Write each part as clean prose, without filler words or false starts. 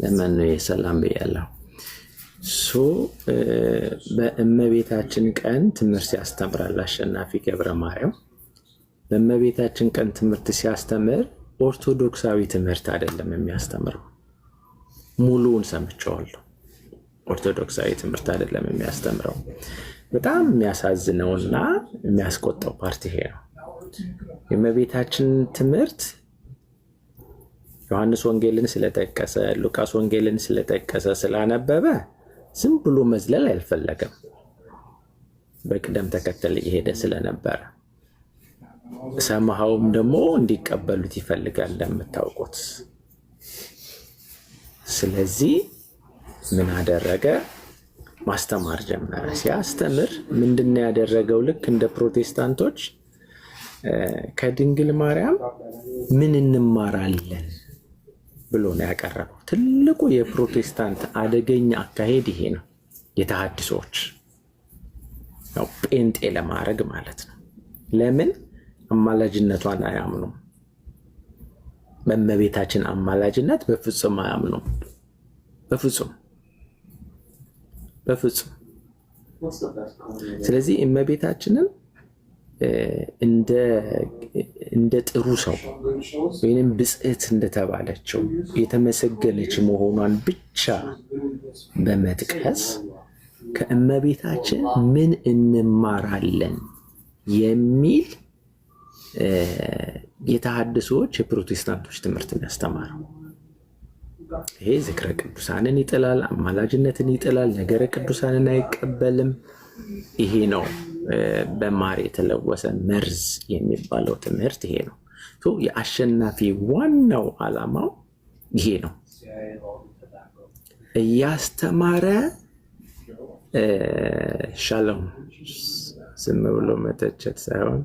ለምን ነው የሰላም ብያለሁ። በእመቤታችን ቀን ትምህርት ያስተምራል አሸናፊ ገብረ ማርያም። በእመቤታችን ቀን ትምህርት ሲያስተምር ኦርቶዶክሳዊ ትምህርት አይደለም የሚያስተምረው። ሙሉውን ሰምቼዋለሁ። ኦርቶዶክሳዊ ትምህርት አይደለም የሚያስተምረው። በጣም የሚያሳዝነውና የሚያስቆጣው ፓርቲ ይሄ ነው። የእመቤታችን ትምህርት ዮሐንስ ወንጌልን ስለጠቀሰ ሉቃስ ወንጌልን ስለጠቀሰ ስላነበበ ዝም ብሎ መዝለል አልፈለገም። በቅደም ተከተል እየሄደ ስለነበረ ሰማሃውም ደግሞ እንዲቀበሉት ይፈልጋል እንደምታውቁት። ስለዚህ ምን አደረገ? ማስተማር ጀመረ። ሲያስተምር ምንድነው ያደረገው? ልክ እንደ ፕሮቴስታንቶች ከድንግል ማርያም ምን እንማራለን ብሎ ነው ያቀረበው። ትልቁ የፕሮቴስታንት አደገኛ አካሄድ ይሄ ነው። የተሐድሶች ነው፣ ጴንጤ ለማድረግ ማለት ነው። ለምን? አማላጅነቷን አያምኑም። በእመቤታችን አማላጅነት በፍጹም አያምኑም። በፍጹም። ስለዚህ እመቤታችንን እንደ ጥሩ ሰው ወይም ብጽዕት እንደተባለችው የተመሰገነች መሆኗን ብቻ በመጥቀስ ከእመቤታችን ምን እንማራለን የሚል የተሐድሶች የፕሮቴስታንቶች ትምህርት ያስተማረው ይሄ ዝክረ ቅዱሳንን ይጥላል፣ አማላጅነትን ይጥላል፣ ነገረ ቅዱሳንን አይቀበልም። ይሄ ነው በማር የተለወሰ መርዝ የሚባለው ትምህርት ይሄ ነው። የአሸናፊ ዋናው ዓላማው ይሄ ነው። እያስተማረ ሻሎም ዝም ብሎ መተቸት ሳይሆን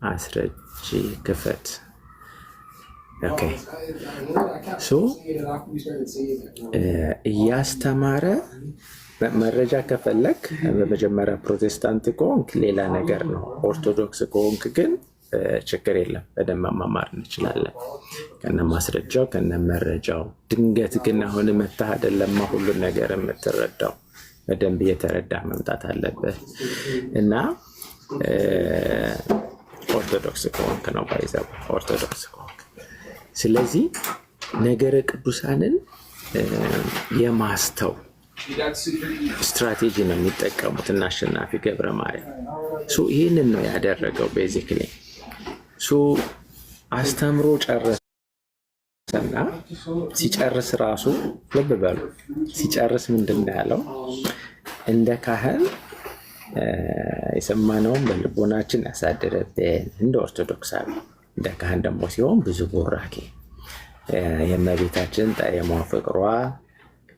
አስረጂ ክፈት። እያስተማረ መረጃ ከፈለክ በመጀመሪያ ፕሮቴስታንት ከሆንክ ሌላ ነገር ነው። ኦርቶዶክስ ከሆንክ ግን ችግር የለም፣ በደንብ መማር እንችላለን ከነ ማስረጃው ከነ መረጃው። ድንገት ግን አሁን መታህ አይደለም ሁሉን ነገር የምትረዳው፣ በደንብ እየተረዳ መምጣት አለበት እና ኦርቶዶክስ ከሆንክ ነው ባይዘው ኦርቶዶክስ ከሆንክ። ስለዚህ ነገረ ቅዱሳንን የማስተው ስትራቴጂ ነው የሚጠቀሙት እና አሸናፊ ገብረ ማርያም ይህንን ነው ያደረገው። ቤዚክሊ አስተምሮ ጨረሰና ሲጨርስ ራሱ ልብ በሉ፣ ሲጨርስ ምንድን ነው ያለው? እንደ ካህን የሰማነውን በልቦናችን ያሳድርብን እንደ ኦርቶዶክሳዊ፣ እንደ ካህን ደግሞ ሲሆን ብዙ ቡራኬ የእመቤታችን ጣዕሟ ፍቅሯ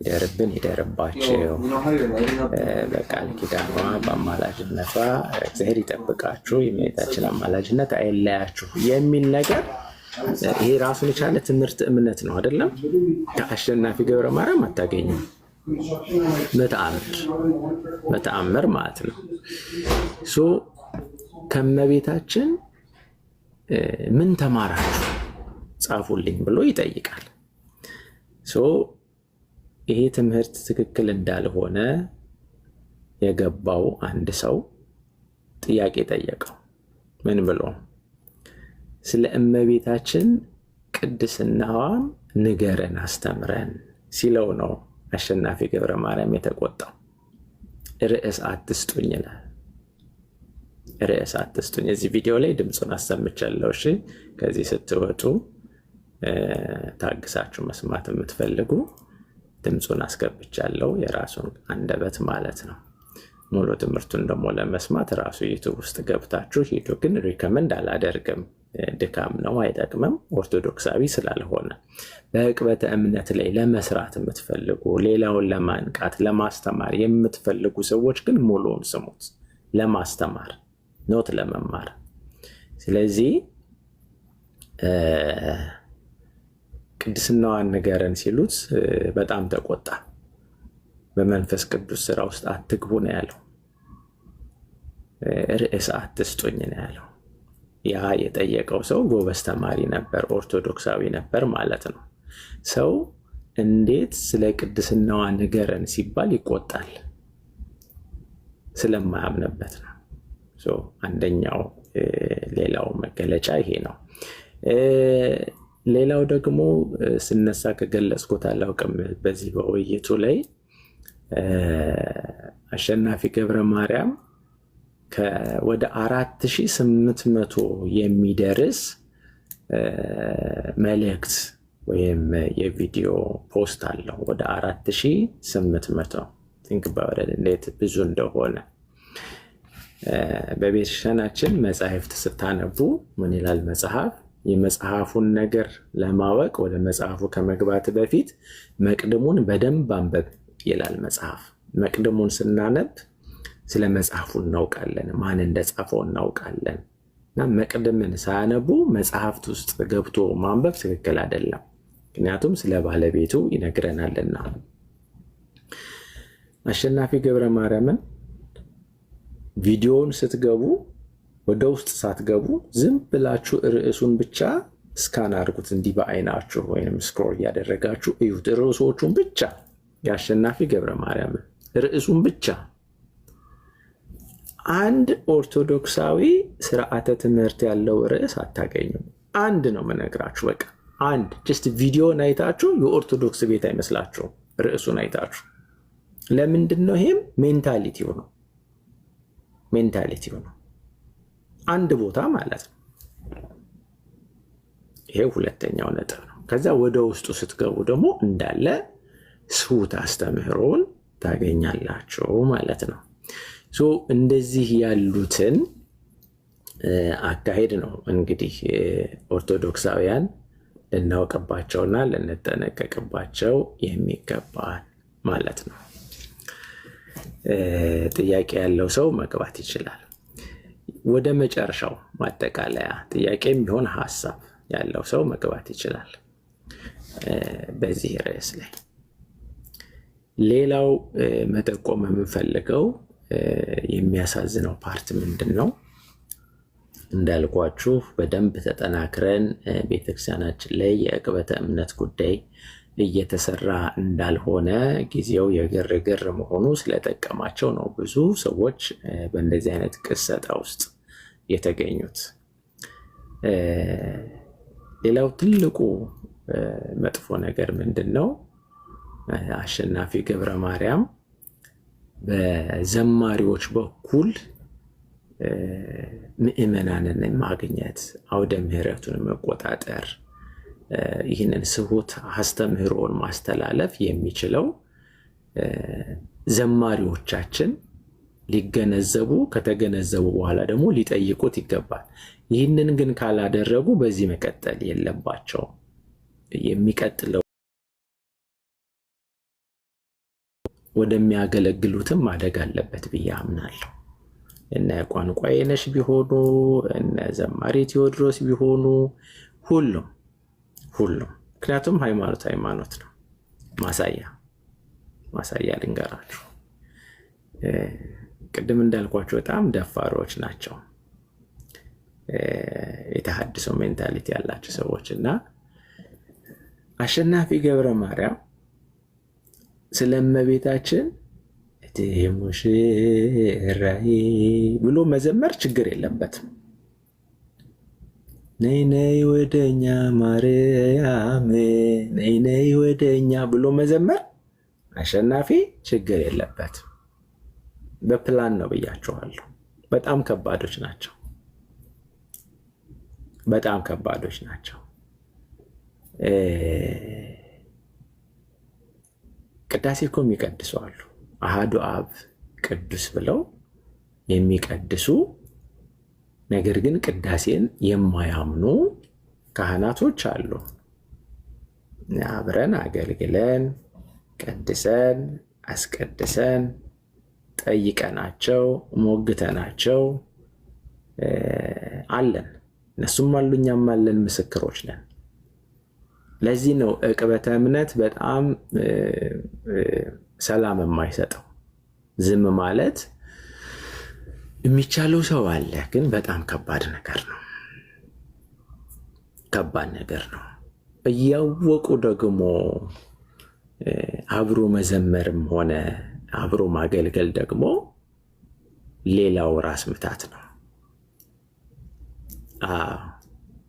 ይደርብን ይደርባቸው፣ በቃል ኪዳኗ በአማላጅነቷ እግዚአብሔር ይጠብቃችሁ፣ የእመቤታችን አማላጅነት አይለያችሁ የሚል ነገር። ይሄ ራሱን የቻለ ትምህርት እምነት ነው አይደለም? ከአሸናፊ ገብረ ማርያም አታገኙም። በተአምር ማለት ነው። ከእመቤታችን ምን ተማራችሁ ጻፉልኝ ብሎ ይጠይቃል። ይሄ ትምህርት ትክክል እንዳልሆነ የገባው አንድ ሰው ጥያቄ ጠየቀው። ምን ብሎ? ስለ እመቤታችን ቅድስናዋን ንገረን፣ አስተምረን ሲለው ነው አሸናፊ ገብረ ማርያም የተቆጣው። ርዕስ አትስጡኝ ይላል። ርዕስ አትስጡኝ። እዚህ ቪዲዮ ላይ ድምፁን አሰምቻለሁ። እሺ፣ ከዚህ ስትወጡ ታግሳችሁ መስማት የምትፈልጉ ድምፁን አስገብቻለሁ፣ የራሱን አንደበት ማለት ነው። ሙሉ ትምህርቱን ደግሞ ለመስማት ራሱ ዩቱብ ውስጥ ገብታችሁ ሂዱ። ግን ሪከመንድ አላደርግም፣ ድካም ነው፣ አይጠቅምም። ኦርቶዶክሳዊ ስላልሆነ በዕቅበተ እምነት ላይ ለመስራት የምትፈልጉ ሌላውን ለማንቃት ለማስተማር የምትፈልጉ ሰዎች ግን ሙሉውን ስሙት፣ ለማስተማር ኖት ለመማር። ስለዚህ ቅድስናዋን ንገረን ሲሉት በጣም ተቆጣ። በመንፈስ ቅዱስ ስራ ውስጥ አትግቡ ነው ያለው። ርዕስ አትስጡኝ ነው ያለው። ያ የጠየቀው ሰው ጎበዝ ተማሪ ነበር፣ ኦርቶዶክሳዊ ነበር ማለት ነው። ሰው እንዴት ስለ ቅድስናዋ ንገረን ሲባል ይቆጣል? ስለማያምንበት ነው። አንደኛው ሌላው መገለጫ ይሄ ነው። ሌላው ደግሞ ስነሳ ከገለጽኩት አላውቅም፣ በዚህ በውይይቱ ላይ አሸናፊ ገብረ ማርያም ወደ 4800 የሚደርስ መልእክት ወይም የቪዲዮ ፖስት አለው። ወደ 4800 ቲንክ ባወረድ እንዴት ብዙ እንደሆነ። በቤተክርስቲያናችን መጽሐፍት ስታነቡ ምን ይላል መጽሐፍ? የመጽሐፉን ነገር ለማወቅ ወደ መጽሐፉ ከመግባት በፊት መቅድሙን በደንብ አንበብ ይላል መጽሐፍ። መቅድሙን ስናነብ ስለ መጽሐፉ እናውቃለን፣ ማን እንደጻፈው እናውቃለን። እና መቅድምን ሳያነቡ መጽሐፍት ውስጥ ገብቶ ማንበብ ትክክል አይደለም። ምክንያቱም ስለ ባለቤቱ ይነግረናልና። አሸናፊ ገብረ ማርያምን ቪዲዮውን ስትገቡ ወደ ውስጥ ሳትገቡ ዝም ብላችሁ ርዕሱን ብቻ ስካን አድርጉት፣ እንዲህ በአይናችሁ ወይም ስክሮል እያደረጋችሁ እዩት። ርዕሶቹን ብቻ የአሸናፊ ገብረ ማርያምን ርዕሱን ብቻ። አንድ ኦርቶዶክሳዊ ስርዓተ ትምህርት ያለው ርዕስ አታገኙም። አንድ ነው የምነግራችሁ፣ በቃ አንድ። ጀስት ቪዲዮን አይታችሁ የኦርቶዶክስ ቤት አይመስላችሁም ርዕሱን አይታችሁ። ለምንድን ነው? ይሄም ሜንታሊቲው ነው፣ ሜንታሊቲው ነው። አንድ ቦታ ማለት ነው። ይሄ ሁለተኛው ነጥብ ነው። ከዛ ወደ ውስጡ ስትገቡ ደግሞ እንዳለ ስሁት አስተምህሮን ታገኛላችሁ ማለት ነው። እንደዚህ ያሉትን አካሄድ ነው እንግዲህ ኦርቶዶክሳውያን ልናውቅባቸውና ልንጠነቀቅባቸው የሚገባል ማለት ነው። ጥያቄ ያለው ሰው መግባት ይችላል። ወደ መጨረሻው ማጠቃለያ ጥያቄም ቢሆን ሀሳብ ያለው ሰው መግባት ይችላል በዚህ ርዕስ ላይ። ሌላው መጠቆም የምንፈልገው የሚያሳዝነው ፓርት ምንድን ነው? እንዳልኳችሁ በደንብ ተጠናክረን ቤተክርስቲያናችን ላይ የዕቅበተ እምነት ጉዳይ እየተሰራ እንዳልሆነ ጊዜው የግርግር መሆኑ ስለጠቀማቸው ነው ብዙ ሰዎች በእንደዚህ አይነት ቅሰጣ ውስጥ የተገኙት። ሌላው ትልቁ መጥፎ ነገር ምንድን ነው? አሸናፊ ገብረ ማርያም በዘማሪዎች በኩል ምዕመናንን ማግኘት፣ አውደ ምሕረቱን መቆጣጠር፣ ይህንን ስሁት አስተምህሮን ማስተላለፍ የሚችለው ዘማሪዎቻችን ሊገነዘቡ፣ ከተገነዘቡ በኋላ ደግሞ ሊጠይቁት ይገባል። ይህንን ግን ካላደረጉ በዚህ መቀጠል የለባቸውም። የሚቀጥለው ወደሚያገለግሉትም ማደግ አለበት ብዬ አምናለሁ። እነ ቋንቋዬነሽ ቢሆኑ እነ ዘማሪ ቴዎድሮስ ቢሆኑ ሁሉም ምክንያቱም ሃይማኖት ነው። ማሳያ ልንገራችሁ። ቅድም እንዳልኳቸው በጣም ደፋሮች ናቸው፣ የተሐድሶ ሜንታሊቲ ያላቸው ሰዎች እና አሸናፊ ገብረ ማርያም ስለ እመቤታችን ሙሽራዬ ብሎ መዘመር ችግር የለበትም። ነይ ነይ ወደኛ ማርያም ነይ ነይ ወደኛ ብሎ መዘመር አሸናፊ ችግር የለበትም። በፕላን ነው ብያቸዋለሁ። በጣም ከባዶች ናቸው። ቅዳሴ እኮ የሚቀድሱ አሉ። አሃዱ አብ ቅዱስ ብለው የሚቀድሱ ነገር ግን ቅዳሴን የማያምኑ ካህናቶች አሉ። አብረን አገልግለን ቀድሰን አስቀድሰን ጠይቀናቸው ሞግተናቸው አለን። እነሱም አሉ፣ እኛም አለን፣ ምስክሮች ነን። ለዚህ ነው ዕቅበተ እምነት በጣም ሰላም የማይሰጠው። ዝም ማለት የሚቻለው ሰው አለ፣ ግን በጣም ከባድ ነገር ነው። እያወቁ ደግሞ አብሮ መዘመርም ሆነ አብሮ ማገልገል ደግሞ ሌላው ራስ ምታት ነው።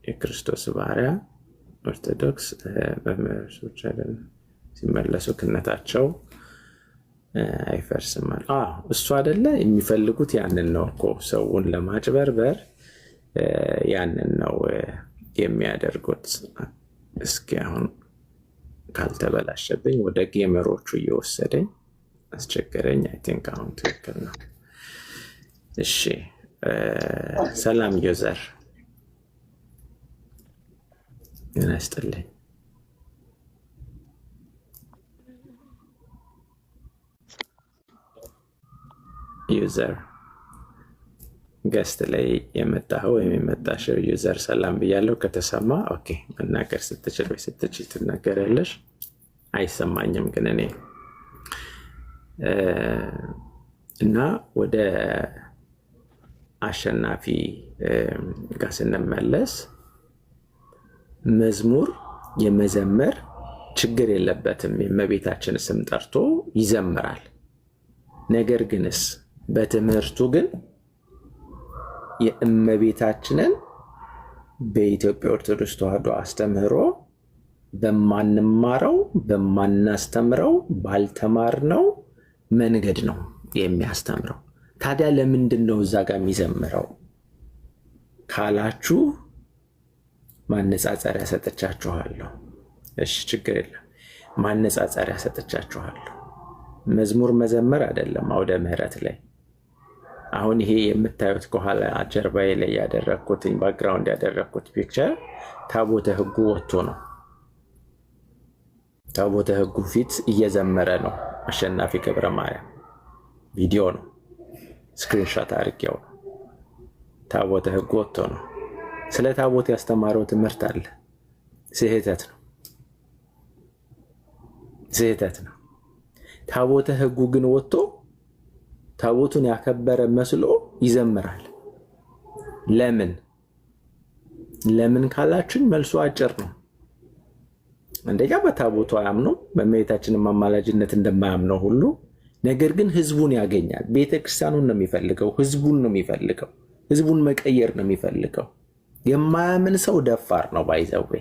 የክርስቶስ ባሪያ ኦርቶዶክስ መምህራኖች ሲመለሱ ክህነታቸው አይፈርስም አለ። እሱ አይደለ የሚፈልጉት? ያንን ነው እኮ ሰውን ለማጭበርበር ያንን ነው የሚያደርጉት። እስኪ አሁን ካልተበላሸብኝ ወደ ጌመሮቹ እየወሰደኝ አስቸገረኝ። አይ ቲንክ አሁን ትክክል ነው። እሺ ሰላም ዩዘር ይስጥልኝ። ዩዘር ገስት ላይ የመጣኸው ወይም የመጣሽው ዩዘር ሰላም ብያለሁ። ከተሰማ ኦኬ፣ መናገር ስትችል ወይ ስትችል ትናገሪያለሽ። አይሰማኝም ግን እኔ እና ወደ አሸናፊ ጋር ስንመለስ መዝሙር የመዘመር ችግር የለበትም። የእመቤታችን ስም ጠርቶ ይዘምራል። ነገር ግንስ በትምህርቱ ግን የእመቤታችንን በኢትዮጵያ ኦርቶዶክስ ተዋሕዶ አስተምህሮ በማንማረው በማናስተምረው ባልተማርነው መንገድ ነው የሚያስተምረው። ታዲያ ለምንድን ነው እዛ ጋር የሚዘምረው ካላችሁ ማነጻጸሪያ ሰጥቻችኋለሁ። እሺ ችግር የለም፣ ማነጻጸሪያ ሰጥቻችኋለሁ። መዝሙር መዘመር አይደለም አውደ ምሕረት ላይ። አሁን ይሄ የምታዩት ከኋላ ጀርባዬ ላይ ያደረግኩት ባክግራውንድ ያደረግኩት ፒክቸር ታቦተ ሕጉ ወጥቶ ነው። ታቦተ ሕጉ ፊት እየዘመረ ነው አሸናፊ ገብረ ማርያም። ቪዲዮ ነው፣ ስክሪንሾት አድርጌው ነው። ታቦተ ሕጉ ወጥቶ ነው። ስለ ታቦት ያስተማረው ትምህርት አለ። ስህተት ነው፣ ስህተት ነው። ታቦተ ሕጉ ግን ወጥቶ ታቦቱን ያከበረ መስሎ ይዘምራል። ለምን ለምን ካላችን መልሱ አጭር ነው። አንደኛ በታቦቱ አያምነው፣ በእመቤታችን አማላጅነት እንደማያምነው ሁሉ ነገር ግን ህዝቡን ያገኛል። ቤተክርስቲያኑን ነው የሚፈልገው፣ ህዝቡን ነው የሚፈልገው፣ ህዝቡን መቀየር ነው የሚፈልገው። የማያምን ሰው ደፋር ነው። ባይዘዌ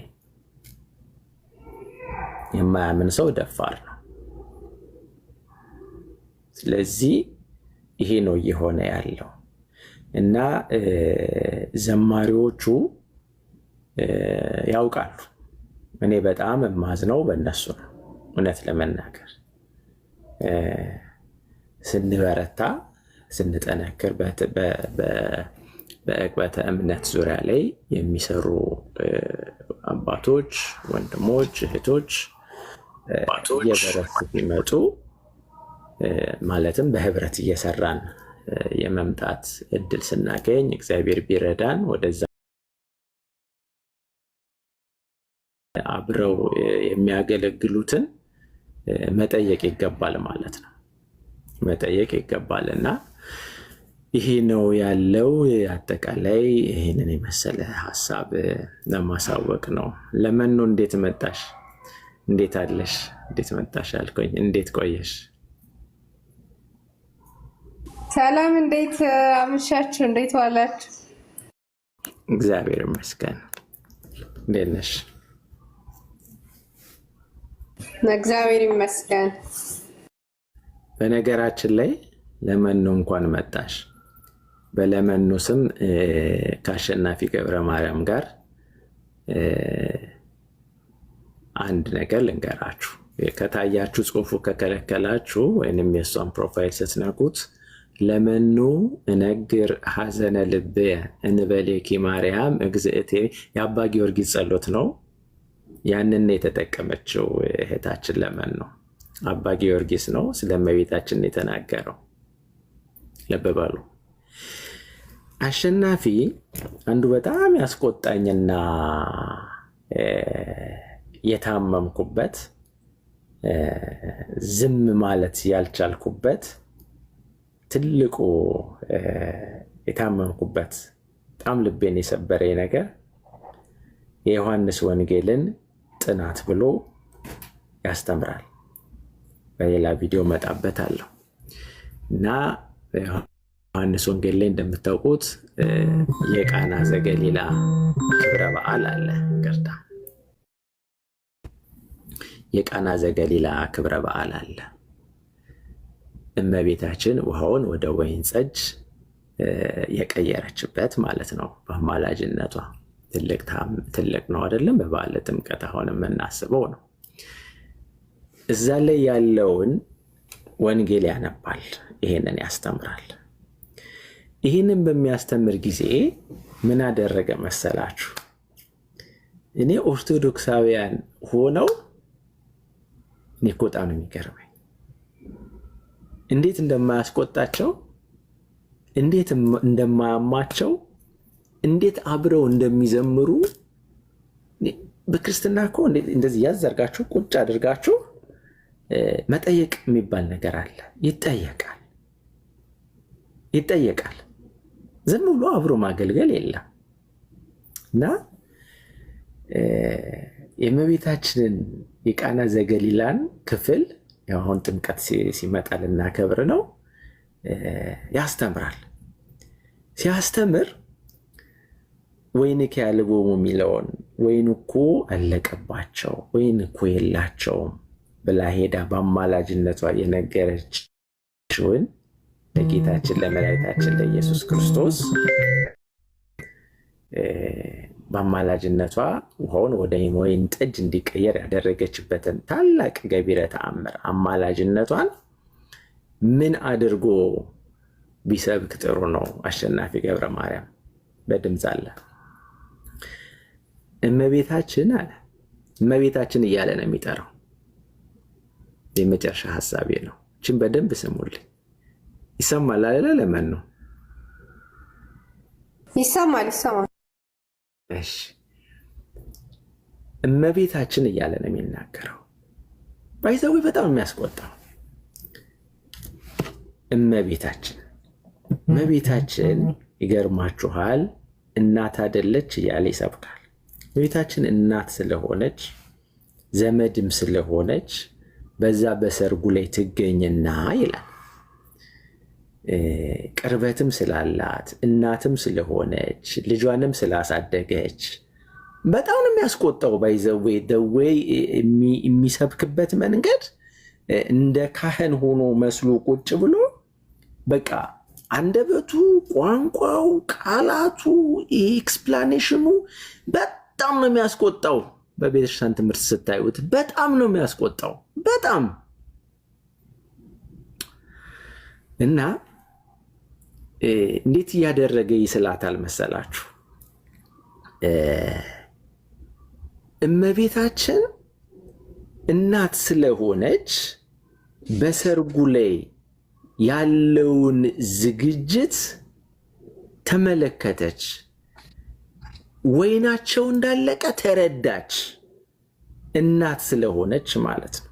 የማያምን ሰው ደፋር ነው። ስለዚህ ይሄ ነው እየሆነ ያለው እና ዘማሪዎቹ ያውቃሉ። እኔ በጣም የማዝነው በእነሱ ነው። እውነት ለመናገር ስንበረታ ስንጠነክር በዕቅበተ እምነት ዙሪያ ላይ የሚሰሩ አባቶች፣ ወንድሞች፣ እህቶች እየበረቱ ሲመጡ ማለትም በህብረት እየሰራን የመምጣት እድል ስናገኝ እግዚአብሔር ቢረዳን ወደዛ አብረው የሚያገለግሉትን መጠየቅ ይገባል ማለት ነው። መጠየቅ ይገባል እና ይሄ ነው ያለው። አጠቃላይ ይህንን የመሰለ ሀሳብ ለማሳወቅ ነው። ለመኖ እንዴት መጣሽ? እንዴት አለሽ? እንዴት መጣሽ አልኩኝ። እንዴት ቆየሽ? ሰላም፣ እንዴት አመሻችሁ? እንዴት ዋላችሁ? እግዚአብሔር ይመስገን። እንዴት ነሽ? እግዚአብሔር ይመስገን። በነገራችን ላይ ለመኖ እንኳን መጣሽ። በለመኖ ስም ከአሸናፊ ገብረ ማርያም ጋር አንድ ነገር ልንገራችሁ። ከታያችሁ ጽሑፉ ከከለከላችሁ ወይንም የእሷን ፕሮፋይል ስትነኩት ለመኑ እነግር ሐዘነ ልብየ እንበሌኪ ማርያም እግዝእቴ የአባ ጊዮርጊስ ጸሎት ነው። ያንን የተጠቀመችው እህታችን ለመን ነው። አባ ጊዮርጊስ ነው ስለ እመቤታችን የተናገረው። ልብ በሉ። አሸናፊ አንዱ በጣም ያስቆጣኝና የታመምኩበት ዝም ማለት ያልቻልኩበት ትልቁ የታመምኩበት በጣም ልቤን የሰበረኝ ነገር የዮሐንስ ወንጌልን ጥናት ብሎ ያስተምራል። በሌላ ቪዲዮ መጣበታለሁ እና ዮሐንስ ወንጌል ላይ እንደምታውቁት የቃና ዘገሊላ ክብረ በዓል አለ። ይቅርታ፣ የቃና ዘገሊላ ክብረ በዓል አለ። እመቤታችን ውሃውን ወደ ወይን ጠጅ የቀየረችበት ማለት ነው። በአማላጅነቷ ትልቅ ነው አይደለም? በበዓለ ጥምቀት አሁን የምናስበው ነው። እዛ ላይ ያለውን ወንጌል ያነባል፣ ይሄንን ያስተምራል። ይህንን በሚያስተምር ጊዜ ምን አደረገ መሰላችሁ? እኔ ኦርቶዶክሳውያን ሆነው እኔ እኮ በጣም ነው የሚገርመኝ እንዴት እንደማያስቆጣቸው፣ እንዴት እንደማያማቸው፣ እንዴት አብረው እንደሚዘምሩ። በክርስትና እኮ እንደዚህ ያዘርጋችሁ ቁጭ አድርጋችሁ መጠየቅ የሚባል ነገር አለ። ይጠየቃል። ዝም ብሎ አብሮ ማገልገል የለም እና የእመቤታችንን የቃና ዘገሊላን ክፍል አሁን ጥምቀት ሲመጣ ልናከብር ነው። ያስተምራል። ሲያስተምር ወይንከ ያልቦሙ የሚለውን ወይን እኮ አለቀባቸው፣ ወይን እኮ የላቸውም ብላ ሄዳ በአማላጅነቷ የነገረችውን ለጌታችን ለመድኃኒታችን ለኢየሱስ ክርስቶስ በአማላጅነቷ ውሃውን ወደ ወይን ጠጅ እንዲቀየር ያደረገችበትን ታላቅ ገቢረ ተአምር አማላጅነቷን ምን አድርጎ ቢሰብክ ጥሩ ነው? አሸናፊ ገብረ ማርያም በድምፅ አለ እመቤታችን አለ። እመቤታችን እያለ ነው የሚጠራው። የመጨረሻ ሀሳቤ ነው። እችን በደንብ ስሙልኝ። ይሰማል አለ? ለምን ነው ይሰማል? እሺ፣ እመቤታችን እያለ ነው የሚናገረው። ባይዘዊ በጣም የሚያስቆጣው እመቤታችን ይገርማችኋል፣ እናት አይደለች እያለ ይሰብካል። እመቤታችን እናት ስለሆነች ዘመድም ስለሆነች በዛ በሰርጉ ላይ ትገኝና ይላል። ቅርበትም ስላላት እናትም ስለሆነች ልጇንም ስላሳደገች በጣም ነው የሚያስቆጣው። ባይዘዌ ደዌይ የሚሰብክበት መንገድ እንደ ካህን ሆኖ መስሎ ቁጭ ብሎ በቃ አንደበቱ፣ ቋንቋው፣ ቃላቱ፣ ኤክስፕላኔሽኑ በጣም ነው የሚያስቆጣው። በቤተክርስቲያን ትምህርት ስታዩት በጣም ነው የሚያስቆጣው። በጣም እና እንዴት እያደረገ ይስላታል መሰላችሁ? እመቤታችን እናት ስለሆነች በሰርጉ ላይ ያለውን ዝግጅት ተመለከተች። ወይናቸው እንዳለቀ ተረዳች። እናት ስለሆነች ማለት ነው።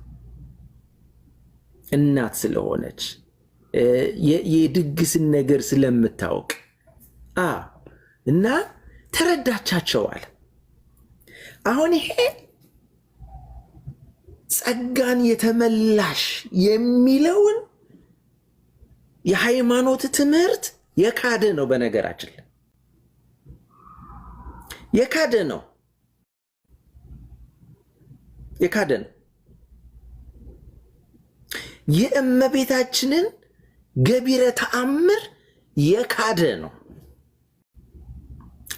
እናት ስለሆነች የድግስን ነገር ስለምታውቅ እና ተረዳቻቸዋል። አሁን ይሄ ጸጋን የተመላሽ የሚለውን የሃይማኖት ትምህርት የካደ ነው። በነገራችን ላይ የካደ ነው። የእመቤታችንን ገቢረ ተአምር የካደ ነው።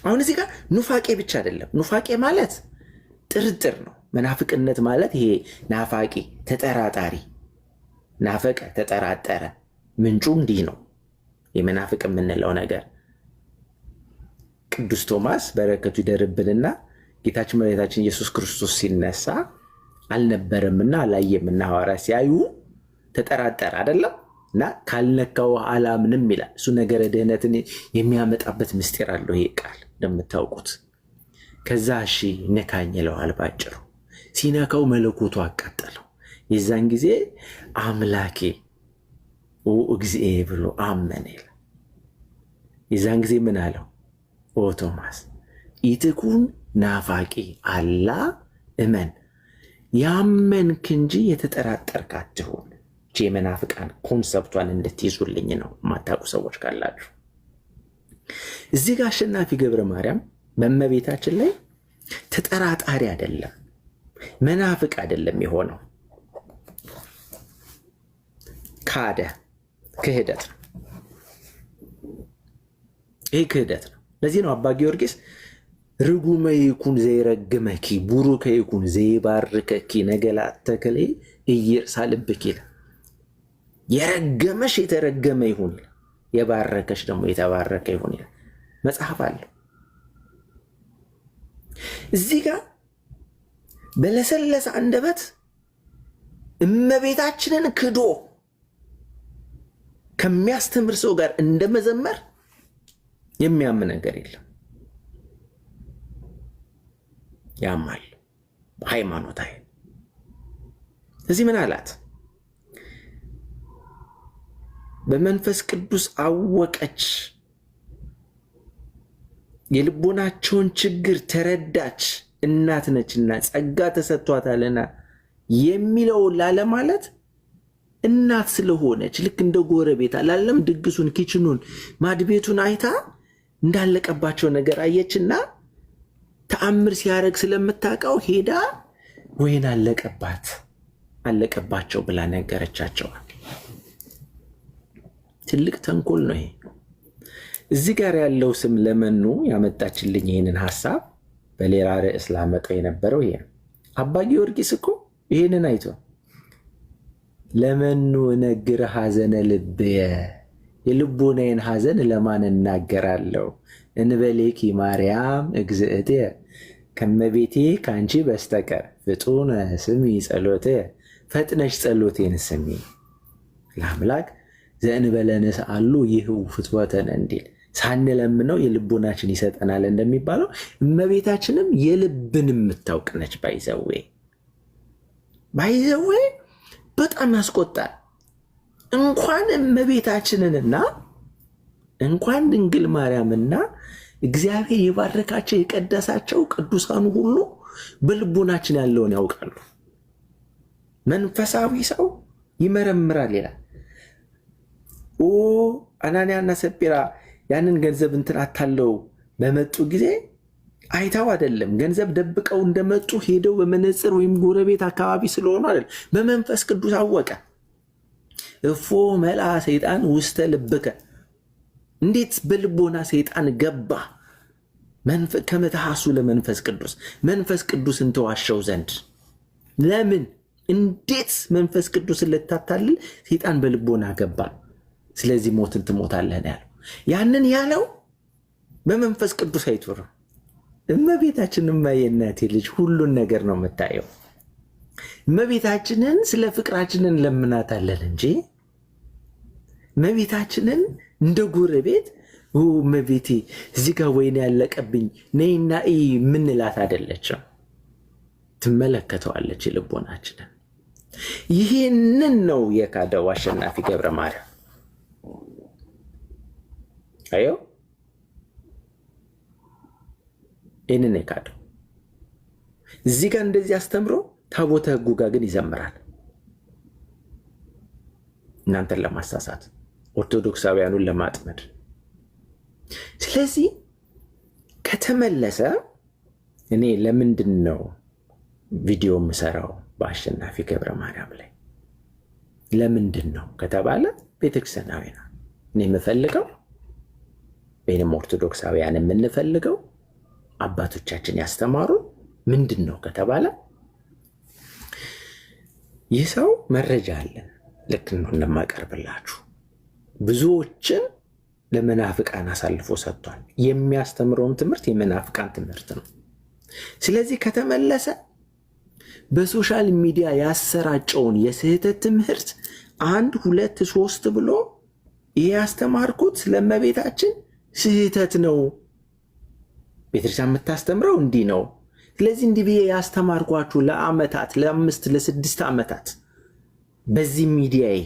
አሁን እዚህ ጋር ኑፋቄ ብቻ አይደለም። ኑፋቄ ማለት ጥርጥር ነው። መናፍቅነት ማለት ይሄ ናፋቂ፣ ተጠራጣሪ፣ ናፈቀ፣ ተጠራጠረ፣ ምንጩ እንዲህ ነው የመናፍቅ የምንለው ነገር። ቅዱስ ቶማስ በረከቱ ይደርብንና ጌታችን መድኃኒታችን ኢየሱስ ክርስቶስ ሲነሳ አልነበረምና አላየምና ሐዋርያት ሲያዩ ተጠራጠረ አይደለም እና ካልነካው አላምንም ይላል። እሱ ነገረ ድህነትን የሚያመጣበት ምስጢር አለው ይሄ ቃል እንደምታውቁት። ከዛ እሺ ነካኝ ይለዋል ባጭሩ። ሲነካው መለኮቱ አቃጠለው። የዛን ጊዜ አምላኬ እግዚኤ ብሎ አመነ ይላል። የዛን ጊዜ ምን አለው? ኦ ቶማስ ኢትኩን ናፋቂ አላ እመን ያመንክ እንጂ የተጠራጠርክ አትሁን። የመናፍቃን ኮንሰፕቷን እንድትይዙልኝ ነው የማታውቁ ሰዎች ካላችሁ። እዚህ ጋር አሸናፊ ገብረ ማርያም በእመቤታችን ላይ ተጠራጣሪ አይደለም፣ መናፍቅ አይደለም የሆነው። ካደ። ክህደት ነው። ይህ ክህደት ነው። ለዚህ ነው አባ ጊዮርጊስ ርጉመ ይኩን ዘይረግመኪ ቡሩከ ይኩን ዘይባርከኪ ነገላት ተክሌ እይርሳ ልብኪ ይላል። የረገመሽ የተረገመ ይሁን ይላል፣ የባረከሽ ደግሞ የተባረከ ይሁን ይላል። መጽሐፍ አለው። እዚህ ጋር በለሰለሰ አንደበት እመቤታችንን ክዶ ከሚያስተምር ሰው ጋር እንደመዘመር የሚያምን ነገር የለም። ያማል ሃይማኖታዊ። እዚህ ምን አላት? በመንፈስ ቅዱስ አወቀች፣ የልቦናቸውን ችግር ተረዳች፣ እናት ነችና ጸጋ ተሰጥቷታልና የሚለው ላለማለት እናት ስለሆነች ልክ እንደ ጎረቤት አላለም። ድግሱን፣ ኪችኑን፣ ማድቤቱን አይታ እንዳለቀባቸው ነገር አየችና ተአምር ሲያደርግ ስለምታውቀው ሄዳ ወይን አለቀባቸው ብላ ነገረቻቸዋል። ትልቅ ተንኮል ነው ይሄ። እዚህ ጋር ያለው ስም ለመኑ ያመጣችልኝ ይህንን ሀሳብ በሌላ ርዕስ ላመጣው የነበረው ይሄ ነው። አባ ጊዮርጊስ እኮ ይህንን አይቶ ለመኑ እነግር ሐዘነ ልብየ፣ የልቦናዬን ሐዘን ለማን እናገራለሁ? እንበሌኪ ማርያም እግዝእትየ፣ ከመቤቴ ከአንቺ በስተቀር ፍጡነ ስሚ ጸሎትየ፣ ፈጥነሽ ጸሎቴን ስሚ። ለአምላክ ዘእንበለ ንስአሉ ይህው ፍትወተን እንዲል ሳንለምነው የልቦናችን ይሰጠናል እንደሚባለው እመቤታችንም የልብን የምታውቅ ነች። ባይዘዌ በጣም ያስቆጣል። እንኳን እመቤታችንንና እንኳን ድንግል ማርያምና እግዚአብሔር የባረካቸው የቀደሳቸው ቅዱሳኑ ሁሉ በልቦናችን ያለውን ያውቃሉ። መንፈሳዊ ሰው ይመረምራል ይላል። አናንያና ሰጲራ ያንን ገንዘብ እንትን አታለው በመጡ ጊዜ አይታው አይደለም፣ ገንዘብ ደብቀው እንደመጡ ሄደው በመነጽር ወይም ጎረቤት አካባቢ ስለሆኑ አይደለም፣ በመንፈስ ቅዱስ አወቀ። እፎ መልአ ሰይጣን ውስተ ልብከ፣ እንዴት በልቦና ሰይጣን ገባ? ከመትሐሱ ለመንፈስ ቅዱስ፣ መንፈስ ቅዱስን ተዋሸው ዘንድ። ለምን? እንዴት መንፈስ ቅዱስን ልታታልል ሰይጣን በልቦና ገባ? ስለዚህ ሞትን ትሞታለህ ነው ያለው። ያንን ያለው በመንፈስ ቅዱስ አይቶርም። እመቤታችንማ የእናቴ ልጅ ሁሉን ነገር ነው የምታየው። እመቤታችንን ስለ ፍቅራችንን ለምናታለን እንጂ እመቤታችንን እንደ ጎረቤት እመቤቴ እዚህ ጋር ወይን ያለቀብኝ ነይና ምንላት አይደለችም። ትመለከተዋለች ልቦናችንን። ይህንን ነው የካደው አሸናፊ ገብረ ማርያም። አዮ ይህንን የካደው እዚህ ጋር እንደዚህ አስተምሮ ታቦተ ሕጉ ጋር ግን ይዘምራል። እናንተን ለማሳሳት፣ ኦርቶዶክሳውያኑን ለማጥመድ። ስለዚህ ከተመለሰ እኔ ለምንድን ነው ቪዲዮ የምሰራው በአሸናፊ ገብረ ማርያም ላይ? ለምንድን ነው ከተባለ ቤተክርስቲያናዊ ነው እኔ የምፈልገው ወይም ኦርቶዶክሳውያን የምንፈልገው አባቶቻችን ያስተማሩን ምንድን ነው ከተባለ ይህ ሰው መረጃ አለን፣ ልክ ነው እንደማቀርብላችሁ። ብዙዎችን ለመናፍቃን አሳልፎ ሰጥቷል። የሚያስተምረውን ትምህርት የመናፍቃን ትምህርት ነው። ስለዚህ ከተመለሰ በሶሻል ሚዲያ ያሰራጨውን የስህተት ትምህርት 1 2 3 ብሎ ይሄ ያስተማርኩት ለእመቤታችን ስህተት ነው፣ ቤተክርስቲያን የምታስተምረው እንዲህ ነው። ስለዚህ እንዲህ ብዬ ያስተማርኳችሁ ለዓመታት ለ5 ለ6 ዓመታት በዚህ ሚዲያዬ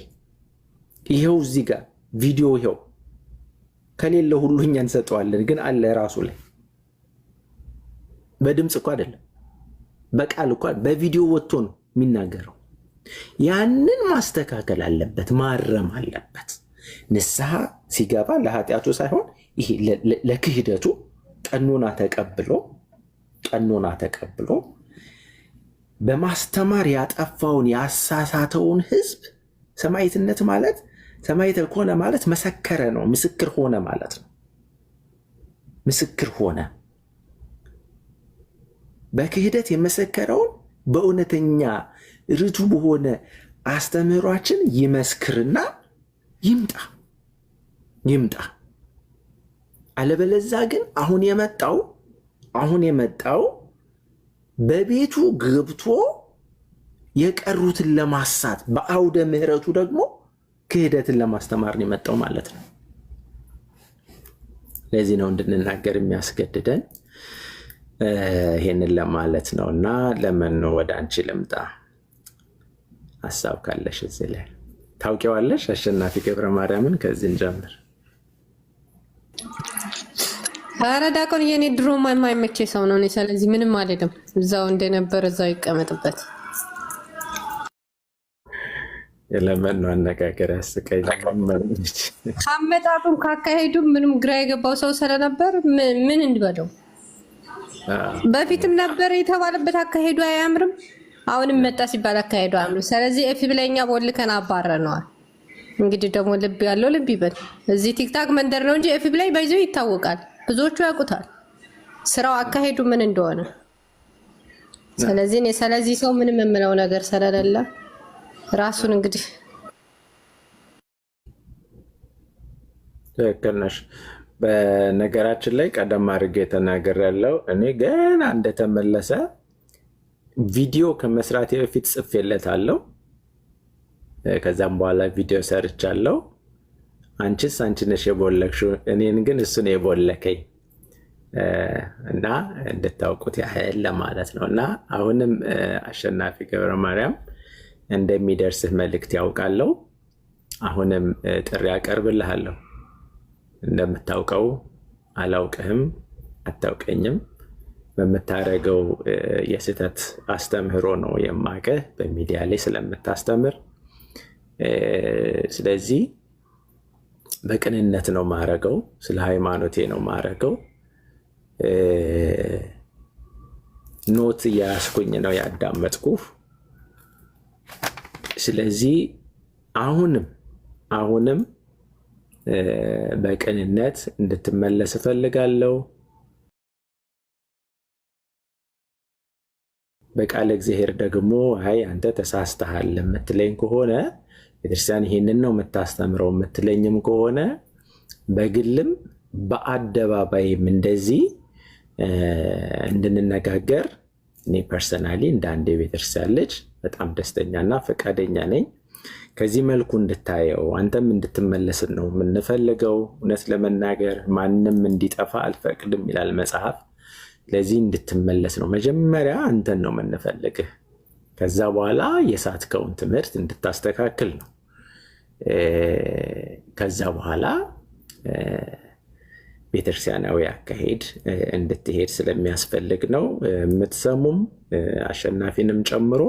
ይኸው እዚህ ጋር ቪዲዮ ይኸው ከሌለ ሁሉ እኛ እንሰጠዋለን፣ ግን አለ ራሱ ላይ በድምፅ እኮ አይደለም በቃል እንኳን በቪዲዮ ወጥቶ ነው የሚናገረው። ያንን ማስተካከል አለበት፣ ማረም አለበት። ንስሐ ሲገባ ለኃጢአቱ ሳይሆን ይሄ ለክህደቱ ቀኖና ተቀብሎ በማስተማር ያጠፋውን ያሳሳተውን ህዝብ ሰማዕትነት ማለት ሰማዕት ሆነ ማለት መሰከረ ነው፣ ምስክር ሆነ ማለት ነው። ምስክር ሆነ በክህደት የመሰከረውን በእውነተኛ ርቱ በሆነ አስተምህሯችን ይመስክርና ይምጣ። አለበለዛ ግን አሁን የመጣው በቤቱ ገብቶ የቀሩትን ለማሳት በአውደ ምሕረቱ ደግሞ ክህደትን ለማስተማር ነው የመጣው ማለት ነው። ለዚህ ነው እንድንናገር የሚያስገድደን ይሄንን ለማለት ነው። እና ለምን ነው ወደ አንቺ ልምጣ? ሀሳብ ካለሽ እዚህ ላይ ታውቂዋለሽ። አሸናፊ ገብረ ማርያምን ከዚህ እንጀምር። ኧረ ዲያቆን የኔ ድሮ የማይመቼ ሰው ነው። ስለዚህ ምንም አልልም። እዛው እንደነበር እዛው ይቀመጥበት። የለመን ነው አነጋገር ያስቀኝ። ከአመጣጡም ካካሄዱም ምንም ግራ የገባው ሰው ስለነበር ምን እንበለው። በፊትም ነበር የተባለበት አካሄዱ አያምርም። አሁንም መጣ ሲባል አካሄዱ አያምርም። ስለዚህ ኤፍ ብለኛ ቦልከን አባረነዋል። እንግዲህ ደግሞ ልብ ያለው ልብ ይበል። እዚህ ቲክታክ መንደር ነው እንጂ ኤፍ ብላይ ባይዘው ይታወቃል። ብዙዎቹ ያውቁታል ስራው አካሄዱ ምን እንደሆነ። ስለዚህ ሰው ምንም የምለው ነገር ስለሌለ ራሱን እንግዲህ ትክክል ነሽ። በነገራችን ላይ ቀደም አድርጌ ተናግሬያለሁ። እኔ ገና እንደተመለሰ ቪዲዮ ከመስራቴ በፊት ጽፌለታለሁ። ከዛም በኋላ ቪዲዮ ሰርቻለሁ። አንቺ ነሽ የቦለክሽው፣ እኔን ግን እሱ ነው የቦለከኝ እና እንድታውቁት ያህል ለማለት ነው። እና አሁንም አሸናፊ ገብረ ማርያም እንደሚደርስህ መልእክት ያውቃለሁ። አሁንም ጥሪ ያቀርብልሃለሁ። እንደምታውቀው አላውቅህም፣ አታውቀኝም። በምታረገው የስህተት አስተምህሮ ነው የማውቅህ በሚዲያ ላይ ስለምታስተምር። ስለዚህ በቅንነት ነው ማረገው፣ ስለ ሃይማኖቴ ነው ማረገው። ኖት እያያስኩኝ ነው ያዳመጥኩህ። ስለዚህ አሁንም በቅንነት እንድትመለስ እፈልጋለሁ። በቃለ እግዚአብሔር ደግሞ አይ አንተ ተሳስተሃል የምትለኝ ከሆነ ቤተክርስቲያን ይሄንን ነው የምታስተምረው የምትለኝም ከሆነ በግልም በአደባባይም እንደዚህ እንድንነጋገር እኔ ፐርሰናሊ እንደ አንድ የቤተክርስቲያን ልጅ በጣም ደስተኛና ፈቃደኛ ነኝ። ከዚህ መልኩ እንድታየው አንተም እንድትመለስ ነው የምንፈልገው። እውነት ለመናገር ማንም እንዲጠፋ አልፈቅድም ይላል መጽሐፍ። ለዚህ እንድትመለስ ነው መጀመሪያ አንተን ነው የምንፈልግህ። ከዛ በኋላ የሳትከውን ትምህርት እንድታስተካክል ነው። ከዛ በኋላ ቤተክርስቲያናዊ አካሄድ እንድትሄድ ስለሚያስፈልግ ነው። የምትሰሙም አሸናፊንም ጨምሮ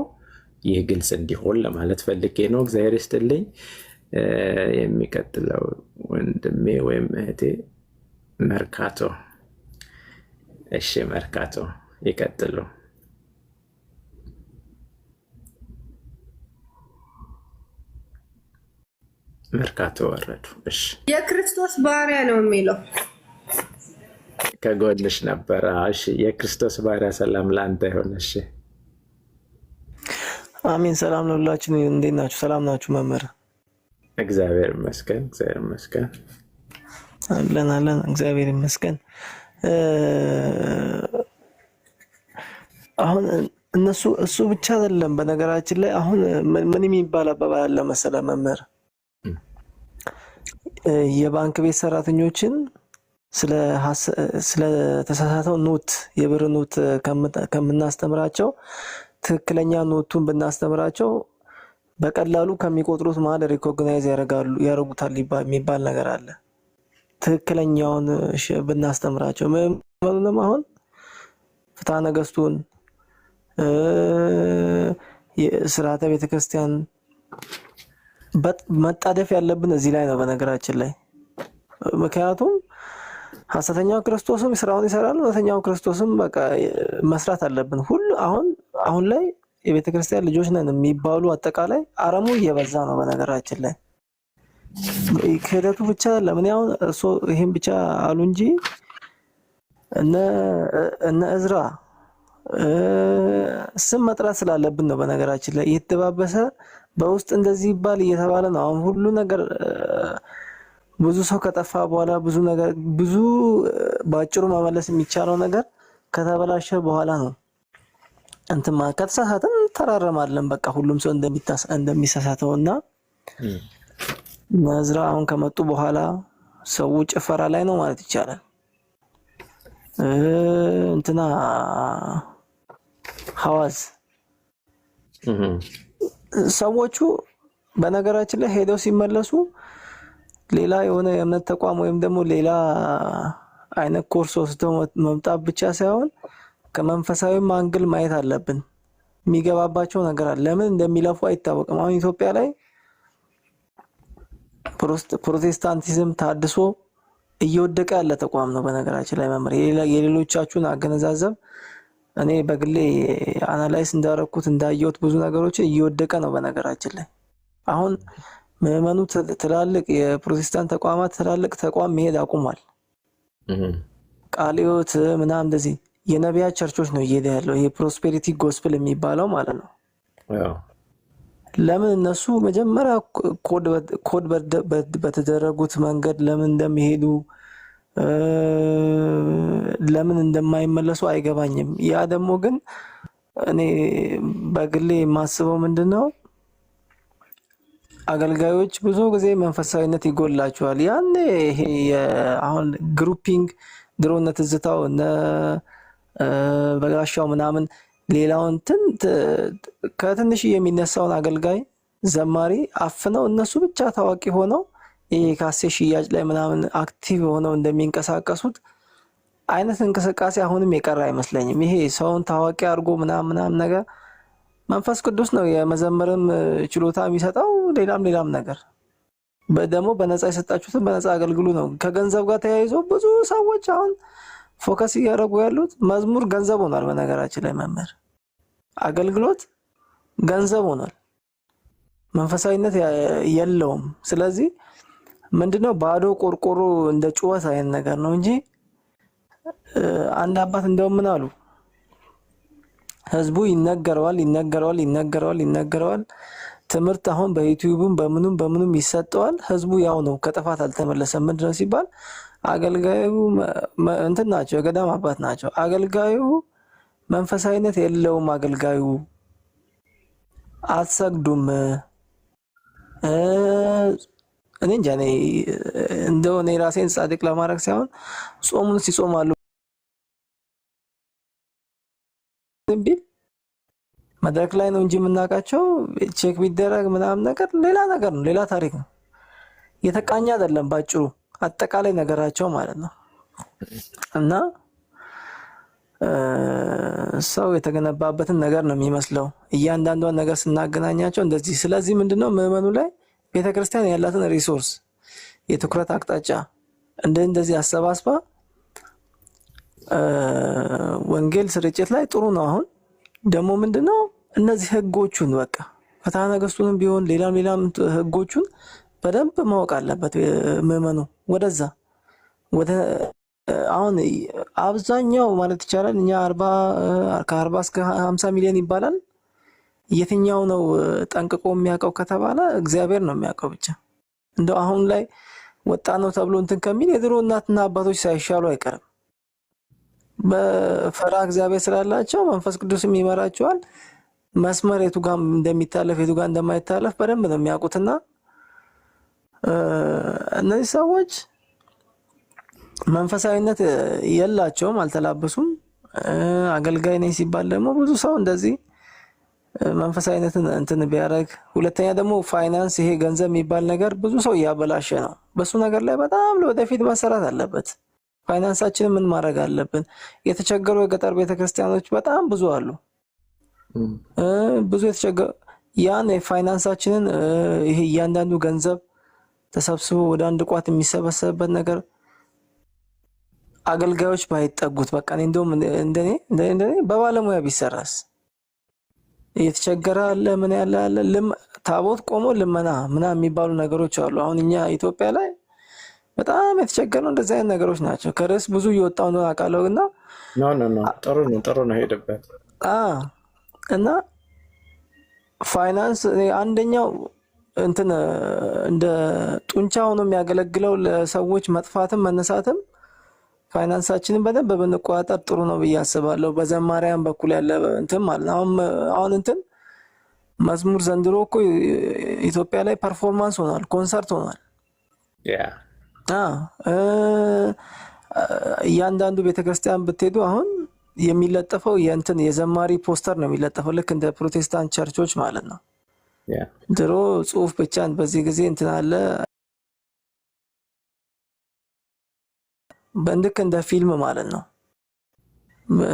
ይህ ግልጽ እንዲሆን ለማለት ፈልጌ ነው። እግዚአብሔር ይስጥልኝ። የሚቀጥለው ወንድሜ ወይም እህቴ መርካቶ። እሺ መርካቶ ይቀጥሉ። መርካቶ ወረዱ። እሺ የክርስቶስ ባሪያ ነው የሚለው ከጎንሽ ነበረ። እሺ የክርስቶስ ባሪያ ሰላም ለአንተ ይሆን። እሺ አሜን። ሰላም ለሁላችን። እንዴት ናችሁ? ሰላም ናችሁ? መምህር እግዚአብሔር ይመስገን። እግዚአብሔር ይመስገን። አለን እግዚአብሔር ይመስገን። አሁን እሱ ብቻ አይደለም። በነገራችን ላይ አሁን ምን የሚባል አባባል አለ መሰለህ መምህር፣ የባንክ ቤት ሰራተኞችን ስለ ተሳሳተው ኖት የብር ኖት ከምናስተምራቸው ትክክለኛ ኖቱን ብናስተምራቸው በቀላሉ ከሚቆጥሩት መሀል ሪኮግናይዝ ያደርጉታል የሚባል ነገር አለ። ትክክለኛውን ብናስተምራቸው ምንም አሁን ፍትሐ ነገሥቱን የሥርዓተ ቤተክርስቲያን መጣደፍ ያለብን እዚህ ላይ ነው በነገራችን ላይ። ምክንያቱም ሐሰተኛው ክርስቶስም ስራውን ይሰራል፣ እውነተኛው ክርስቶስም በቃ መስራት አለብን። ሁሉ አሁን ላይ የቤተክርስቲያን ልጆች ነን የሚባሉ አጠቃላይ አረሙ እየበዛ ነው በነገራችን ላይ። ክህደቱ ብቻ ለምን ያው እርሶ ይሄን ብቻ አሉ እንጂ እነ እዝራ ስም መጥራት ስላለብን ነው በነገራችን ላይ። እየተባበሰ በውስጥ እንደዚህ ይባል እየተባለ ነው አሁን ሁሉ ነገር። ብዙ ሰው ከጠፋ በኋላ ብዙ ባጭሩ መመለስ የሚቻለው ነገር ከተበላሸ በኋላ ነው። እንትማ ከተሳሳተን ተራረማለን በቃ ሁሉም ሰው እንደሚሳሳተውና ነዝራ አሁን ከመጡ በኋላ ሰው ጭፈራ ላይ ነው ማለት ይቻላል። እንትና ሐዋዝ ሰዎቹ በነገራችን ላይ ሄደው ሲመለሱ ሌላ የሆነ የእምነት ተቋም ወይም ደግሞ ሌላ አይነት ኮርስ ወስደው መምጣት ብቻ ሳይሆን ከመንፈሳዊ አንግል ማየት አለብን። የሚገባባቸው ነገር አለ። ለምን እንደሚለፉ አይታወቅም። አሁን ኢትዮጵያ ላይ ፕሮቴስታንቲዝም ታድሶ እየወደቀ ያለ ተቋም ነው በነገራችን ላይ መምር የሌሎቻችሁን አገነዛዘብ እኔ በግሌ አናላይዝ እንዳረኩት እንዳየሁት ብዙ ነገሮች እየወደቀ ነው በነገራችን ላይ። አሁን ምዕመኑ ትላልቅ የፕሮቴስታንት ተቋማት ትላልቅ ተቋም መሄድ አቁሟል። ቃልዮት ምናምን እንደዚህ የነቢያት ቸርቾች ነው እየሄደ ያለው ይሄ ፕሮስፔሪቲ ጎስፕል የሚባለው ማለት ነው። ለምን እነሱ መጀመሪያ ኮድ በተደረጉት መንገድ ለምን እንደሚሄዱ ለምን እንደማይመለሱ አይገባኝም። ያ ደግሞ ግን እኔ በግሌ የማስበው ምንድነው አገልጋዮች ብዙ ጊዜ መንፈሳዊነት ይጎላቸዋል። ያኔ ይሄ አሁን ግሩፒንግ ድሮነት ዝታው እነ በጋሻው ምናምን ሌላውን ከትንሽ የሚነሳውን አገልጋይ ዘማሪ አፍነው እነሱ ብቻ ታዋቂ ሆነው ይሄ ካሴ ሽያጭ ላይ ምናምን አክቲቭ ሆነው እንደሚንቀሳቀሱት አይነት እንቅስቃሴ አሁንም የቀረ አይመስለኝም። ይሄ ሰውን ታዋቂ አድርጎ ምናምን ነገር መንፈስ ቅዱስ ነው የመዘመርም ችሎታ የሚሰጠው ሌላም ነገር ደግሞ በነፃ የሰጣችሁትን በነፃ አገልግሉ ነው። ከገንዘብ ጋር ተያይዞ ብዙ ሰዎች አሁን ፎከስ እያደረጉ ያሉት መዝሙር ገንዘብ ሆኗል። በነገራችን ላይ መምህር አገልግሎት ገንዘብ ሆኗል፣ መንፈሳዊነት የለውም። ስለዚህ ምንድነው ባዶ ቆርቆሮ እንደ ጩኸት አይነት ነገር ነው እንጂ አንድ አባት እንደውም ምን አሉ ህዝቡ ይነገረዋል ትምህርት አሁን በዩቲዩብም በምኑም ይሰጠዋል። ህዝቡ ያው ነው ከጥፋት አልተመለሰም። ምንድነው ሲባል አገልጋዩ እንትን ናቸው የገዳም አባት ናቸው። አገልጋዩ መንፈሳዊነት የለውም። አገልጋዩ አትሰግዱም። እኔ እንጃ እንደው እኔ ራሴን ጻድቅ ለማድረግ ሳይሆን ጾሙን ሲጾማሉ ቢል መድረክ ላይ ነው እንጂ የምናውቃቸው ቼክ ቢደረግ ምናምን ሌላ ነገር ነው፣ ሌላ ታሪክ ነው። የተቃኘ አይደለም ባጭሩ አጠቃላይ ነገራቸው ማለት ነው። እና ሰው የተገነባበትን ነገር ነው የሚመስለው እያንዳንዷን ነገር ስናገናኛቸው እንደዚህ። ስለዚህ ምንድነው ምዕመኑ ላይ ቤተክርስቲያን ያላትን ሪሶርስ የትኩረት አቅጣጫ እንደዚህ አሰባስባ ወንጌል ስርጭት ላይ ጥሩ ነው። አሁን ደግሞ ምንድነው እነዚህ ህጎቹን በቃ ፍትሐ ነገሥቱንም ቢሆን ሌላም ህጎቹን በደንብ ማወቅ አለበት ምዕመኑ። ወደዛ ወደ አሁን አብዛኛው ማለት ይቻላል እኛ ከ40 እስከ 50 ሚሊዮን ይባላል። የትኛው ነው ጠንቅቆ የሚያውቀው ከተባለ እግዚአብሔር ነው የሚያውቀው ብቻ። እንደው አሁን ላይ ወጣ ነው ተብሎ እንትን ከሚል የድሮ እናትና አባቶች ሳይሻሉ አይቀርም። በፈራ እግዚአብሔር ስላላቸው መንፈስ ቅዱስም ይመራቸዋል። መስመር የቱ ጋር እንደሚታለፍ የቱ ጋር እንደማይታለፍ በደንብ ነው የሚያውቁትና እነዚህ ሰዎች መንፈሳዊነት የላቸውም፣ አልተላበሱም። አገልጋይ ነኝ ሲባል ደግሞ ብዙ ሰው እንደዚህ መንፈሳዊነትን እንትን ቢያደርግ፣ ሁለተኛ ደግሞ ፋይናንስ ይሄ ገንዘብ የሚባል ነገር ብዙ ሰው እያበላሸ ነው። በሱ ነገር ላይ በጣም ለወደፊት መሰራት አለበት። ፋይናንሳችንን ምን ማድረግ አለብን? የተቸገሩ የገጠር ቤተክርስቲያኖች በጣም ብዙ አሉ። ብዙ የተቸገሩ ያን የፋይናንሳችንን ይሄ እያንዳንዱ ገንዘብ ተሰብስቦ ወደ አንድ ቋት የሚሰበሰብበት ነገር አገልጋዮች ባይጠጉት በቃ እንደውም እንደኔ በባለሙያ ቢሰራስ። እየተቸገረ አለ ምን ያለ አለ ታቦት ቆሞ ልመና ምናምን የሚባሉ ነገሮች አሉ። አሁን እኛ ኢትዮጵያ ላይ በጣም የተቸገረው እንደዚህ አይነት ነገሮች ናቸው። ከርዕስ ብዙ እየወጣው ነው አውቃለሁ እና ጥሩ ነው ሄደበት እና ፋይናንስ አንደኛው እንትን እንደ ጡንቻ ሆኖ የሚያገለግለው ለሰዎች መጥፋትም መነሳትም ፋይናንሳችንን በደንብ ብንቆጣጠር ጥሩ ነው ብዬ አስባለሁ። በዘማሪያን በኩል ያለ እንትን ማለት ነው። አሁን እንትን መዝሙር ዘንድሮ እኮ ኢትዮጵያ ላይ ፐርፎርማንስ ሆኗል፣ ኮንሰርት ሆኗል። እያንዳንዱ ቤተክርስቲያን ብትሄዱ አሁን የሚለጠፈው የእንትን የዘማሪ ፖስተር ነው የሚለጠፈው፣ ልክ እንደ ፕሮቴስታንት ቸርቾች ማለት ነው። ድሮ ጽሁፍ ብቻን በዚህ ጊዜ እንትን አለ በእንድክ እንደ ፊልም ማለት ነው።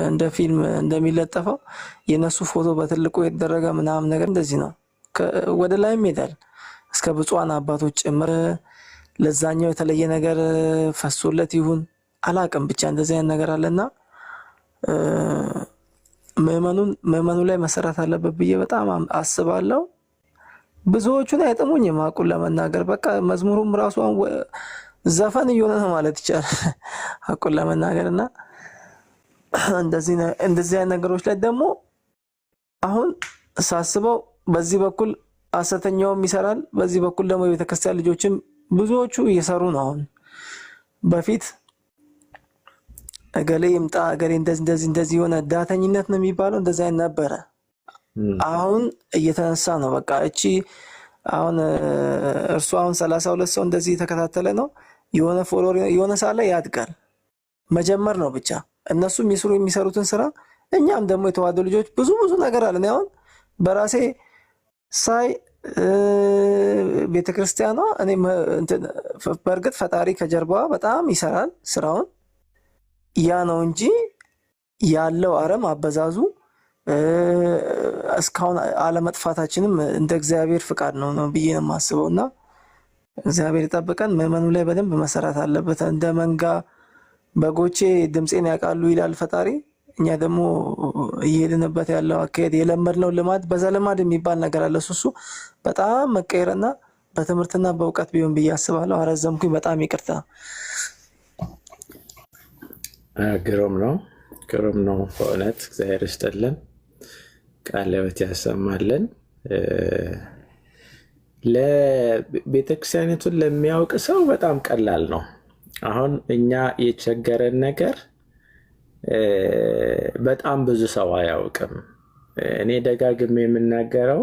እንደ ፊልም እንደሚለጠፈው የነሱ ፎቶ በትልቁ የተደረገ ምናምን ነገር እንደዚህ ነው። ወደ ላይም ይሄዳል እስከ ብፁዓን አባቶች ጭምር። ለዛኛው የተለየ ነገር ፈሶለት ይሁን አላቅም፣ ብቻ እንደዚህ አይነት ነገር አለና ምዕመኑ ላይ መሰራት አለበት ብዬ በጣም አስባለሁ። ብዙዎቹን አይጥሙኝም አቁን ለመናገር በቃ መዝሙሩም ራሱ ዘፈን እየሆነ ነው ማለት ይቻላል አቁን ለመናገር እና እንደዚህ አይነት ነገሮች ላይ ደግሞ አሁን ሳስበው በዚህ በኩል ሐሰተኛውም ይሰራል፣ በዚህ በኩል ደግሞ የቤተክርስቲያን ልጆችም ብዙዎቹ እየሰሩ ነው። አሁን በፊት እገሌ ይምጣ እገሌ እንደዚህ የሆነ ዳተኝነት ነው የሚባለው እንደዚህ አይነት ነበረ። አሁን እየተነሳ ነው በቃ እቺ አሁን እርሱ አሁን 32 ሰው እንደዚህ የተከታተለ ነው የሆነ ፎሎወር የሆነ ሳለ ያድጋል። መጀመር ነው ብቻ እነሱ የሚሰሩትን ስራ እኛም ደግሞ የተዋህዶ ልጆች ብዙ ነገር አለ። አሁን በራሴ ሳይ ቤተክርስቲያኗ እኔ በእርግጥ ፈጣሪ ከጀርባዋ በጣም ይሰራል ስራውን። ያ ነው እንጂ ያለው አረም አበዛዙ እስካሁን አለመጥፋታችንም እንደ እግዚአብሔር ፍቃድ ነው ብዬ ነው የማስበው። እና እግዚአብሔር ይጠብቀን። ምዕመኑ ላይ በደንብ መሰራት አለበት። እንደ መንጋ በጎቼ ድምፄን ያውቃሉ ይላል ፈጣሪ። እኛ ደግሞ እየሄድንበት ያለው አካሄድ የለመድነው ልማድ በዘልማድ የሚባል ነገር አለ። እሱ በጣም መቀየርና በትምህርትና በእውቀት ቢሆን ብዬ አስባለሁ። አረዘምኩኝ፣ በጣም ይቅርታ። ግሩም ነው በእውነት እግዚአብሔር ይስጥልን፣ ቃለ ሕይወት ያሰማልን። ለቤተክርስቲያኒቱን ለሚያውቅ ሰው በጣም ቀላል ነው። አሁን እኛ የቸገረን ነገር በጣም ብዙ ሰው አያውቅም። እኔ ደጋግሜ የምናገረው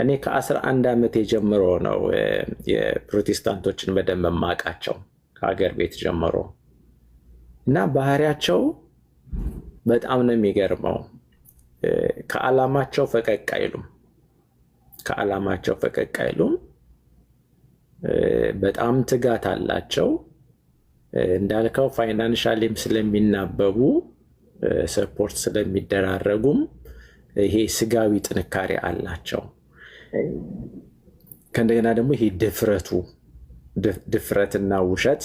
እኔ ከ11 ዓመት ጀምሮ ነው የፕሮቴስታንቶችን በደንብ የማውቃቸው ከሀገር ቤት ጀምሮ እና ባህሪያቸው በጣም ነው የሚገርመው። ከዓላማቸው ፈቀቅ አይሉም። በጣም ትጋት አላቸው። እንዳልከው ፋይናንሻሊም ስለሚናበቡ ሰፖርት ስለሚደራረጉም ይሄ ስጋዊ ጥንካሬ አላቸው። ከእንደገና ደግሞ ይሄ ድፍረትና ውሸት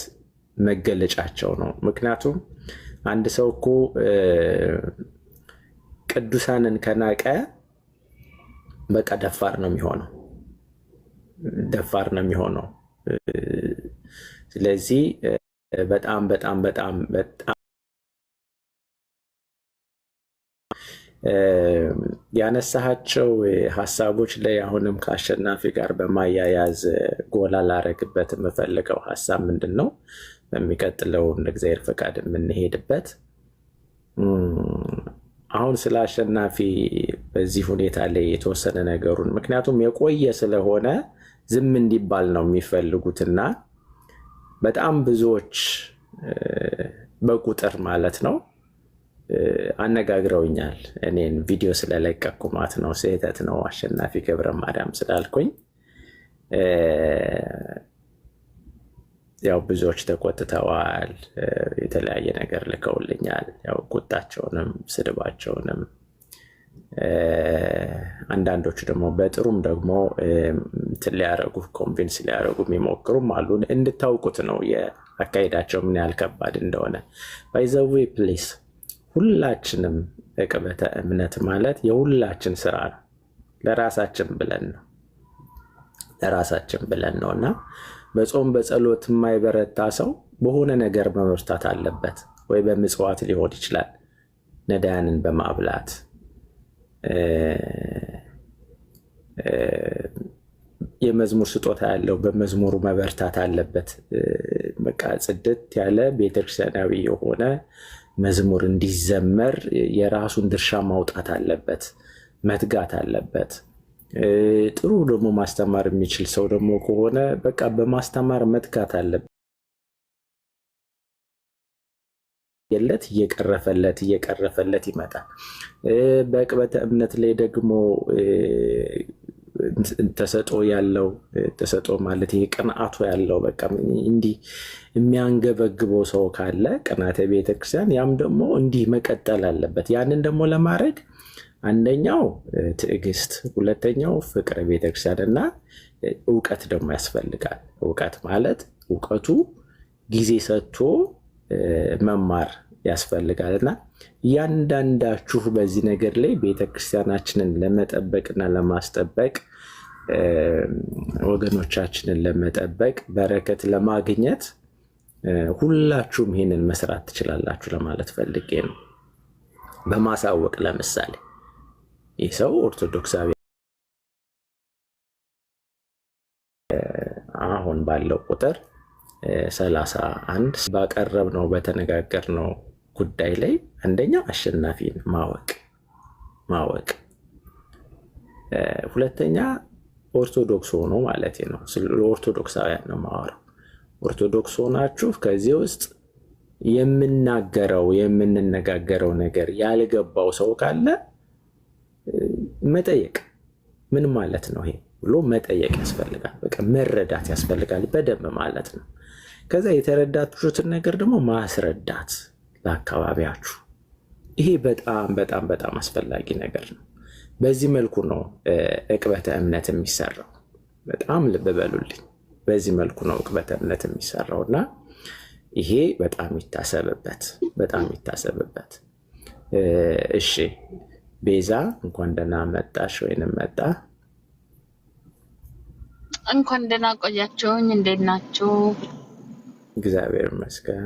መገለጫቸው ነው። ምክንያቱም አንድ ሰው እኮ ቅዱሳንን ከናቀ በቃ ደፋር ነው የሚሆነው። ስለዚህ በጣም ያነሳሃቸው ሀሳቦች ላይ አሁንም ከአሸናፊ ጋር በማያያዝ ጎላ ላረግበት የምፈልገው ሀሳብ ምንድን ነው? በሚቀጥለው እንደ እግዚአብሔር ፈቃድ የምንሄድበት አሁን ስለ አሸናፊ በዚህ ሁኔታ ላይ የተወሰነ ነገሩን ምክንያቱም የቆየ ስለሆነ ዝም እንዲባል ነው የሚፈልጉትና በጣም ብዙዎች በቁጥር ማለት ነው አነጋግረውኛል። እኔን ቪዲዮ ስለለቀኩ ማለት ነው ስህተት ነው አሸናፊ ገብረ ማርያም ስላልኩኝ ያው ብዙዎች ተቆጥተዋል። የተለያየ ነገር ልከውልኛል። ያው ቁጣቸውንም ስድባቸውንም አንዳንዶች ደግሞ በጥሩም ደግሞ ሊያረጉ ኮንቪንስ ሊያረጉ የሚሞክሩም አሉ። እንድታውቁት ነው የአካሄዳቸው ምን ያህል ከባድ እንደሆነ። ባይዘዌ ፕሌስ ሁላችንም ዕቅበተ እምነት ማለት የሁላችን ስራ ነው። ለራሳችን ብለን ነው እና በጾም በጸሎት የማይበረታ ሰው በሆነ ነገር መበርታት አለበት። ወይ በምጽዋት ሊሆን ይችላል፣ ነዳያንን በማብላት የመዝሙር ስጦታ ያለው በመዝሙሩ መበርታት አለበት። በቃ ጽድት ያለ ቤተክርስቲያናዊ የሆነ መዝሙር እንዲዘመር የራሱን ድርሻ ማውጣት አለበት፣ መትጋት አለበት። ጥሩ ደግሞ ማስተማር የሚችል ሰው ደግሞ ከሆነ በቃ በማስተማር መትጋት አለበት። እየቀረፈለት ይመጣል። በዕቅበተ እምነት ላይ ደግሞ ተሰጦ ያለው ተሰጦ ማለት ይሄ ቅንዓቱ ያለው በቃ እንዲህ የሚያንገበግበው ሰው ካለ ቅናተ ቤተክርስቲያን፣ ያም ደግሞ እንዲህ መቀጠል አለበት። ያንን ደግሞ ለማድረግ አንደኛው ትዕግስት፣ ሁለተኛው ፍቅረ ቤተክርስቲያን እና እውቀት ደግሞ ያስፈልጋል። እውቀት ማለት እውቀቱ ጊዜ ሰጥቶ መማር ያስፈልጋል እና እያንዳንዳችሁ በዚህ ነገር ላይ ቤተክርስቲያናችንን ለመጠበቅና ለማስጠበቅ ወገኖቻችንን ለመጠበቅ በረከት ለማግኘት ሁላችሁም ይህንን መስራት ትችላላችሁ ለማለት ፈልጌ ነው። በማሳወቅ ለምሳሌ ይህ ሰው ኦርቶዶክሳዊ አሁን ባለው ቁጥር 31 ባቀረብነው በተነጋገርነው ጉዳይ ላይ አንደኛ አሸናፊን ማወቅ፣ ሁለተኛ ኦርቶዶክስ ሆኖ ማለት ነው። ኦርቶዶክሳውያን ነው ማወራው። ኦርቶዶክስ ሆናችሁ ከዚህ ውስጥ የምንነጋገረው ነገር ያልገባው ሰው ካለ መጠየቅ ምን ማለት ነው ይሄ ብሎ መጠየቅ ያስፈልጋል። በቃ መረዳት ያስፈልጋል በደንብ ማለት ነው። ከዛ የተረዳችሁትን ነገር ደግሞ ማስረዳት ለአካባቢያችሁ። ይሄ በጣም በጣም በጣም አስፈላጊ ነገር ነው። በዚህ መልኩ ነው ዕቅበተ እምነት የሚሰራው። በጣም ልብ በሉልኝ። በዚህ መልኩ ነው ዕቅበተ እምነት የሚሰራው እና ይሄ በጣም ይታሰብበት። እሺ ቤዛ እንኳን ደህና መጣሽ ወይንም መጣ። እንኳን ደህና ቆያችሁኝ። እንዴት ናችሁ? እግዚአብሔር ይመስገን።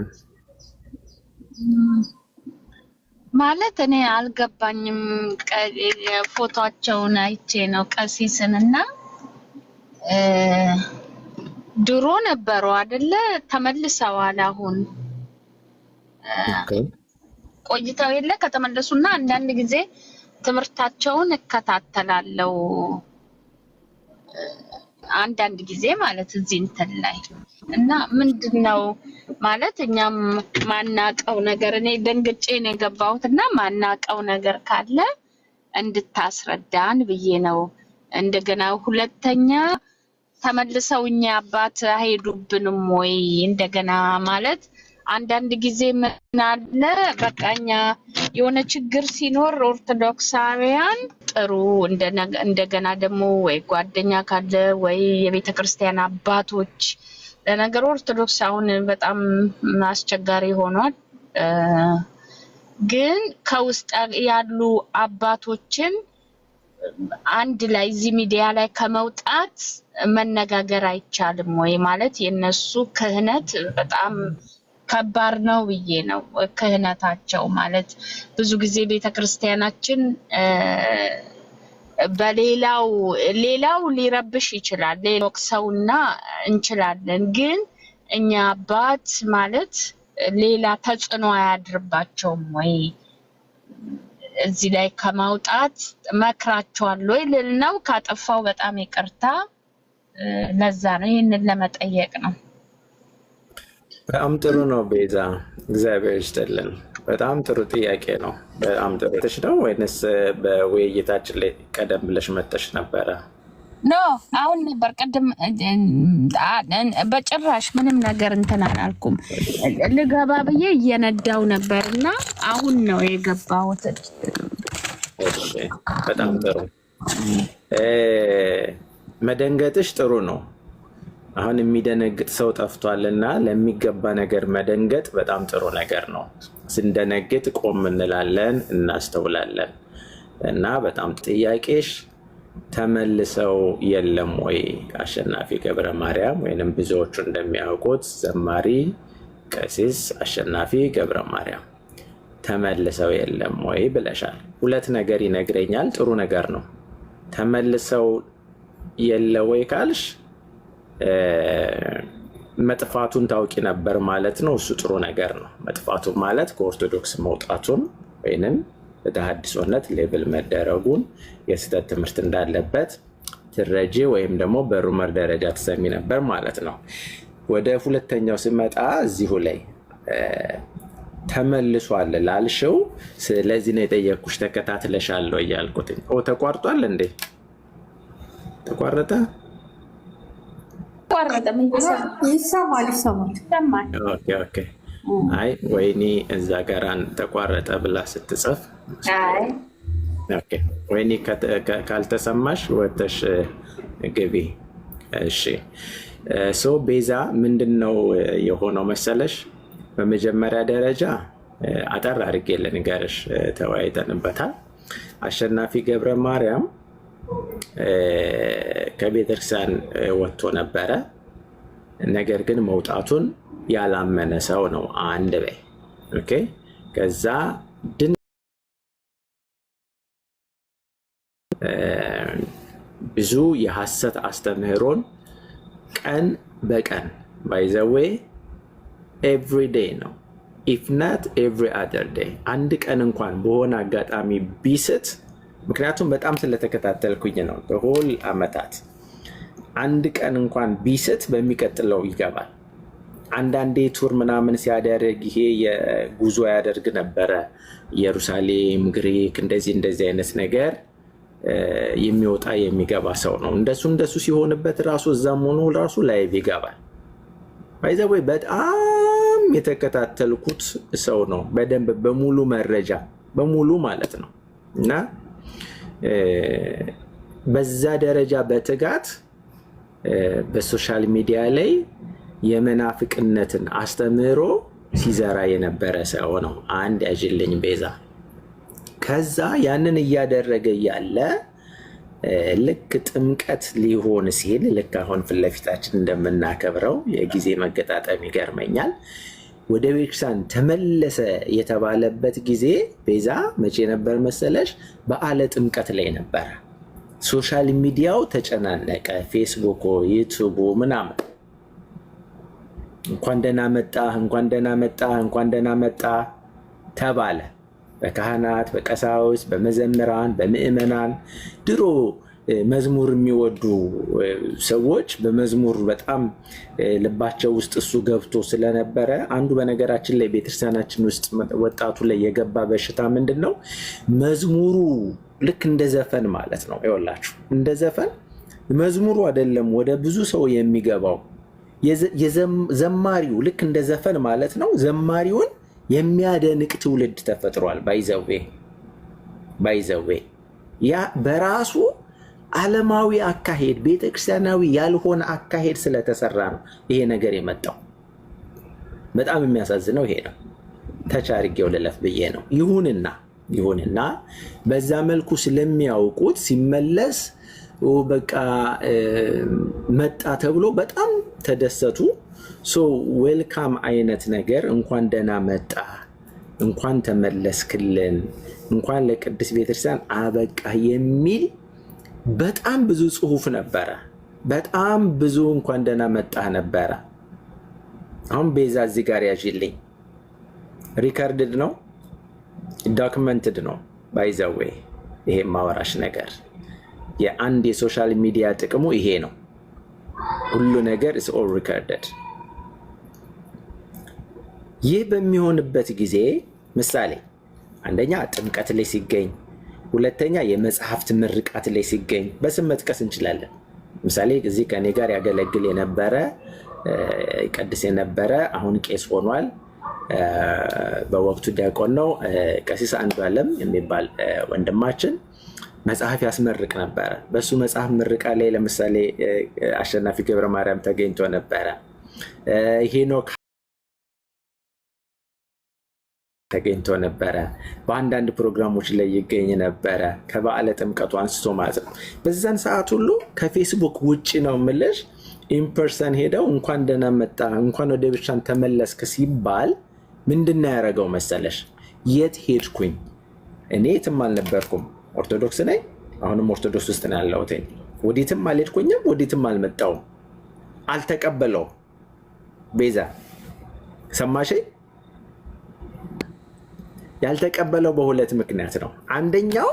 ማለት እኔ አልገባኝም። ፎቶአቸውን አይቼ ነው ቀሲስንና ድሮ ነበሩ አይደለ? ተመልሰዋል። አሁን ቆይተው የለ ከተመለሱና አንዳንድ ጊዜ ትምህርታቸውን እከታተላለሁ። አንዳንድ ጊዜ ማለት እዚህ እንትን ላይ እና ምንድነው ማለት እኛም ማናቀው ነገር እኔ ደንግጬ ነው የገባሁት እና ማናቀው ነገር ካለ እንድታስረዳን ብዬ ነው። እንደገና ሁለተኛ ተመልሰው እኛ አባት አይሄዱብንም ወይ? እንደገና ማለት አንዳንድ ጊዜ ምን አለ በቃኛ የሆነ ችግር ሲኖር ኦርቶዶክሳውያን ጥሩ እንደገና ደግሞ ወይ ጓደኛ ካለ ወይ የቤተ ክርስቲያን አባቶች ለነገሩ ኦርቶዶክስ አሁን በጣም አስቸጋሪ ሆኗል። ግን ከውስጥ ያሉ አባቶችን አንድ ላይ እዚህ ሚዲያ ላይ ከመውጣት መነጋገር አይቻልም ወይ? ማለት የነሱ ክህነት በጣም ከባድ ነው ብዬ ነው። ክህነታቸው ማለት ብዙ ጊዜ ቤተክርስቲያናችን ሌላው ሊረብሽ ይችላል፣ ሌላው ሰውና እንችላለን። ግን እኛ አባት ማለት ሌላ ተጽዕኖ አያድርባቸውም ወይ? እዚህ ላይ ከማውጣት መክራቸዋል ወይ ልል ነው። ካጠፋው በጣም ይቅርታ። ለዛ ነው ይህንን ለመጠየቅ ነው። በጣም ጥሩ ነው ቤዛ፣ እግዚአብሔር ይስጥልን። በጣም ጥሩ ጥያቄ ነው። በጣም ጥሩ ነው። ወይንስ በውይይታችን ላይ ቀደም ብለሽ መጠሽ ነበረ? ኖ አሁን ነበር ቅድም። በጭራሽ ምንም ነገር እንትን አላልኩም። ልገባ ብዬ እየነዳው ነበር እና አሁን ነው የገባሁት። በጣም ጥሩ። መደንገጥሽ ጥሩ ነው። አሁን የሚደነግጥ ሰው ጠፍቷልና ለሚገባ ነገር መደንገጥ በጣም ጥሩ ነገር ነው። ስንደነግጥ ቆም እንላለን፣ እናስተውላለን። እና በጣም ጥያቄሽ ተመልሰው የለም ወይ? አሸናፊ ገብረ ማርያም ወይንም ብዙዎቹ እንደሚያውቁት ዘማሪ ቀሲስ አሸናፊ ገብረ ማርያም ተመልሰው የለም ወይ ብለሻል። ሁለት ነገር ይነግረኛል። ጥሩ ነገር ነው። ተመልሰው የለ ወይ ካልሽ መጥፋቱን ታውቂ ነበር ማለት ነው። እሱ ጥሩ ነገር ነው። መጥፋቱ ማለት ከኦርቶዶክስ መውጣቱን ወይንም በተሐድሶነት ሌብል መደረጉን የስህተት ትምህርት እንዳለበት ትረጂ ወይም ደግሞ በሩመር ደረጃ ትሰሚ ነበር ማለት ነው። ወደ ሁለተኛው ስመጣ እዚሁ ላይ ተመልሷል ላልሽው፣ ስለዚህ ነው የጠየኩሽ። ተከታትለሻለሁ እያልኩት ተቋርጧል እንዴ? ተቋረጠ? ይሰማል። ኦኬ። አይ ወይኔ እዛ ጋር ተቋረጠ ብላ ስትጽፍ ወይኔ ካልተሰማሽ ወተሽ ግቢ። እሺ ሶ ቤዛ ምንድን ነው የሆነው መሰለሽ? በመጀመሪያ ደረጃ አጠር አድርጌ ልንገርሽ፣ ተወያይተንበታል። አሸናፊ ገብረ ማርያም ከቤተክርስቲያን ወጥቶ ነበረ። ነገር ግን መውጣቱን ያላመነ ሰው ነው። አንድ በይ ኦኬ። ከዛ ብዙ የሐሰት አስተምህሮን ቀን በቀን ባይዘዌ ኤቭሪ ዴይ ነው ኢፍ ናት ኤቭሪ አደር ዴይ። አንድ ቀን እንኳን በሆነ አጋጣሚ ቢስት፣ ምክንያቱም በጣም ስለተከታተልኩኝ ነው በሆል አመታት፣ አንድ ቀን እንኳን ቢስት በሚቀጥለው ይገባል። አንዳንዴ ቱር ምናምን ሲያደርግ ይሄ የጉዞ ያደርግ ነበረ፣ ኢየሩሳሌም፣ ግሪክ፣ እንደዚህ አይነት ነገር የሚወጣ የሚገባ ሰው ነው። እንደሱ ሲሆንበት ራሱ እዛም ሆኖ ራሱ ላይቭ ይገባል። ባይዘወይ በጣም የተከታተልኩት ሰው ነው፣ በደንብ በሙሉ መረጃ በሙሉ ማለት ነው። እና በዛ ደረጃ በትጋት በሶሻል ሚዲያ ላይ የመናፍቅነትን አስተምህሮ ሲዘራ የነበረ ሰው ነው። አንድ ያዥልኝ ቤዛ። ከዛ ያንን እያደረገ ያለ ልክ ጥምቀት ሊሆን ሲል፣ ልክ አሁን ፊት ለፊታችን እንደምናከብረው የጊዜ መገጣጠም ይገርመኛል፣ ወደ ቤተክርስቲያን ተመለሰ የተባለበት ጊዜ ቤዛ መቼ ነበር መሰለሽ? በዓለ ጥምቀት ላይ ነበረ። ሶሻል ሚዲያው ተጨናነቀ፣ ፌስቡክ፣ ዩቱቡ ምናምን። እንኳን ደህና መጣህ፣ እንኳን ደህና መጣህ፣ እንኳን ደህና መጣህ ተባለ። በካህናት፣ በቀሳውስት፣ በመዘምራን፣ በምዕመናን። ድሮ መዝሙር የሚወዱ ሰዎች በመዝሙር በጣም ልባቸው ውስጥ እሱ ገብቶ ስለነበረ፣ አንዱ በነገራችን ላይ ቤተክርስቲያናችን ውስጥ ወጣቱ ላይ የገባ በሽታ ምንድን ነው? መዝሙሩ ልክ እንደ ዘፈን ማለት ነው። ይኸውላችሁ እንደ ዘፈን መዝሙሩ አይደለም ወደ ብዙ ሰው የሚገባው፣ ዘማሪው ልክ እንደ ዘፈን ማለት ነው። ዘማሪውን የሚያደንቅ ትውልድ ተፈጥሯል። ባይዘዌ ያ በራሱ ዓለማዊ አካሄድ፣ ቤተክርስቲያናዊ ያልሆነ አካሄድ ስለተሰራ ነው ይሄ ነገር የመጣው። በጣም የሚያሳዝነው ይሄ ነው። ተች አድርጌው ልለፍ ብዬ ነው። ይሁንና በዛ መልኩ ስለሚያውቁት ሲመለስ በቃ መጣ ተብሎ በጣም ተደሰቱ። ዌልካም አይነት ነገር፣ እንኳን ደህና መጣ፣ እንኳን ተመለስክልን፣ እንኳን ለቅድስት ቤተክርስቲያን አበቃ የሚል በጣም ብዙ ጽሁፍ ነበረ። በጣም ብዙ እንኳን ደህና መጣ ነበረ። አሁን ቤዛ እዚህ ጋር ያዥልኝ፣ ሪከርድድ ነው፣ ዶክመንትድ ነው። ባይዘዌ ይሄ ማወራሽ ነገር የአንድ የሶሻል ሚዲያ ጥቅሙ ይሄ ነው። ሁሉ ነገር is all recorded። ይህ በሚሆንበት ጊዜ ምሳሌ አንደኛ ጥምቀት ላይ ሲገኝ፣ ሁለተኛ የመጽሐፍት ምርቃት ላይ ሲገኝ በስም መጥቀስ እንችላለን። ምሳሌ እዚህ ከኔ ጋር ያገለግል የነበረ ቀድስ የነበረ አሁን ቄስ ሆኗል፣ በወቅቱ ዲያቆን ነው። ቀሲስ አንዱዓለም የሚባል ወንድማችን መጽሐፍ ያስመርቅ ነበረ። በሱ መጽሐፍ ምርቃ ላይ ለምሳሌ አሸናፊ ገብረ ማርያም ተገኝቶ ነበረ። ሄኖክ ተገኝቶ ነበረ። በአንዳንድ ፕሮግራሞች ላይ ይገኝ ነበረ። ከበዓለ ጥምቀቱ አንስቶ ማለት ነው። በዛን ሰዓት ሁሉ ከፌስቡክ ውጭ ነው የምልሽ ኢምፐርሰን ሄደው እንኳን ደህና መጣ እንኳን ወደ ቤተክርስቲያን ተመለስክ ሲባል ምንድን ነው ያደረገው መሰለሽ? የት ሄድኩኝ? እኔ የትም አልነበርኩም። ኦርቶዶክስ ነኝ። አሁንም ኦርቶዶክስ ውስጥ ነው ያለሁት። ወዴትም አልሄድኩኝም፣ ወዴትም አልመጣውም። አልተቀበለውም። ቤዛ ሰማሽ? ያልተቀበለው በሁለት ምክንያት ነው። አንደኛው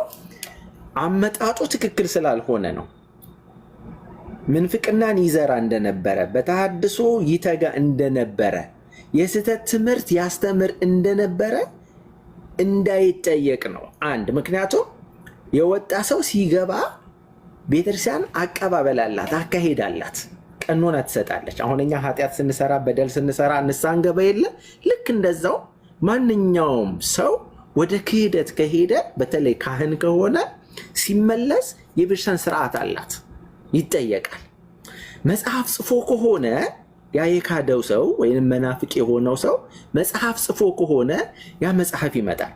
አመጣጡ ትክክል ስላልሆነ ነው። ምንፍቅናን ይዘራ እንደነበረ፣ በተሐድሶ ይተጋ እንደነበረ፣ የስህተት ትምህርት ያስተምር እንደነበረ እንዳይጠየቅ ነው። አንድ ምክንያቱም የወጣ ሰው ሲገባ ቤተክርስቲያን አቀባበል አላት፣ አካሄድ አላት፣ ቀኖና ትሰጣለች። አሁን እኛ ኃጢአት ስንሰራ በደል ስንሰራ ንስሐ እንገባ የለ ልክ እንደዛው ማንኛውም ሰው ወደ ክህደት ከሄደ በተለይ ካህን ከሆነ ሲመለስ የቤተክርስቲያን ስርዓት አላት፣ ይጠየቃል። መጽሐፍ ጽፎ ከሆነ ያ የካደው ሰው ወይም መናፍቅ የሆነው ሰው መጽሐፍ ጽፎ ከሆነ ያ መጽሐፍ ይመጣል።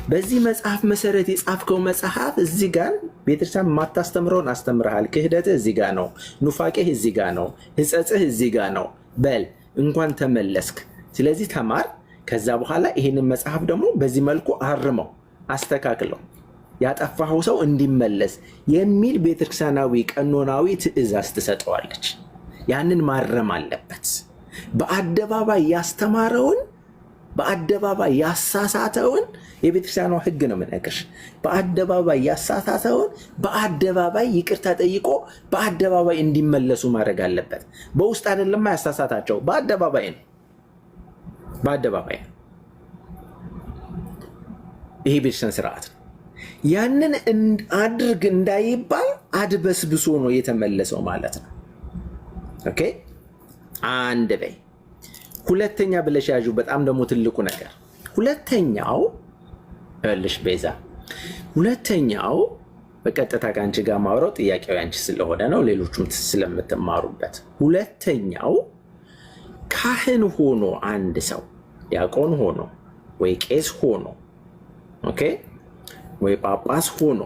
በዚህ መጽሐፍ መሰረት የጻፍከው መጽሐፍ እዚህ ጋር ቤተክርስቲያን ማታስተምረውን አስተምረሃል። ክህደትህ እዚህ ጋር ነው፣ ኑፋቄህ እዚህ ጋር ነው፣ ሕጸጽህ እዚህ ጋር ነው። በል እንኳን ተመለስክ። ስለዚህ ተማር። ከዛ በኋላ ይህንን መጽሐፍ ደግሞ በዚህ መልኩ አርመው አስተካክለው ያጠፋኸው ሰው እንዲመለስ የሚል ቤተክርስቲያናዊ ቀኖናዊ ትእዛዝ ትሰጠዋለች። ያንን ማረም አለበት። በአደባባይ ያስተማረውን በአደባባይ ያሳሳተውን የቤተክርስቲያኗ ሕግ ነው የምነግርሽ። በአደባባይ ያሳሳተውን በአደባባይ ይቅርታ ጠይቆ በአደባባይ እንዲመለሱ ማድረግ አለበት። በውስጥ አይደለም ያሳሳታቸው፣ በአደባባይ ነው። በአደባባይ ነው። ይሄ ቤተክርስቲያን ስርዓት ነው። ያንን አድርግ እንዳይባል አድበስብሶ ነው የተመለሰው ማለት ነው። ኦኬ አንድ በይ። ሁለተኛ ብለሽ ያዡ። በጣም ደግሞ ትልቁ ነገር ሁለተኛው ልሽ ቤዛ፣ ሁለተኛው በቀጥታ ከአንቺ ጋር ማውራው ጥያቄው ያንቺ ስለሆነ ነው፣ ሌሎቹም ስለምትማሩበት። ሁለተኛው ካህን ሆኖ አንድ ሰው ዲያቆን ሆኖ ወይ ቄስ ሆኖ ኦኬ ወይ ጳጳስ ሆኖ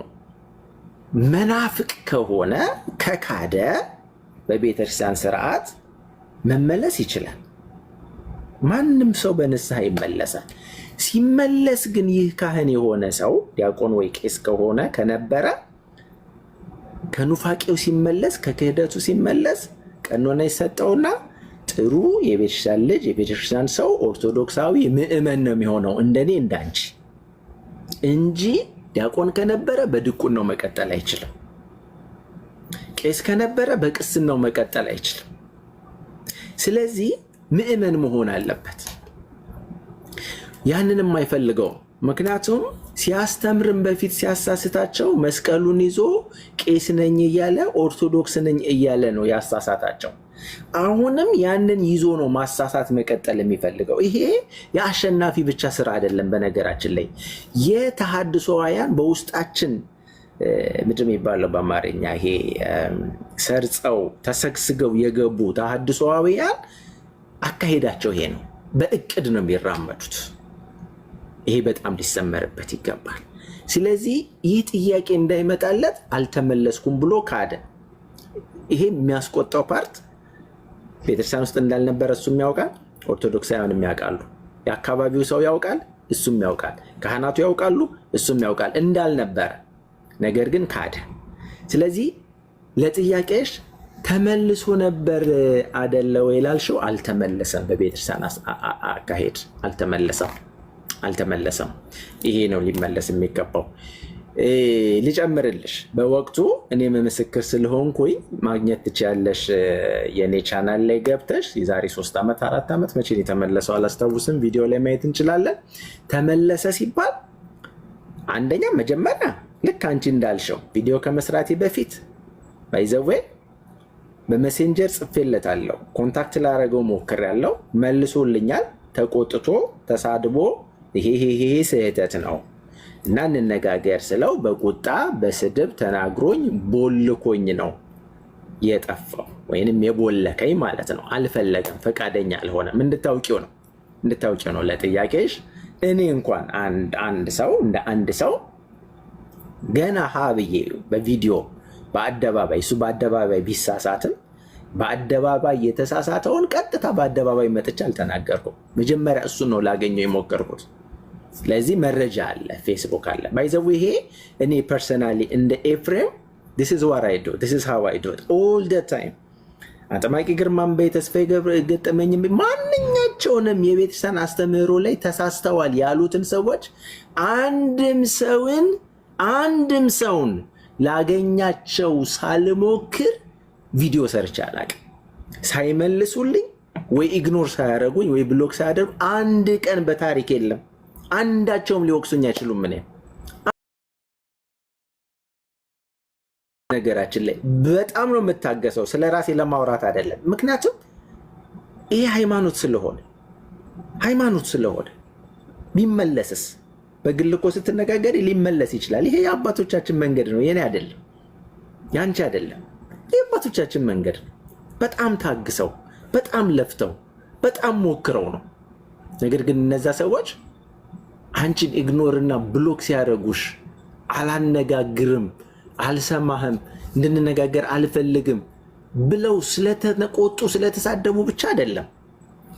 መናፍቅ ከሆነ ከካደ በቤተክርስቲያን ስርዓት መመለስ ይችላል። ማንም ሰው በንስሐ ይመለሳል። ሲመለስ ግን ይህ ካህን የሆነ ሰው ዲያቆን ወይ ቄስ ከሆነ ከነበረ ከኑፋቄው ሲመለስ ከክህደቱ ሲመለስ ቀኖና ይሰጠውና ጥሩ የቤተክርስቲያን ልጅ የቤተክርስቲያን ሰው ኦርቶዶክሳዊ ምእመን ነው የሚሆነው፣ እንደኔ እንዳንቺ እንጂ ዲያቆን ከነበረ በድቁን ነው መቀጠል አይችልም። ቄስ ከነበረ በቅስን ነው መቀጠል አይችልም። ስለዚህ ምእመን መሆን አለበት። ያንንም አይፈልገውም። ምክንያቱም ሲያስተምርም በፊት ሲያሳስታቸው መስቀሉን ይዞ ቄስ ነኝ እያለ ኦርቶዶክስ ነኝ እያለ ነው ያሳሳታቸው። አሁንም ያንን ይዞ ነው ማሳሳት መቀጠል የሚፈልገው። ይሄ የአሸናፊ ብቻ ስራ አይደለም። በነገራችን ላይ የተሐድሶውያን በውስጣችን ምንድን ነው የሚባለው በአማርኛ ይሄ ሰርጸው ተሰግስገው የገቡ ተሐድሶውያን አካሄዳቸው ይሄ ነው። በእቅድ ነው የሚራመዱት። ይሄ በጣም ሊሰመርበት ይገባል። ስለዚህ ይህ ጥያቄ እንዳይመጣለት አልተመለስኩም ብሎ ካደ። ይሄ የሚያስቆጣው ፓርት ቤተክርስቲያን ውስጥ እንዳልነበረ እሱም ያውቃል፣ ኦርቶዶክሳውያንም ያውቃሉ፣ የአካባቢው ሰው ያውቃል፣ እሱም ያውቃል፣ ካህናቱ ያውቃሉ፣ እሱም ያውቃል እንዳልነበረ፣ ነገር ግን ካደ። ስለዚህ ለጥያቄሽ ተመልሶ ነበር አደለ ወይ ላልሽው፣ አልተመለሰም። በቤተክርስቲያን አካሄድ አልተመለሰም። ይሄ ነው ሊመለስ የሚገባው። ልጨምርልሽ፣ በወቅቱ እኔም ምስክር ስለሆንኩኝ ማግኘት ትችያለሽ። የኔ ቻናል ላይ ገብተሽ የዛሬ 3 ዓመት 4 ዓመት መቼ የተመለሰው አላስታውስም፣ ቪዲዮ ላይ ማየት እንችላለን። ተመለሰ ሲባል አንደኛ መጀመሪያ ልክ አንቺ እንዳልሽው ቪዲዮ ከመስራቴ በፊት ባይዘዌ በሜሴንጀር ጽፌለታለሁ፣ ኮንታክት ላደረገው ሞክሬያለሁ፣ መልሶልኛል። ተቆጥቶ ተሳድቦ ይሄ ስህተት ነው እና እንነጋገር ስለው በቁጣ በስድብ ተናግሮኝ ቦልኮኝ ነው የጠፋው ወይንም የቦለከኝ ማለት ነው። አልፈለገም፣ ፈቃደኛ አልሆነም። እንድታውቂው ነው ለጥያቄሽ። እኔ እንኳን አንድ ሰው እንደ አንድ ሰው ገና ብዬ በቪዲዮ በአደባባይ እሱ በአደባባይ ቢሳሳትም በአደባባይ የተሳሳተውን ቀጥታ በአደባባይ መጥቻ አልተናገርኩም። መጀመሪያ እሱ ነው ላገኘው የሞከርኩት። ስለዚህ መረጃ አለ፣ ፌስቡክ አለ። ባይዘው ይሄ እኔ ፐርሰናሊ እንደ ኤፍሬም this is what I do, this is how I do it all the time። አጥማቂ ግርማን በተስፋዬ ገጠመኝ ማንኛቸውንም የቤተክርስቲያን አስተምህሮ ላይ ተሳስተዋል ያሉትን ሰዎች አንድም ሰውን ላገኛቸው ሳልሞክር ቪዲዮ ሰርቼ አላውቅም። ሳይመልሱልኝ ወይ ኢግኖር ሳያደርጉኝ ወይ ብሎክ ሳያደርጉ አንድ ቀን በታሪክ የለም። አንዳቸውም ሊወቅሱኝ አይችሉም። ምን ነገራችን ላይ በጣም ነው የምታገሰው፣ ስለ ራሴ ለማውራት አይደለም። ምክንያቱም ይሄ ሃይማኖት ስለሆነ ቢመለስስ በግል እኮ ስትነጋገር ሊመለስ ይችላል። ይሄ የአባቶቻችን መንገድ ነው፣ የኔ አይደለም፣ ያንቺ አይደለም። የአባቶቻችን መንገድ ነው። በጣም ታግሰው፣ በጣም ለፍተው፣ በጣም ሞክረው ነው። ነገር ግን እነዛ ሰዎች አንቺን ኢግኖርና ብሎክ ሲያደርጉሽ አላነጋግርም፣ አልሰማህም፣ እንድንነጋገር አልፈልግም ብለው ስለተቆጡ ስለተሳደቡ ብቻ አይደለም።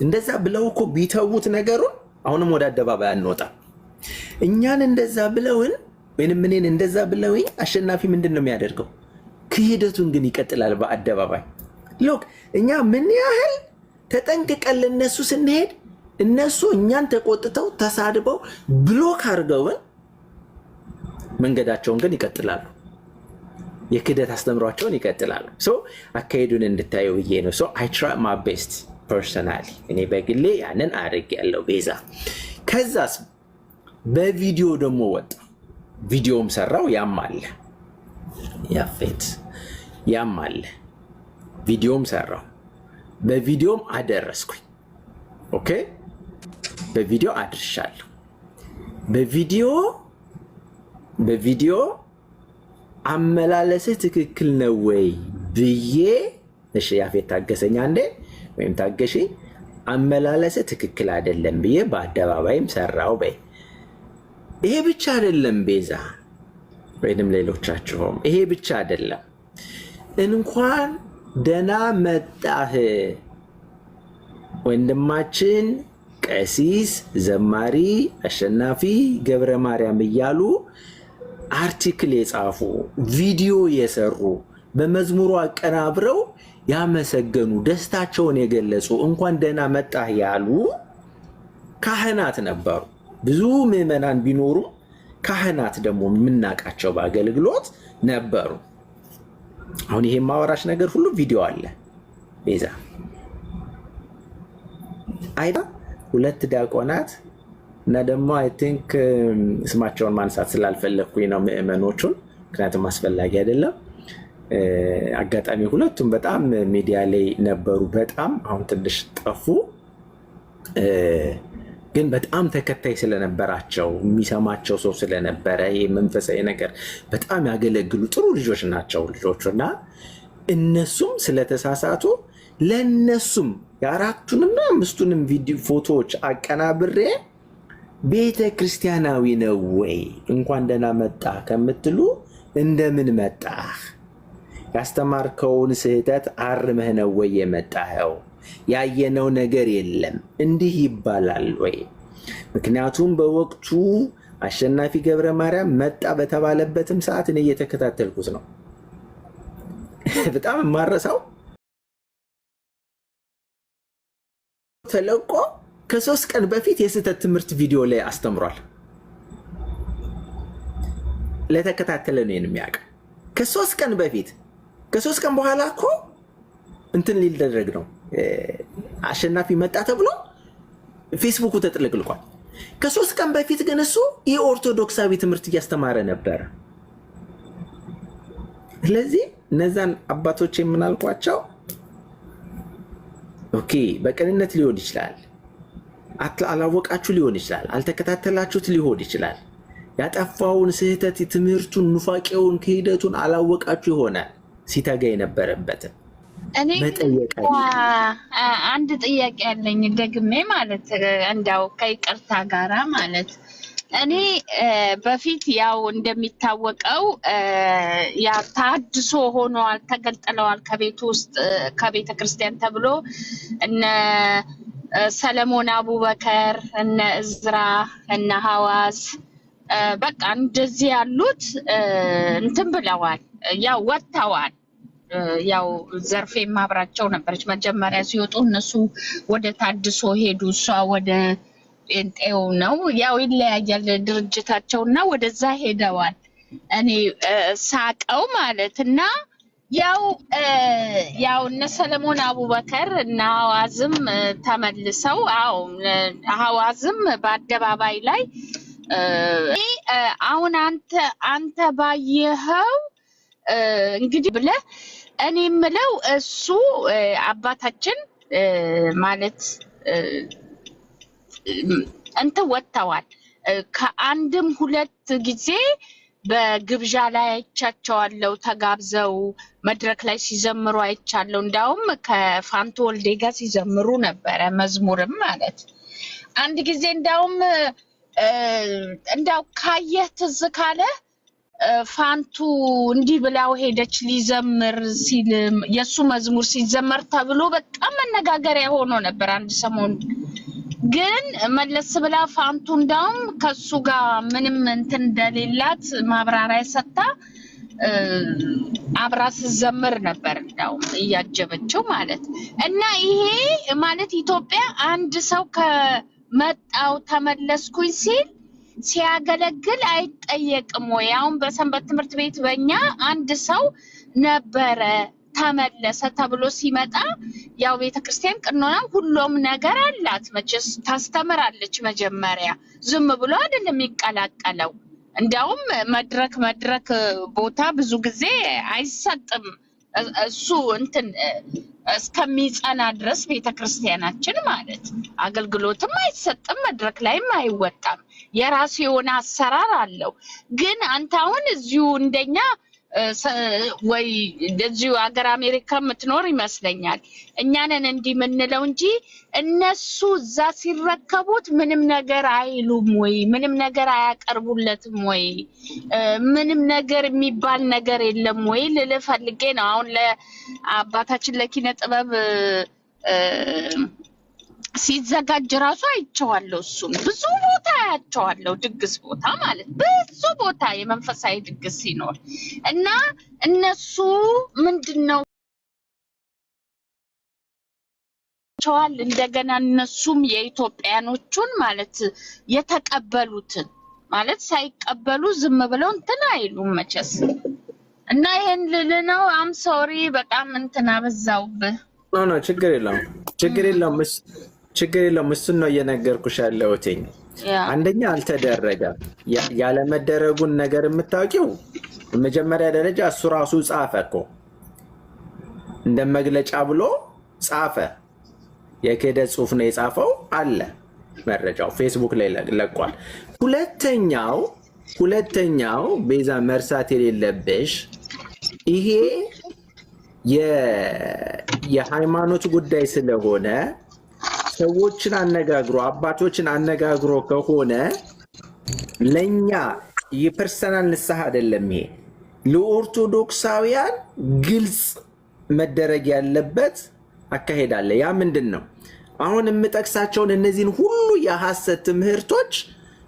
እንደዛ ብለው እኮ ቢተዉት ነገሩን አሁንም ወደ አደባባይ አንወጣም። እኛን እንደዛ ብለውን ወይንም እኔን እንደዛ ብለውኝ አሸናፊ ምንድን ነው የሚያደርገው? ክህደቱን ግን ይቀጥላል በአደባባይ። ሎክ እኛ ምን ያህል ተጠንቅቀን ለነሱ ስንሄድ እነሱ እኛን ተቆጥተው ተሳድበው ብሎክ አድርገውን መንገዳቸውን ግን ይቀጥላሉ። የክህደት አስተምሯቸውን ይቀጥላሉ። አካሄዱን እንድታየው ብዬ ነው። አይ ትራይ ማይ ቤስት ፐርሰናሊ፣ እኔ በግሌ ያንን አድርጌያለሁ። ቤዛ ከዛስ በቪዲዮ ደግሞ ወጣ፣ ቪዲዮም ሰራው። ያም አለ ያፌት፣ ያም አለ ቪዲዮም ሰራው፣ በቪዲዮም አደረስኩኝ። ኦኬ በቪዲዮ አድርሻለሁ። በቪዲዮ አመላለስህ ትክክል ነው ወይ ብዬ፣ እሺ ያፌት ታገሰኝ አንዴ ወይም ታገሺ፣ አመላለስህ ትክክል አይደለም ብዬ በአደባባይም ሰራው በይ። ይሄ ብቻ አይደለም ቤዛ ወይንም ሌሎቻችሁም፣ ይሄ ብቻ አይደለም። እንኳን ደህና መጣህ ወንድማችን ቀሲስ ዘማሪ አሸናፊ ገብረ ማርያም እያሉ አርቲክል የጻፉ ቪዲዮ የሰሩ በመዝሙሩ አቀናብረው ያመሰገኑ ደስታቸውን የገለጹ እንኳን ደህና መጣህ ያሉ ካህናት ነበሩ። ብዙ ምዕመናን ቢኖሩ ካህናት ደግሞ የምናውቃቸው በአገልግሎት ነበሩ። አሁን ይሄ ማወራሽ ነገር ሁሉ ቪዲዮ አለ ቤዛ አይዳ 2 ዲያቆናት እና ደግሞ አይ ቲንክ ስማቸውን ማንሳት ስላልፈለግኩኝ ነው ምዕመኖቹን፣ ምክንያቱም አስፈላጊ አይደለም። አጋጣሚ ሁለቱም በጣም ሚዲያ ላይ ነበሩ። በጣም አሁን ትንሽ ጠፉ፣ ግን በጣም ተከታይ ስለነበራቸው የሚሰማቸው ሰው ስለነበረ ይህ መንፈሳዊ ነገር በጣም ያገለግሉ ጥሩ ልጆች ናቸው ልጆቹ። እና እነሱም ስለተሳሳቱ ለእነሱም የ4ቱንና 5ቱንም ቪዲዮ ፎቶዎች አቀናብሬ ቤተ ክርስቲያናዊ ነው ወይ እንኳን ደህና መጣ ከምትሉ እንደምን መጣህ፣ ያስተማርከውን ስህተት አርመህ ነው ወይ የመጣኸው፣ ያየነው ነገር የለም እንዲህ ይባላል ወይ? ምክንያቱም በወቅቱ አሸናፊ ገብረ ማርያም መጣ በተባለበትም ሰዓት እኔ እየተከታተልኩት ነው። በጣም የማረሳው ተለቆ ከ3 ቀን በፊት የስህተት ትምህርት ቪዲዮ ላይ አስተምሯል። ለተከታተለ ነው የሚያውቅ። ከ3 ቀን በፊት ከ3 ቀን በኋላ እኮ እንትን ሊደረግ ነው አሸናፊ መጣ ተብሎ ፌስቡኩ ተጥለቅልቋል። ከ3 ቀን በፊት ግን እሱ የኦርቶዶክሳዊ ትምህርት እያስተማረ ነበረ። ስለዚህ እነዛን አባቶች የምናልኳቸው ኦኬ በቅንነት ሊሆን ይችላል። አላወቃችሁ ሊሆን ይችላል፣ አልተከታተላችሁት ሊሆን ይችላል። ያጠፋውን ስህተት ትምህርቱን ኑፋቄውን ክህደቱን አላወቃችሁ ይሆናል። ሲተጋ የነበረበትን እኔ መጠየቅ አንድ ጥያቄ ያለኝ ደግሜ ማለት እንዳው ከይቅርታ ጋራ ማለት እኔ በፊት ያው እንደሚታወቀው ያ ታድሶ ሆኗል ተገንጥለዋል ከቤት ውስጥ ከቤተ ክርስቲያን ተብሎ እነ ሰለሞን አቡበከር እነ እዝራ እነ ሐዋዝ በቃ እንደዚህ ያሉት እንትን ብለዋል ያው ወጥተዋል። ያው ዘርፌ ማብራቸው ነበረች መጀመሪያ ሲወጡ እነሱ ወደ ታድሶ ሄዱ እሷ ወደ ጴንጤው ነው ያው ይለያያል ድርጅታቸውና ወደዛ ሄደዋል። እኔ ሳቀው ማለትና ያው እነ ሰለሞን አቡበከር እና ሐዋዝም ተመልሰው ሐዋዝም በአደባባይ ላይ አሁን አንተ ባየኸው እንግዲህ ብለህ እኔ የምለው እሱ አባታችን ማለት እንተ ወጥተዋል ከአንድም ሁለት ጊዜ በግብዣ ላይ አይቻቸዋለሁ ተጋብዘው መድረክ ላይ ሲዘምሩ አይቻለሁ። እንዳውም ከፋንቱ ወልዴ ጋር ሲዘምሩ ነበረ መዝሙርም ማለት አንድ ጊዜ እንዳው ካየህ ትዝ ካለ ፋንቱ እንዲህ ብላው ሄደች ሊዘምር ሲል የሱ መዝሙር ሲዘመር ተብሎ በጣም መነጋገሪያ ሆኖ ነበር አንድ ሰሞን። ግን መለስ ብላ ፋንቱ እንዳውም ከሱ ጋር ምንም እንትን እንደሌላት ማብራሪያ ሰጣ አብራ ስትዘምር ነበር እንዳውም እያጀበችው ማለት እና ይሄ ማለት ኢትዮጵያ አንድ ሰው ከመጣው ተመለስኩኝ ሲል ሲያገለግል አይጠየቅም ወይ? አሁን በሰንበት ትምህርት ቤት በእኛ አንድ ሰው ነበረ ተመለሰ ተብሎ ሲመጣ ያው ቤተክርስቲያን ቀኖና ሁሉም ነገር አላት መቼስ ታስተምራለች። መጀመሪያ ዝም ብሎ አይደለም የሚቀላቀለው። እንዳውም መድረክ ቦታ ብዙ ጊዜ አይሰጥም እሱ እንትን እስከሚጸና ድረስ ቤተክርስቲያናችን ማለት አገልግሎትም አይሰጥም መድረክ ላይም አይወጣም። የራሱ የሆነ አሰራር አለው። ግን አንተ አሁን እዚሁ እንደኛ ወይ እዚሁ ሀገር አሜሪካ የምትኖር ይመስለኛል እኛንን እንዲህ የምንለው እንጂ እነሱ እዛ ሲረከቡት ምንም ነገር አይሉም ወይ? ምንም ነገር አያቀርቡለትም ወይ? ምንም ነገር የሚባል ነገር የለም ወይ ልልህ ፈልጌ ነው። አሁን ለአባታችን ለኪነ ጥበብ ሲዘጋጅ ራሱ አይቼዋለሁ። እሱም ብዙ ቦታ አያቸዋለሁ ድግስ ቦታ ማለት ብዙ ቦታ የመንፈሳዊ ድግስ ሲኖር እና እነሱ ምንድነው ቸዋል እንደገና እነሱም የኢትዮጵያኖቹን ማለት የተቀበሉትን ማለት ሳይቀበሉ ዝም ብለው እንትን አይሉም መቼስ እና ይሄን ልልነው አም ሶሪ በጣም እንትን አበዛውብህ። ኖ ችግር የለውም እሱን ነው እየነገርኩሽ ያለሁት። አንደኛ አልተደረገም። ያለመደረጉን ነገር የምታውቂው መጀመሪያ ደረጃ እሱ ራሱ ጻፈ እኮ እንደ መግለጫ ብሎ ጻፈ። የክህደት ጽሑፍ ነው የጻፈው አለ መረጃው ፌስቡክ ላይ ለቋል። ሁለተኛው ቤዛ መርሳት የሌለብሽ ይሄ የሃይማኖት ጉዳይ ስለሆነ ሰዎችን አነጋግሮ አባቶችን አነጋግሮ ከሆነ ለኛ የፐርሰናል ንስሐ አይደለም። ይሄ ለኦርቶዶክሳውያን ግልጽ መደረግ ያለበት አካሄድ አለ። ያ ምንድን ነው? አሁን የምጠቅሳቸውን እነዚህን ሁሉ የሐሰት ትምህርቶች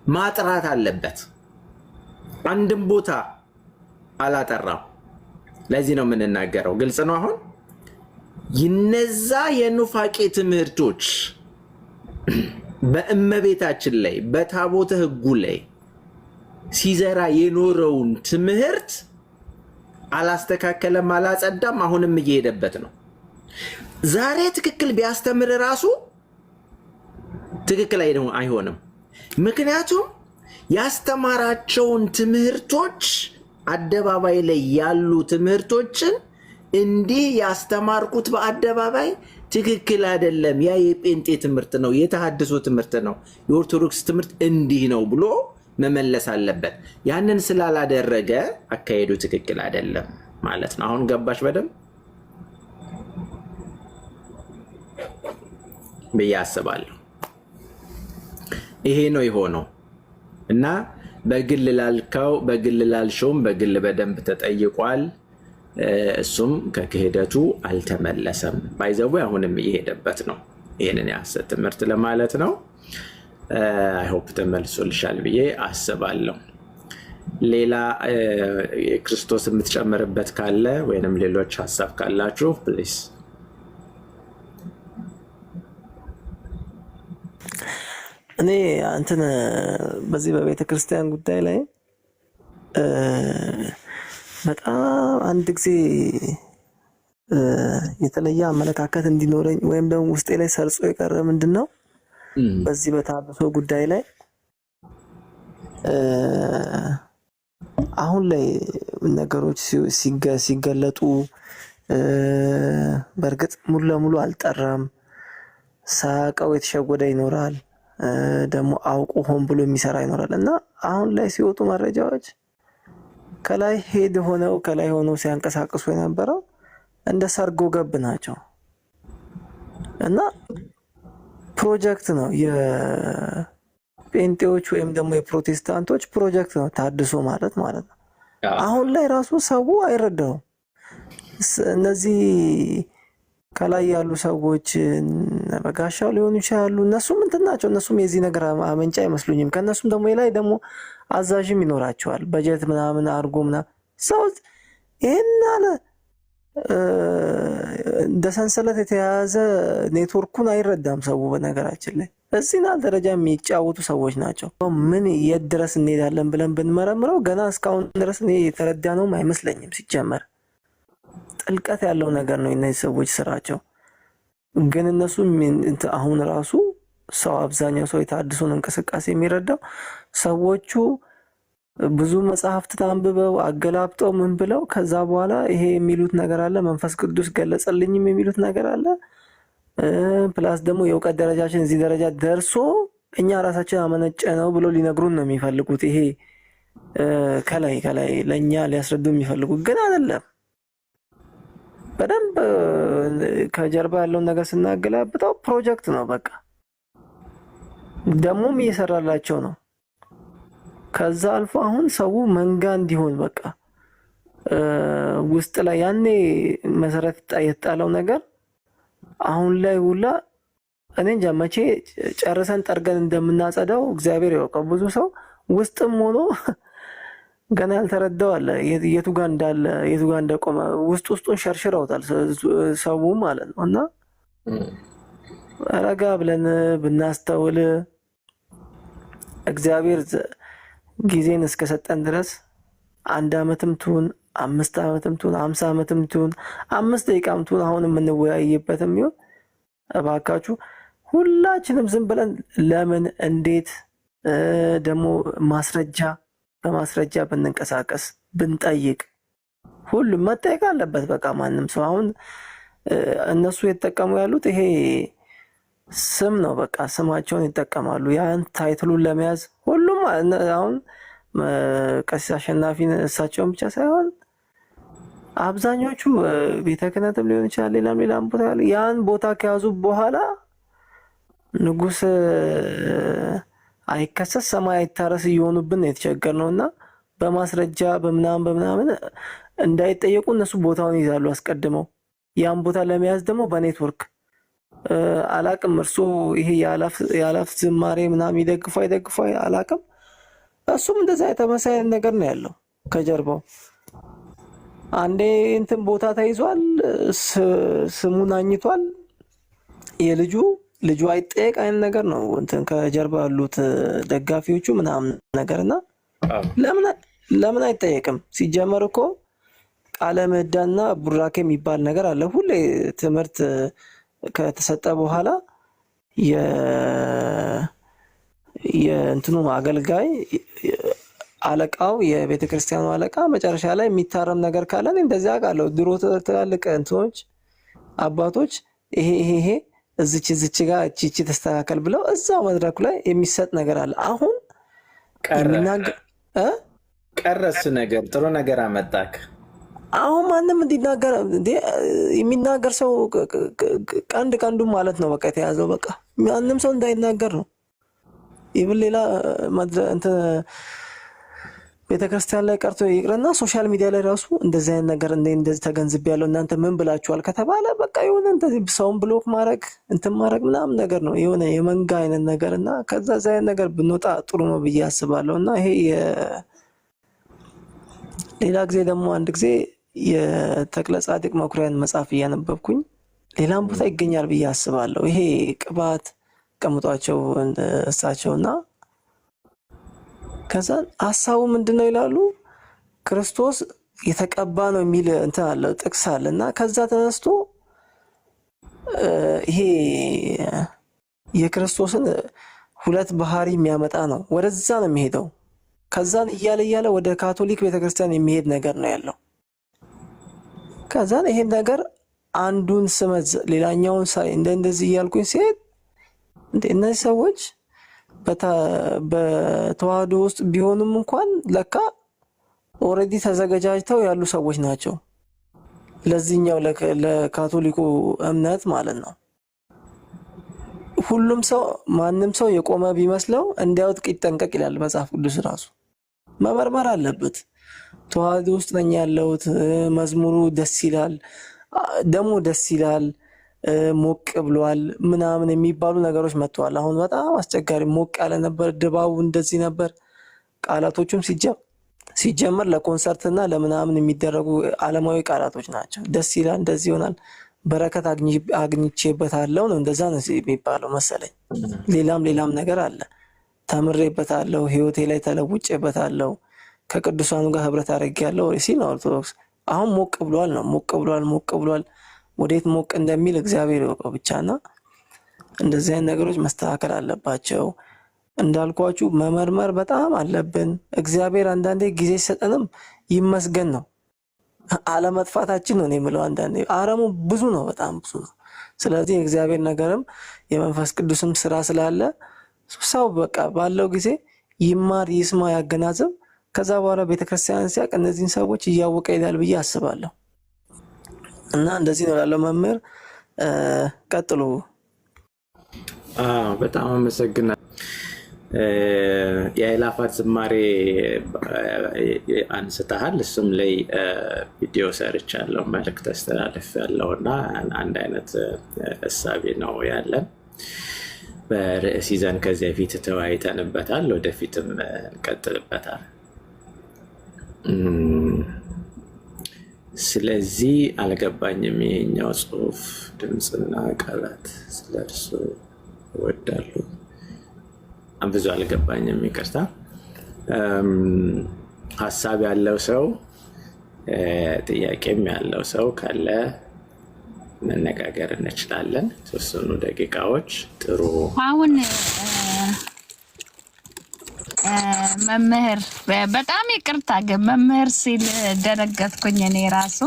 ማጥራት አለበት። አንድም ቦታ አላጠራም። ለዚህ ነው የምንናገረው። ግልጽ ነው። አሁን ይነዛ የኑፋቄ ትምህርቶች በእመቤታችን ላይ በታቦተ ሕጉ ላይ ሲዘራ የኖረውን ትምህርት አላስተካከለም፣ አላጸዳም። አሁንም እየሄደበት ነው። ዛሬ ትክክል ቢያስተምር ራሱ ትክክል አይሆንም። ምክንያቱም ያስተማራቸውን ትምህርቶች አደባባይ ላይ ያሉ ትምህርቶችን እንዲህ ያስተማርኩት በአደባባይ ትክክል አይደለም፣ ያ የጴንጤ ትምህርት ነው፣ የተሃድሶ ትምህርት ነው፣ የኦርቶዶክስ ትምህርት እንዲህ ነው ብሎ መመለስ አለበት። ያንን ስላላደረገ አካሄዱ ትክክል አይደለም ማለት ነው። አሁን ገባሽ በደንብ ብዬ አስባለሁ። ይሄ ነው የሆነው እና በግል ላልከው በግል ላልሽውም በግል በደንብ ተጠይቋል። እሱም ከክህደቱ አልተመለሰም። ባይዘው አሁንም እየሄደበት ነው ይህንን የሐሰት ትምህርት ለማለት ነው። አይሆፕ ተመልሶልሻል ብዬ አስባለሁ። ሌላ ክርስቶስ የምትጨምርበት ካለ ወይንም ሌሎች ሀሳብ ካላችሁ ፕሊስ። እኔ እንትን በዚህ በቤተ ክርስቲያን ጉዳይ ላይ በጣም አንድ ጊዜ የተለየ አመለካከት እንዲኖረኝ ወይም ደግሞ ውስጤ ላይ ሰርጾ የቀረ ምንድን ነው በዚህ በተሐድሶ ጉዳይ ላይ አሁን ላይ ነገሮች ሲገለጡ በእርግጥ ሙሉ ለሙሉ አልጠራም። ሳያውቀው የተሸወደ ይኖራል፣ ደግሞ አውቆ ሆን ብሎ የሚሰራ ይኖራል እና አሁን ላይ ሲወጡ መረጃዎች ከላይ ሄድ ሆነው ከላይ ሆነው ሲያንቀሳቅሱ የነበረው እንደ ሰርጎ ገብ ናቸው እና ፕሮጀክት ነው የጴንጤዎች ወይም ደግሞ የፕሮቴስታንቶች ፕሮጀክት ነው ተሐድሶ ማለት ነው። አሁን ላይ ራሱ ሰው አይረዳውም። እነዚህ ከላይ ያሉ ሰዎች በጋሻው ሊሆኑ ይችላሉ። እነሱም እንትን ናቸው። እነሱም የዚህ ነገር አመንጫ አይመስሉኝም። ከእነሱም ደግሞ ላይ ደግሞ አዛዥም ይኖራቸዋል። በጀት ምናምን አድርጎ ምናምን ሰው ይህን አለ እንደ ሰንሰለት የተያያዘ ኔትወርኩን አይረዳም ሰው። በነገራችን ላይ እዚህና ደረጃ የሚጫወቱ ሰዎች ናቸው። ምን የት ድረስ እንሄዳለን ብለን ብንመረምረው ገና እስካሁን ድረስ እኔ የተረዳ ነውም አይመስለኝም። ሲጀመር ጥልቀት ያለው ነገር ነው እነዚህ ሰዎች ስራቸው። ግን እነሱ አሁን ራሱ ሰው አብዛኛው ሰው የተሐድሶን እንቅስቃሴ የሚረዳው ሰዎቹ ብዙ መጽሐፍት አንብበው አገላብጠው ምን ብለው ከዛ በኋላ ይሄ የሚሉት ነገር አለ፣ መንፈስ ቅዱስ ገለጸልኝም የሚሉት ነገር አለ። ፕላስ ደግሞ የእውቀት ደረጃችን እዚህ ደረጃ ደርሶ እኛ ራሳችን አመነጨ ነው ብሎ ሊነግሩን ነው የሚፈልጉት። ይሄ ከላይ ለእኛ ሊያስረዱ የሚፈልጉት ግን አይደለም። በደንብ ከጀርባ ያለውን ነገር ስናገላብጠው ፕሮጀክት ነው በቃ። ደግሞም እየሰራላቸው ነው። ከዛ አልፎ አሁን ሰው መንጋ እንዲሆን በቃ ውስጥ ላይ ያኔ መሰረት የተጣለው ነገር አሁን ላይ ሁላ እኔ እንጃ መቼ ጨርሰን ጠርገን እንደምናጸዳው እግዚአብሔር ያውቀው። ብዙ ሰው ውስጥም ሆኖ ገና ያልተረዳው አለ። የቱ ጋር እንዳለ የቱ ጋር እንደቆመ ውስጡን ሸርሽረውታል ሰው ማለት ነው። እና ረጋ ብለን ብናስተውል እግዚአብሔር ጊዜን እስከሰጠን ድረስ 1 ዓመትም ትሁን 5 ዓመትም ትሁን 50 ዓመትም ትሁን 5 ደቂቃም ትሁን አሁን የምንወያይበትም ይሁን እባካችሁ ሁላችንም ዝም ብለን ለምን እንዴት ደግሞ በማስረጃ ብንንቀሳቀስ ብንጠይቅ፣ ሁሉም መጠየቅ አለበት። በቃ ማንም ሰው አሁን እነሱ የተጠቀሙ ያሉት ይሄ ስም ነው። በቃ ስማቸውን ይጠቀማሉ ያን ታይትሉን ለመያዝ። ሁሉም አሁን ቀሲስ አሸናፊን እሳቸውን ብቻ ሳይሆን አብዛኞቹ ቤተ ክህነትም ሊሆን ይችላል ሌላም ቦታ ያን ቦታ ከያዙ በኋላ ንጉስ አይከሰስ ሰማይ አይታረስ እየሆኑብን ነው የተቸገርነው። እና በማስረጃ በምናምን እንዳይጠየቁ እነሱ ቦታውን ይዛሉ አስቀድመው። ያን ቦታ ለመያዝ ደግሞ በኔትወርክ አላቅም። እርሶ ይሄ የአላፍ ዝማሬ ምናምን ይደግፉ አላቅም። እሱም እንደዛ የተመሳሳይ ነገር ነው ያለው ከጀርባው። አንዴ እንትን ቦታ ተይዟል፣ ስሙን አኝቷል። ልጁ አይጠየቅ አይነት ነገር ነው እንትን ከጀርባ ያሉት ደጋፊዎቹ ምናምን ነገርና ለምን አይጠየቅም? ሲጀመር እኮ ቃለ ምዕዳንና ቡራኬ የሚባል ነገር አለ። ሁሌ ትምህርት ከተሰጠ በኋላ የእንትኑ አገልጋይ አለቃው የቤተ ክርስቲያኑ አለቃ መጨረሻ ላይ የሚታረም ነገር ካለን እንደዚህ አውቃለሁ። ድሮ ትላልቅ እንትኖች አባቶች ይሄ እዚች ጋር እቺ ተስተካከል ብለው እዛው መድረኩ ላይ የሚሰጥ ነገር አለ። አሁን ቀረስ ነገር ጥሩ ነገር አመጣክ። አሁን ማንም እንዲናገር የሚናገር ሰው ቀንዱ ማለት ነው። በቃ የተያዘው በቃ ማንም ሰው እንዳይናገር ነው። ይብል ሌላ ቤተክርስቲያን ላይ ቀርቶ ይቅርና ሶሻል ሚዲያ ላይ ራሱ እንደዚህ አይነት ነገር እንደዚህ ተገንዝቤያለሁ እናንተ ምን ብላችኋል ከተባለ በቃ የሆነ እንደዚህ ሰውን ብሎክ ማድረግ ማድረግ ምናምን ነገር ነው የሆነ የመንጋ አይነት ነገርና ከዛ አይነት ነገር ብንወጣ ጥሩ ነው ብዬ አስባለሁ። እና ይሄ ሌላ ጊዜ ደግሞ አንድ ጊዜ የተክለ ጻድቅ መኩሪያን መጽሐፍ እያነበብኩኝ ሌላም ቦታ ይገኛል ብዬ አስባለሁ። ይሄ ቅባት ቀምጧቸው እሳቸውና ከዛ ሐሳቡ ምንድነው ይላሉ ክርስቶስ የተቀባ ነው የሚል እንትን አለ ጥቅስ አለና ከዛ ተነስቶ ይሄ የክርስቶስን ሁለት ባህሪ የሚያመጣ ነው ወደዛ ነው የሚሄደው። ከዛን እያለ ወደ ካቶሊክ ቤተክርስቲያን የሚሄድ ነገር ነው ያለው። ከዛን ይሄን ነገር አንዱን ስመዝ ሌላኛውን ሳይ እንደዚህ እያልኩኝ ሲሄድ እነዚህ ሰዎች በተዋህዶ ውስጥ ቢሆኑም እንኳን ለካ ኦሬዲ ተዘጋጅተው ያሉ ሰዎች ናቸው ለዚህኛው ለካቶሊኩ እምነት ማለት ነው። ሁሉም ሰው ማንም ሰው የቆመ ቢመስለው እንዲያውጥ ይጠንቀቅ ይላል መጽሐፍ ቅዱስ ራሱ። መመርመር አለበት። ተዋህዶ ውስጥ ነኝ ያለሁት መዝሙሩ ደስ ይላል ደሞ ደስ ይላል ሞቅ ብሏል ምናምን የሚባሉ ነገሮች መጥተዋል። አሁን በጣም አስቸጋሪ ሞቅ ያለ ነበር ድባቡ እንደዚህ ነበር። ቃላቶቹም ሲጀመር ለኮንሰርትና ለምናምን የሚደረጉ ዓለማዊ ቃላቶች ናቸው። ደስ ይላል እንደዚህ ይሆናል በረከት አግኝቼበታለሁ ነው እንደዛ ነው የሚባለው መሰለኝ። ሌላም ነገር አለ ተምሬበታለሁ ህይወቴ ላይ ተለውጬበታለሁ ከቅዱሳኑ ጋር ህብረት አድርጌያለሁ ሲል ነው ኦርቶዶክስ። አሁን ሞቅ ብሏል ወዴት ሞቅ እንደሚል እግዚአብሔር ይወቀው ብቻና እንደዚህ አይነት ነገሮች መስተካከል አለባቸው። እንዳልኳችሁ መመርመር በጣም አለብን። እግዚአብሔር አንዳንዴ ጊዜ ሲሰጠንም ይመስገን ነው አለመጥፋታችን ነው የምለው። አንዳንዴ አረሙ ብዙ ነው በጣም ብዙ ነው። ስለዚህ እግዚአብሔር ነገርም የመንፈስ ቅዱስም ስራ ስላለ ሰው በቃ ባለው ጊዜ ይማር ይስማ ያገናዘብ ከዛ በኋላ ቤተክርስቲያን ሲያቅ እነዚህን ሰዎች እያወቀ ይላል ብዬ አስባለሁ። እና እንደዚህ ነው ያለው። መምህር ቀጥሉ። በጣም አመሰግናለሁ። የአእላፋት ዝማሬ አንስተሃል። እሱም ላይ ቪዲዮ ሰርቻለሁ መልእክት አስተላልፌያለሁ እና አንድ አይነት እሳቤ ነው ያለን በርዕስ ይዘን ከዚህ በፊት ተወያይተንበታል። ወደፊትም እንቀጥልበታል። ስለዚህ አልገባኝም ይሄኛው ጽሁፍ ድምፅና ቃላት ስለርሱ ወዳሉ ብዙ አልገባኝም ይቅርታ። ሀሳብ ያለው ሰው ጥያቄም ያለው ሰው ካለ መነጋገር እንችላለን። ተወሰኑ ደቂቃዎች ጥሩ። አሁን መምህር በጣም ይቅርታ ግን መምህር ሲል ደነገጥኩኝ እኔ ራሱ።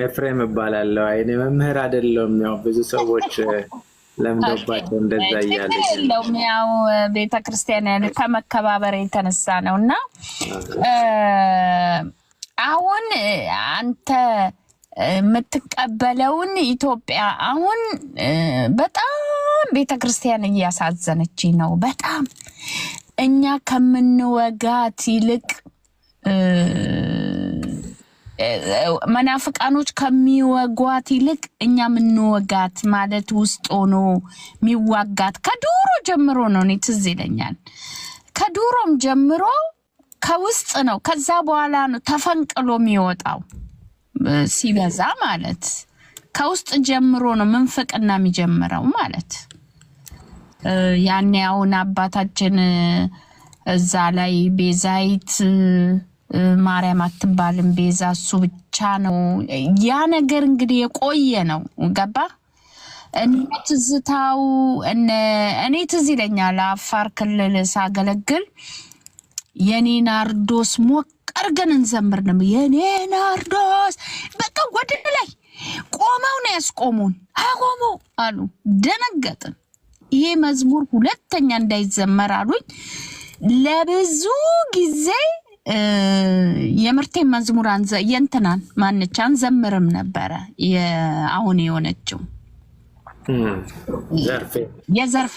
ኤፍሬም እባላለሁ። አይኔ መምህር አይደለም። ያው ብዙ ሰዎች ለምደባቸው እንደዛ እያለ ያው ቤተክርስቲያን ያለ ከመከባበር የተነሳ ነው። እና አሁን አንተ የምትቀበለውን ኢትዮጵያ አሁን በጣም ቤተክርስቲያን እያሳዘነች ነው። በጣም እኛ ከምንወጋት ይልቅ መናፍቃኖች ከሚወጓት ይልቅ እኛ ምንወጋት ማለት ውስጥ ሆኖ የሚዋጋት ከዱሮ ጀምሮ ነው። እኔ ትዝ ይለኛል ከዱሮም ጀምሮ ከውስጥ ነው። ከዛ በኋላ ነው ተፈንቅሎ የሚወጣው ሲበዛ ማለት ከውስጥ ጀምሮ ነው ምንፍቅና የሚጀምረው ማለት። ያኔ አሁን አባታችን እዛ ላይ ቤዛይት ማርያም አትባልም ቤዛ እሱ ብቻ ነው። ያ ነገር እንግዲህ የቆየ ነው። ገባ ትዝታው እኔ ትዝ ይለኛል አፋር ክልል ሳገለግል የኔ ናርዶስ ሞቅ አድርገን እንዘምር ነው። የኔ ናርዶስ በቃ ወደ ላይ ቆመው ነው አስቆሙን አቆሙ አሉ። ደነገጥን። ይሄ መዝሙር ሁለተኛ እንዳይዘመር አሉኝ። ለብዙ ጊዜ የምርቴ መዝሙር የእንትናን ማነች አንዘምርም ነበረ። አሁን የሆነችው የዘርፌ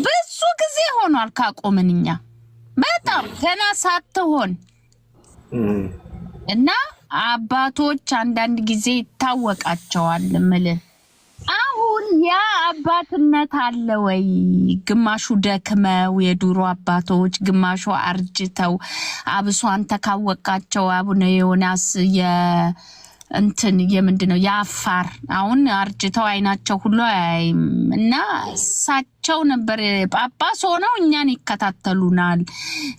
ብዙ ጊዜ ሆኗል ካቆምን እኛ በጣም ገና ሳትሆን እና አባቶች አንዳንድ ጊዜ ይታወቃቸዋል ምልህ አሁን ያ አባትነት አለ ወይ? ግማሹ ደክመው የዱሮ አባቶች፣ ግማሹ አርጅተው አብሶ አንተ ካወቃቸው አቡነ ዮናስ እንትን የምንድነው ያፋር አሁን አርጅተው አይናቸው ሁሉ አያይም እና ሳቸው ነበር ጳጳስ ሆነው እኛን ይከታተሉናል።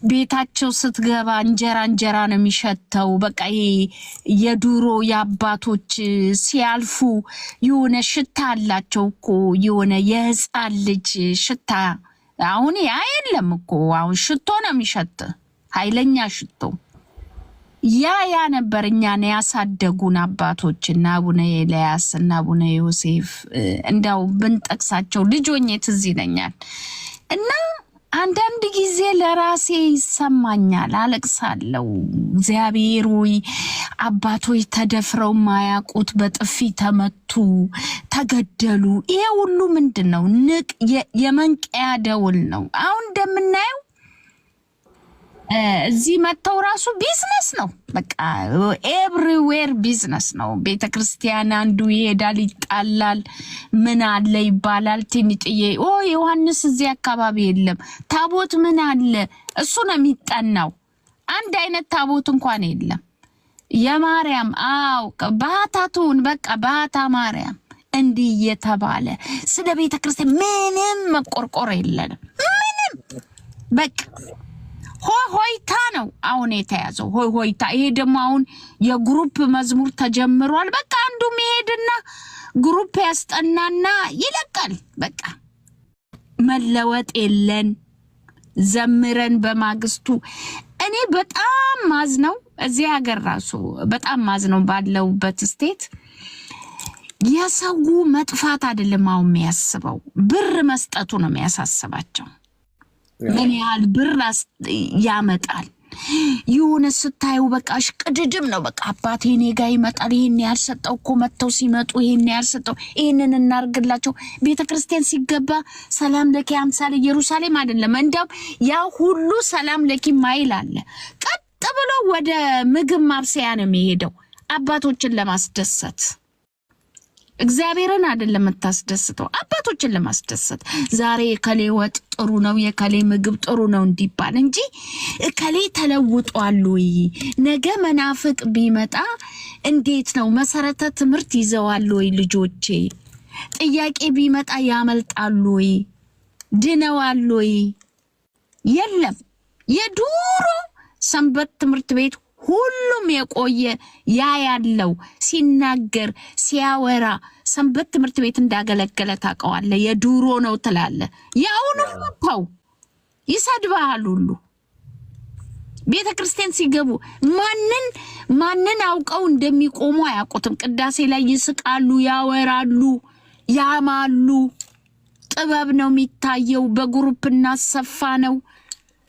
ቤታቸው ስትገባ እንጀራ ነው የሚሸተው። በቃ የዱሮ የአባቶች ሲያልፉ የሆነ ሽታ አላቸው እኮ የሆነ የህፃን ልጅ ሽታ። አሁን ያ የለም እኮ አሁን ሽቶ ነው የሚሸት ኃይለኛ ሽቶ። ያ ነበር እኛን ያሳደጉን አባቶችና አቡነ ኤልያስ እና አቡነ ዮሴፍ እንዳው ብንጠቅሳቸው ልጆኜ ትዝ ይለኛል። እና አንዳንድ ጊዜ ለራሴ ይሰማኛል፣ አለቅሳለሁ። እግዚአብሔር ሆይ አባቶች ተደፍረው ማያውቁት በጥፊ ተመቱ፣ ተገደሉ። ይሄ ሁሉ ምንድነው? የመንቀያ ደውል ነው። አሁን እንደምናየው እዚህ መተው ራሱ ቢዝነስ ነው። በቃ ኤቭሪዌር ቢዝነስ ነው። ቤተክርስቲያን አንዱ ይሄዳል ይጣላል፣ ምን አለ ይባላል። ትንጥዬ ዮሐንስ እዚህ አካባቢ የለም፣ ታቦት ምን አለ እሱ ነው የሚጠናው። አንድ አይነት ታቦት እንኳን የለም። የማርያም ባህታቱን በቃ ባህታ ማርያም እንዲህ እየተባለ ስለ ቤተክርስቲያን ምንም መቆርቆር የለንም። ምንም በቃ ሆይታ ነው አሁን የተያዘው ሆይታ። ይሄ ደግሞ አሁን የግሩፕ መዝሙር ተጀምሯል። በቃ አንዱ መሄድና ግሩፕ ያስጠናና ይለቃል። በቃ መለወጥ የለን ዘምረን በማግስቱ እኔ በጣም ማዝነው እዚህ ሀገር ራሱ በጣም ማዝነው ባለውበት ስቴት የሰው መጥፋት አይደለም አሁን የሚያስበው ብር መስጠቱ ነው የሚያሳስባቸው። ምን ያህል ብር ያመጣል የሆነ ስታዩ በቃ ሽቅድድም ነው። በቃ አባቴ እኔ ጋር ይመጣል፣ ይሄን ያልሰጠው እኮ መተው ሲመጡ ይሄን ያልሰጠው ይሄንን እናርግላቸው። ቤተክርስቲያን ሲገባ ሰላም ለኪ አምሳለ ኢየሩሳሌም አይደለም እንደው ያ ሁሉ ሰላም ለኪ ማይል አለ። ቀጥ ብሎ ወደ ምግብ ማብሰያ ነው የሚሄደው አባቶችን ለማስደሰት። እግዚአብሔርን አይደለም የምታስደስተው አባቶችን ለማስደሰት። ዛሬ የከሌ ወጥ ጥሩ ነው የከሌ ምግብ ጥሩ ነው እንዲባል እንጂ ከሌ ተለውጧል ወይ ነገ መናፍቅ ቢመጣ እንዴት ነው መሰረተ ትምህርት ይዘዋል ወይ ልጆቼ? ጥያቄ ቢመጣ ያመልጣሉ ወይ ድነዋል ወይ? የለም። የዱሮ ሰንበት ትምህርት ቤት ሁሉም የቆየ ያለው ሲናገር ሲያወራ ሰንበት ትምህርት ቤት እንዳገለገለ ታውቀዋለህ። የዱሮ ነው ትላለህ። ያውኑ ወጣው ይሰድባሉ ሁሉ ቤተክርስቲያን ሲገቡ ማንን አውቀው እንደሚቆሙ አያውቁትም። ቅዳሴ ላይ ይስቃሉ፣ ያወራሉ፣ ያማሉ። ጥበብ ነው የሚታየው። በግሩፕ እናሰፋ ነው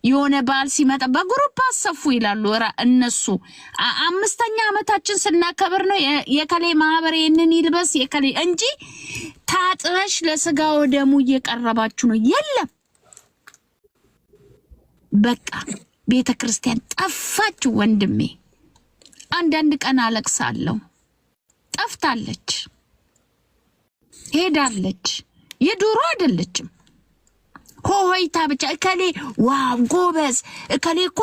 የሆነ በዓል ሲመጣ በግሩፕ አሰፉ ይላሉ እነሱ። 5ኛ ዓመታችን ስናከብር ነው የከሌ ማህበር ይሄንን ይልበስ የከሌ እንጂ ታጥበሽ ለስጋው ደሙ እየቀረባችሁ ነው። የለም በቃ ቤተክርስቲያን ጠፋች ወንድሜ። አንዳንድ ቀን አለቅሳለሁ። ጠፍታለች፣ ሄዳለች። የዱሮ አይደለችም። ሆይታ ብቻ እከሌ ዋው ጎበዝ እከሌ እኮ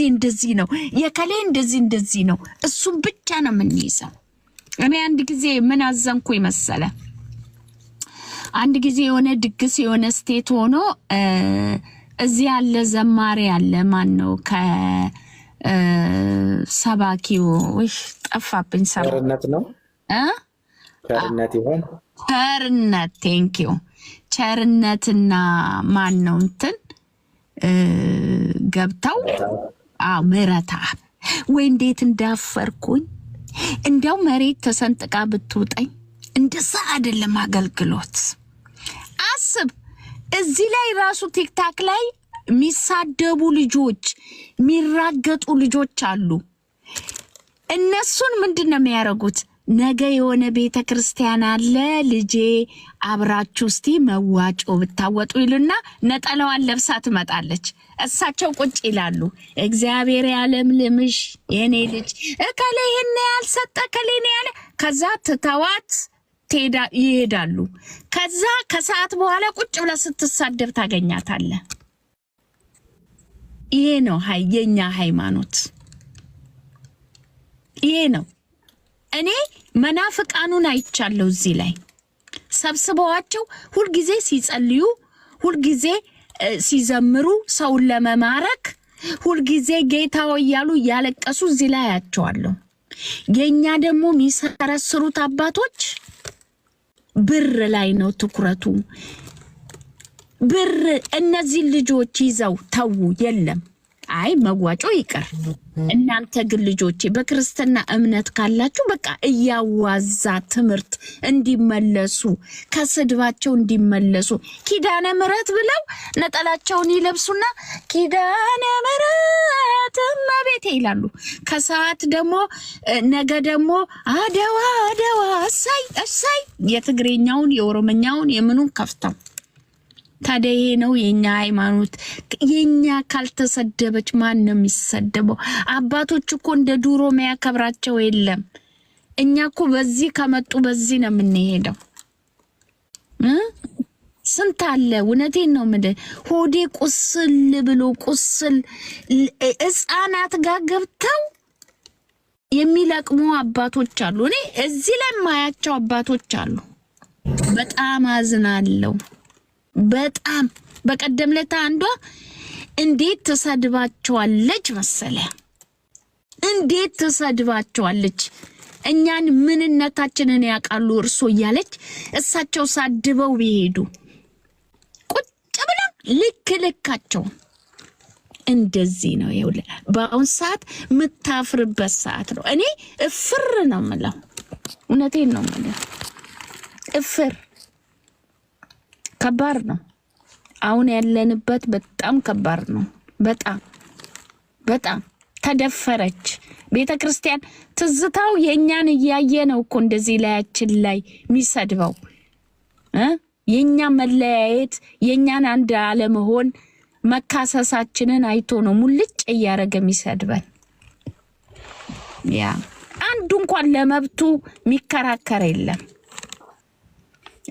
እንደዚህ ነው የከሌ እንደዚህ ነው። እሱም ብቻ ነው የምንይዘው። እኔ አንድ ጊዜ ምን አዘንኩ ይመሰለ አንድ ጊዜ የሆነ ድግስ የሆነ ስቴት ሆኖ እዚህ ያለ ዘማሪ ያለ ማን ነው ሰባኪው ጠፋብኝ። ቸርነት ነው ቸርነት ይሆን ቸርነት ቴንኪው ቸርነትና ማን ነው እንትን ገብተው ምሕረትአብ ወይ እንዴት እንዳፈርኩኝ። እንደው መሬት ተሰንጥቃ ብትውጠኝ እንደዛ አይደለም አገልግሎት። አስብ እዚህ ላይ ራሱ ቲክታክ ላይ የሚሳደቡ ልጆች የሚራገጡ ልጆች አሉ። እነሱን ምንድነው የሚያደርጉት? ነገ የሆነ ቤተ ክርስቲያን አለ ልጄ አብራችሁ እስቲ መዋጮ ብታወጡ ይሉና ነጠላዋን ለብሳ ትመጣለች። እሳቸው ቁጭ ይላሉ። እግዚአብሔር ያለምልምሽ የኔ ልጅ እከሌ ይሄን ያልሰጠ እከሌ ነው ያለ። ከዛ ትተዋት ይሄዳሉ። ከዛ ከሰዓት በኋላ ቁጭ ብላ ስትሳደብ ታገኛታለህ። ይሄ ነው የኛ ሃይማኖት፣ ይሄ ነው። እኔ መናፍቃኑን አይቻለሁ። እዚህ ላይ ሰብስበዋቸው ሁልጊዜ ሲጸልዩ፣ ሁልጊዜ ሲዘምሩ፣ ሰውን ለመማረክ ሁልጊዜ ጌታው እያሉ ያለቀሱ እዚህ ላይ አያቸዋለሁ። የኛ ደግሞ የሚሰረስሩት አባቶች ብር ላይ ነው ትኩረቱ። ብር እነዚህ ልጆች ይዘው ተው የለም አይ መዋጮ ይቀር። እናንተ ግን ልጆቼ በክርስትና እምነት ካላችሁ በቃ እያዋዛ ትምህርት እንዲመለሱ ከስድባቸው እንዲመለሱ ኪዳነ ምሕረት ብለው ነጠላቸውን ይለብሱና ኪዳነ ምሕረት እመቤቴ ይላሉ። ከሰዓት ደግሞ ነገ ደግሞ አደዋ አደዋ እሳይ እሳይ የትግሬኛውን የኦሮምኛውን የምኑን ከፍተው። ታዲያ ይሄ ነው የኛ ሃይማኖት። የኛ ካልተሰደበች ማን ነው የሚሰደበው? አባቶች እኮ እንደ ዱሮ የሚያከብራቸው የለም። እኛ እኮ በዚህ ከመጡ በዚህ ነው የምንሄደው። ስንት አለ። እውነቴን ነው የምልህ። ሆዴ ቁስል ብሎ ቁስል ሕፃናት ጋር ገብተው የሚለቅሙ አባቶች አሉ። እኔ እዚህ ላይ ማያቸው አባቶች አሉ። በጣም አዝናለሁ። በጣም በቀደም ለታ አንዷ እንዴት ተሰድባቸዋለች መሰለ፣ እንዴት ተሰድባቸዋለች። እኛን ምንነታችንን ያውቃሉ እርሶ እያለች እሳቸው ሳድበው ቢሄዱ ቁጭ ብላ ልካቸው እንደዚህ ነው። ይውል በአሁን ሰዓት ምታፍርበት ሰዓት ነው። እኔ እፍር ነው የምለው፣ እውነቴን ነው የምለው። እፍር ከባድ ነው። አሁን ያለንበት በጣም ከባድ ነው። በጣም ተደፈረች ቤተ ክርስቲያን። ትዝታው የኛን እያየ ነው እኮ እንደዚህ ላያችን ላይ የሚሰድበው የኛ መለያየት፣ የኛን አንድ አለመሆን መካሰሳችንን አይቶ ነው ሙልጭ እያረገ የሚሰድበን። ያ አንዱ እንኳን ለመብቱ የሚከራከር የለም።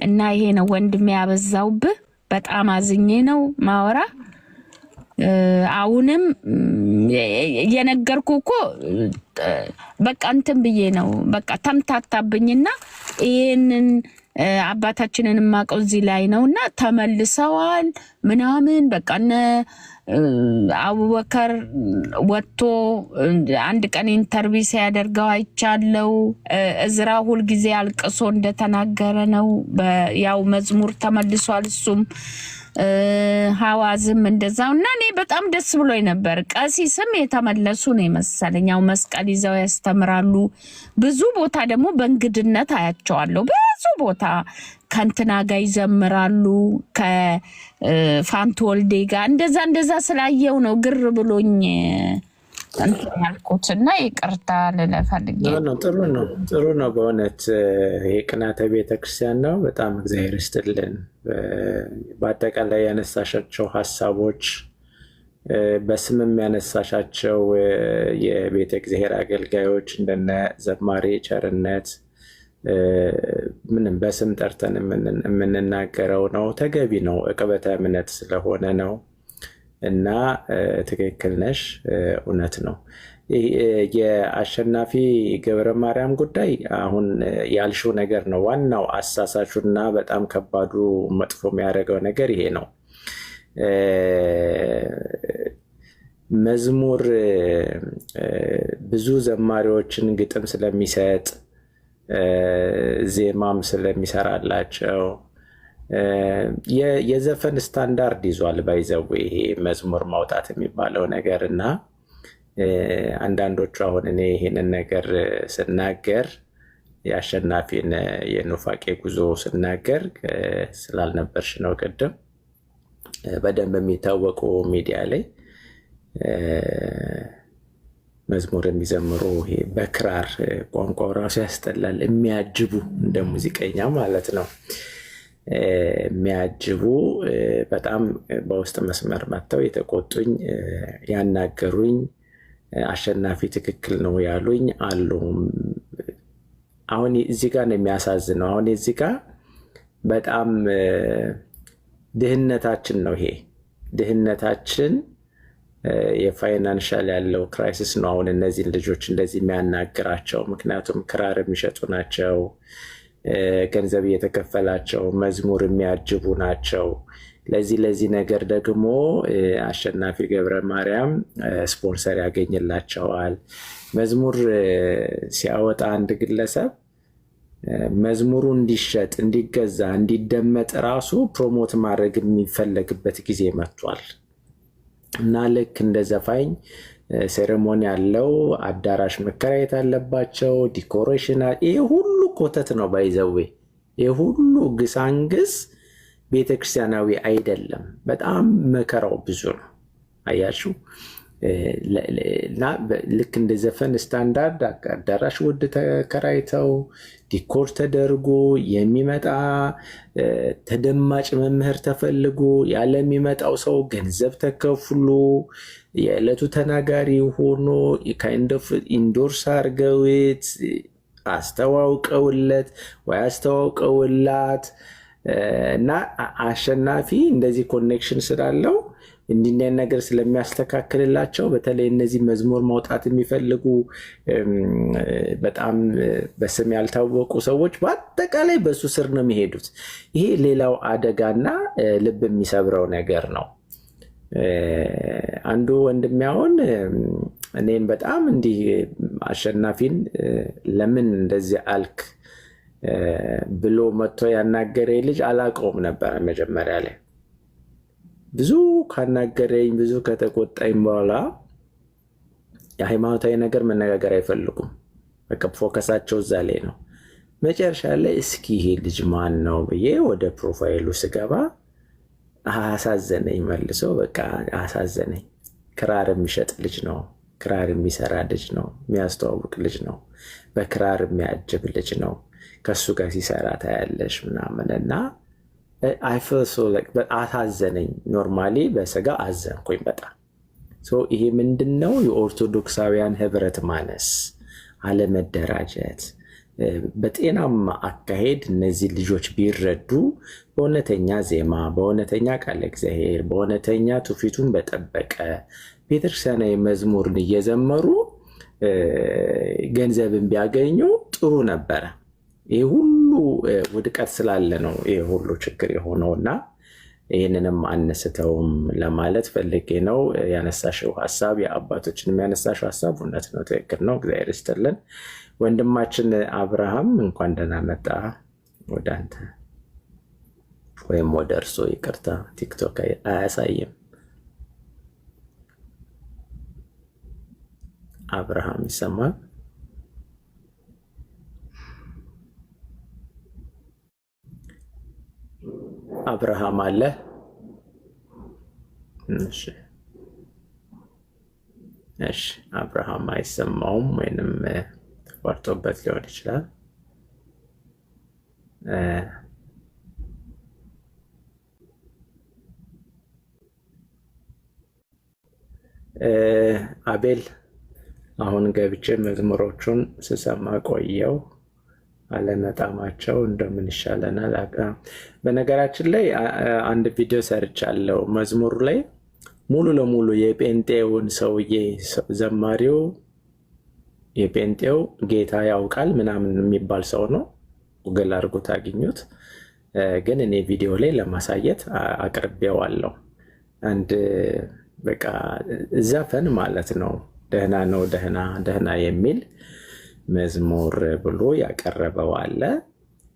እና ይሄ ነው ወንድሜ ያበዛውብህ። በጣም አዝኜ ነው ማወራ። አሁንም የነገርኩ እኮ በቃ እንትን ብዬ ነው በቃ ተምታታብኝና ይሄንን አባታችንን ማቀው እዚህ ላይ ነውና ተመልሰዋል ምናምን በቃ አቡበከር ወጥቶ አንድ ቀን ኢንተርቪው ሲያደርገው አይቻለው። እዝራ ሁል ጊዜ አልቅሶ እንደተናገረ ነው። ያው መዝሙር ተመልሷል እሱም ሐዋዝም እንደዛው። እና እኔ በጣም ደስ ብሎኝ ነበር። ቀሲስም የተመለሱ ነው መሰለኝ። ያው መስቀል ይዘው ያስተምራሉ። ብዙ ቦታ ደግሞ በእንግድነት አያቸዋለሁ። ብዙ ቦታ ከንትና ጋር ይዘምራሉ፣ ከፋንቱ ወልዴ ጋር እንደዛ ስላየው ነው ግር ብሎኝ እንትን ያልኩት እና ይቅርታ ልለፈልግ ነው። ጥሩ ነው በእውነት ይሄ ቅናተ ቤተክርስቲያን ነው። በጣም እግዚአብሔር ይስጥልን። በአጠቃላይ ያነሳሻቸው ሀሳቦች በስምም ያነሳሻቸው የቤተ እግዚአብሔር አገልጋዮች እንደነ ዘማሪ ቸርነት ምንም በስም ጠርተን የምንናገረው ነው። ተገቢ ነው፣ ዕቅበተ እምነት ስለሆነ ነው። እና ትክክል ነሽ፣ እውነት ነው። የአሸናፊ ገብረ ማርያም ጉዳይ አሁን ያልሽው ነገር ነው። ዋናው አሳሳሹና በጣም ከባዱ መጥፎ የሚያደርገው ነገር ይሄ ነው። መዝሙር ብዙ ዘማሪዎችን ግጥም ስለሚሰጥ ዜማም ስለሚሰራላቸው የዘፈን ስታንዳርድ ይዟል። ባይዘው ይሄ መዝሙር ማውጣት የሚባለው ነገር እና አንዳንዶቹ አሁን እኔ ይሄንን ነገር ስናገር የአሸናፊን የኑፋቄ ጉዞ ስናገር ስላልነበርሽ ነው። ቅድም በደንብ የሚታወቁ ሚዲያ ላይ መዝሙር የሚዘምሩ በክራር ቋንቋው ራሱ ያስጠላል፣ የሚያጅቡ እንደ ሙዚቀኛ ማለት ነው የሚያጅቡ በጣም በውስጥ መስመር መጥተው የተቆጡኝ ያናገሩኝ አሸናፊ ትክክል ነው ያሉኝ አሉ። አሁን እዚህ ጋር ነው የሚያሳዝነው። አሁን እዚህ ጋር በጣም ድህነታችን ነው ይሄ ድህነታችን የፋይናንሻል ያለው ክራይሲስ ነው አሁን እነዚህን ልጆች እንደዚህ የሚያናግራቸው። ምክንያቱም ክራር የሚሸጡ ናቸው፣ ገንዘብ እየተከፈላቸው መዝሙር የሚያጅቡ ናቸው። ለዚህ ነገር ደግሞ አሸናፊ ገብረ ማርያም ስፖንሰር ያገኝላቸዋል። መዝሙር ሲያወጣ አንድ ግለሰብ መዝሙሩ እንዲሸጥ፣ እንዲገዛ፣ እንዲደመጥ ራሱ ፕሮሞት ማድረግ የሚፈለግበት ጊዜ መጥቷል እና ልክ እንደ ዘፋኝ ሴሬሞኒ ያለው አዳራሽ መከራየት አለባቸው፣ ዲኮሬሽን። ይሄ ሁሉ ኮተት ነው ባይዘዌ። ይሄ ሁሉ ግሳንግስ ቤተክርስቲያናዊ አይደለም። በጣም መከራው ብዙ ነው። አያችሁ እና ልክ እንደ ዘፈን ስታንዳርድ አዳራሽ ውድ ተከራይተው ዲኮር ተደርጎ የሚመጣ ተደማጭ መምህር ተፈልጎ ያለሚመጣው ሰው ገንዘብ ተከፍሎ የዕለቱ ተናጋሪ ሆኖ ካይንድ ኦፍ ኢንዶርስ አድርገውት አስተዋውቀውለት ወይ አስተዋውቀውላት እና አሸናፊ እንደዚህ ኮኔክሽን ስላለው እንዲህ ነገር ስለሚያስተካክልላቸው በተለይ እነዚህ መዝሙር ማውጣት የሚፈልጉ በጣም በስም ያልታወቁ ሰዎች በአጠቃላይ በሱ ስር ነው የሚሄዱት። ይሄ ሌላው አደጋና ልብ የሚሰብረው ነገር ነው። አንዱ ወንድሚያውን እኔን በጣም እንዲህ አሸናፊን ለምን እንደዚህ አልክ ብሎ መጥቶ ያናገረ ልጅ አላውቀውም ነበረ መጀመሪያ ላይ። ብዙ ካናገረኝ ብዙ ከተቆጣኝ በኋላ የሃይማኖታዊ ነገር መነጋገር አይፈልጉም። በቃ ፎከሳቸው እዛ ላይ ነው። መጨረሻ ላይ እስኪ ይሄ ልጅ ማን ነው ብዬ ወደ ፕሮፋይሉ ስገባ አሳዘነኝ። መልሶ በቃ አሳዘነኝ። ክራር የሚሸጥ ልጅ ነው፣ ክራር የሚሰራ ልጅ ነው፣ የሚያስተዋውቅ ልጅ ነው፣ በክራር የሚያጅብ ልጅ ነው። ከሱ ጋር ሲሰራ ታያለሽ ምናምን እና አሳዘነኝ። ኖርማሊ በስጋ አዘንኩኝ በጣም። ይሄ ምንድነው? የኦርቶዶክሳውያን ህብረት ማነስ፣ አለመደራጀት። በጤናማ አካሄድ እነዚህ ልጆች ቢረዱ በእውነተኛ ዜማ፣ በእውነተኛ ቃለ እግዚአብሔር፣ በእውነተኛ ትውፊቱን በጠበቀ ቤተክርስቲያናዊ መዝሙርን እየዘመሩ ገንዘብን ቢያገኙ ጥሩ ነበረ። ይህ ሁሉ ውድቀት ስላለ ነው ይህ ሁሉ ችግር የሆነው እና ይህንንም አንስተውም ለማለት ፈልጌ ነው። ያነሳሽው ሀሳብ የአባቶችን የሚያነሳሽው ሀሳብ እውነት ነው፣ ትክክል ነው። እግዚአብሔር ይስጥልን። ወንድማችን አብርሃም እንኳን ደህና መጣ ወደ አንተ ወይም ወደ እርሶ። ይቅርታ ቲክቶክ አያሳይም። አብርሃም ይሰማል? አብርሃም አለ? እሺ እሺ። አብርሃም አይሰማውም ወይንም ተቋርጦበት ሊሆን ይችላል። አቤል አሁን ገብቼ መዝሙሮቹን ስሰማ ቆየው። አለመጣማቸው እንደምን ይሻለናል። በነገራችን ላይ አንድ ቪዲዮ ሰርቻለሁ። መዝሙሩ ላይ ሙሉ ለሙሉ የጴንጤውን ሰውዬ ዘማሪው የጴንጤው ጌታ ያውቃል ምናምን የሚባል ሰው ነው። ጉግል አድርጉት አግኙት። ግን እኔ ቪዲዮ ላይ ለማሳየት አቅርቤዋለሁ። አንድ በቃ ዘፈን ማለት ነው። ደህና ነው ደህና ደህና የሚል መዝሙር ብሎ ያቀረበው አለ።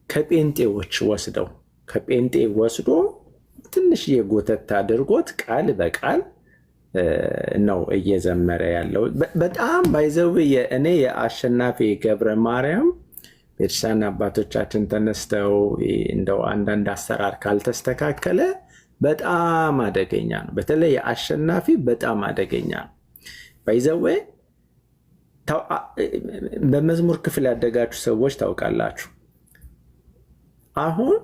ከጴንጤዎች ወስደው ከጴንጤ ወስዶ ትንሽ የጎተት አድርጎት ቃል በቃል ነው እየዘመረ ያለው። በጣም ባይዘው እኔ የአሸናፊ ገብረ ማርያም ቤተክርስቲያን አባቶቻችን ተነስተው እንደው አንዳንድ አሰራር ካልተስተካከለ በጣም አደገኛ ነው። በተለይ አሸናፊ በጣም አደገኛ ነው። ባይዘዌ በመዝሙር ክፍል ያደጋችሁ ሰዎች ታውቃላችሁ። አሁን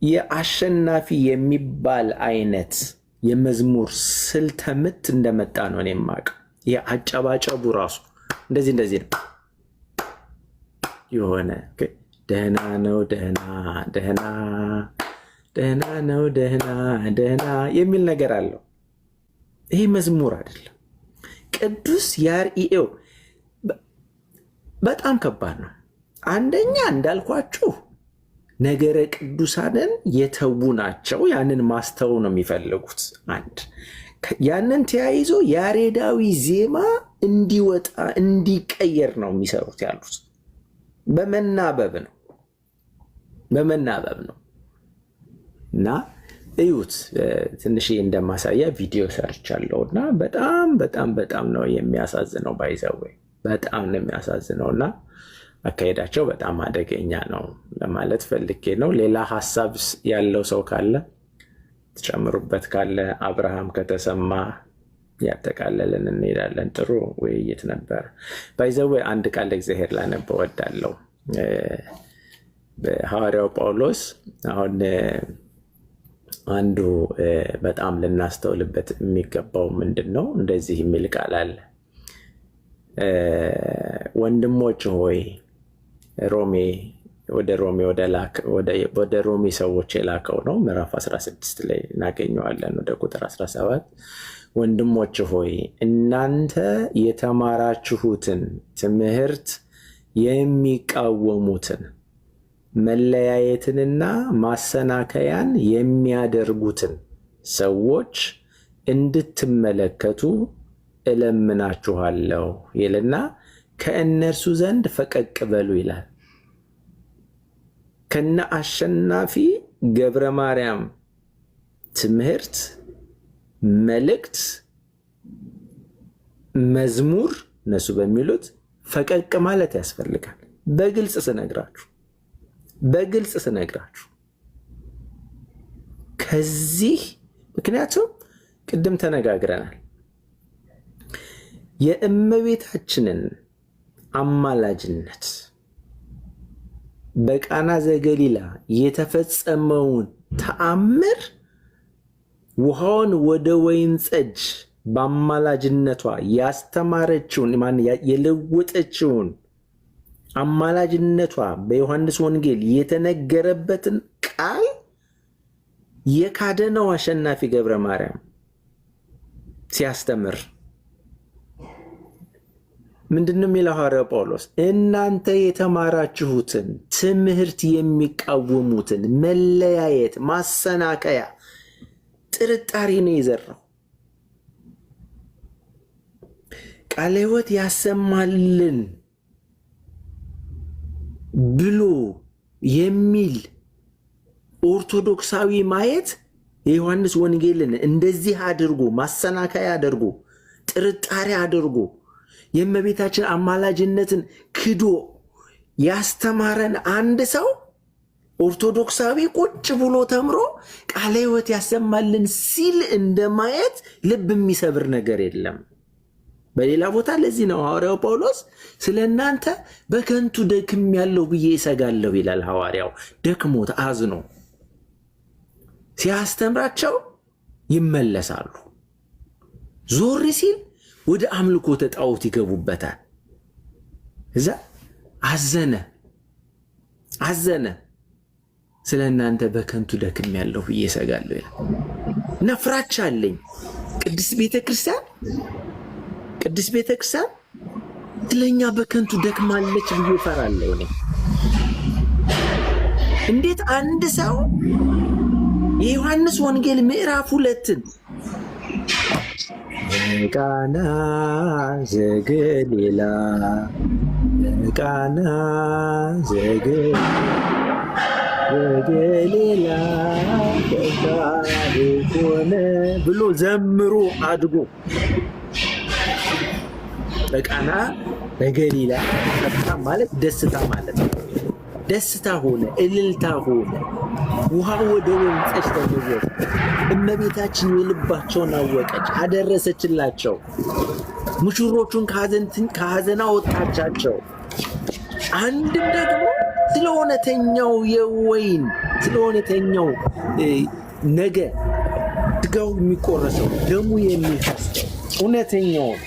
የአሸናፊ የሚባል አይነት የመዝሙር ስልተ ምት እንደመጣ ነው እኔ የማውቀው። የአጨባጨቡ ራሱ እንደዚህ ነው የሆነ ደህና ነው ደህና ደህና ደህና ነው ደህና ደህና የሚል ነገር አለው። ይሄ መዝሙር አይደለም። ቅዱስ ያሬድ በጣም ከባድ ነው። አንደኛ እንዳልኳችሁ ነገረ ቅዱሳንን የተዉ ናቸው። ያንን ማስተው ነው የሚፈልጉት። አንድ ያንን ተያይዞ ያሬዳዊ ዜማ እንዲወጣ እንዲቀየር ነው የሚሰሩት ያሉት። በመናበብ ነው እና እዩት። ትንሽ እንደማሳያ ቪዲዮ ሰርቻለሁ እና በጣም ነው የሚያሳዝነው። ባይዘዌ በጣም ነው የሚያሳዝነው እና አካሄዳቸው በጣም አደገኛ ነው ለማለት ፈልጌ ነው። ሌላ ሀሳብ ያለው ሰው ካለ ትጨምሩበት ካለ። አብርሃም ከተሰማ ያጠቃለልን እንሄዳለን። ጥሩ ውይይት ነበር። ባይዘዌ አንድ ቃል እግዚአብሔር ላነበው እወዳለሁ። በሐዋርያው ጳውሎስ አሁን አንዱ በጣም ልናስተውልበት የሚገባው ምንድን ነው? እንደዚህ የሚል ቃል አለ። ወንድሞች ሆይ ወደ ሮሜ ሰዎች የላከው ነው። ምዕራፍ 16 ላይ እናገኘዋለን። ወደ ቁጥር 17 ወንድሞች ሆይ እናንተ የተማራችሁትን ትምህርት የሚቃወሙትን መለያየትንና ማሰናከያን የሚያደርጉትን ሰዎች እንድትመለከቱ እለምናችኋለሁ ይልና ከእነርሱ ዘንድ ፈቀቅ በሉ ይላል። ከነ አሸናፊ ገብረ ማርያም ትምህርት፣ መልእክት፣ መዝሙር እነሱ በሚሉት ፈቀቅ ማለት ያስፈልጋል። በግልጽ ስነግራችሁ ከዚህ ምክንያቱም ቅድም ተነጋግረናል። የእመቤታችንን አማላጅነት በቃና ዘገሊላ የተፈጸመውን ተአምር ውሃውን ወደ ወይን ጠጅ በአማላጅነቷ ያስተማረችውን የለወጠችውን አማላጅነቷ በዮሐንስ ወንጌል የተነገረበትን ቃል የካደነው አሸናፊ ገብረ ማርያም ሲያስተምር ምንድነው የሚለው ሐዋርያው ጳውሎስ? እናንተ የተማራችሁትን ትምህርት የሚቃወሙትን መለያየት፣ ማሰናከያ፣ ጥርጣሬ ነው የዘራው። ቃለ ሕይወት ያሰማልን ብሎ የሚል ኦርቶዶክሳዊ ማየት የዮሐንስ ወንጌልን እንደዚህ አድርጎ ማሰናከያ አድርጎ ጥርጣሬ አድርጎ የእመቤታችን አማላጅነትን ክዶ ያስተማረን አንድ ሰው ኦርቶዶክሳዊ ቁጭ ብሎ ተምሮ ቃለ ሕይወት ያሰማልን ሲል እንደማየት ልብ የሚሰብር ነገር የለም። በሌላ ቦታ ለዚህ ነው ሐዋርያው ጳውሎስ ስለ እናንተ በከንቱ ደክም ያለው ብዬ እሰጋለሁ ይላል። ሐዋርያው ደክሞት አዝኖ ሲያስተምራቸው ይመለሳሉ። ዞር ሲል ወደ አምልኮ ጣዖት ይገቡበታል። እዛ አዘነ ስለ እናንተ በከንቱ ደክም ያለው ብዬ እሰጋለሁ ይላል እና ፍራቻ አለኝ። ቅድስት ቤተክርስቲያን ስለኛ በከንቱ ደክማለች ብዬ እፈራለሁ። እኔ እንዴት አንድ ሰው የዮሐንስ ወንጌል ምዕራፍ 2ን ቃና ዘገሊላ ሆነ ብሎ ዘምሮ አድጎ በቃና በገሊላ ማለት ደስታ ማለት ነው። ደስታ ሆነ፣ እልልታ ሆነ። ውሃ ወደ ወይን ጠጅ ተለወጠ። እመቤታችን የልባቸውን አወቀች፣ አደረሰችላቸው። ሙሽሮቹን ከሐዘን አወጣቻቸው። አንድም ደግሞ ስለ እውነተኛው የወይን ስለ እውነተኛው ነገ ስጋው የሚቆረሰው ደሙ የሚፈሰው እውነተኛውን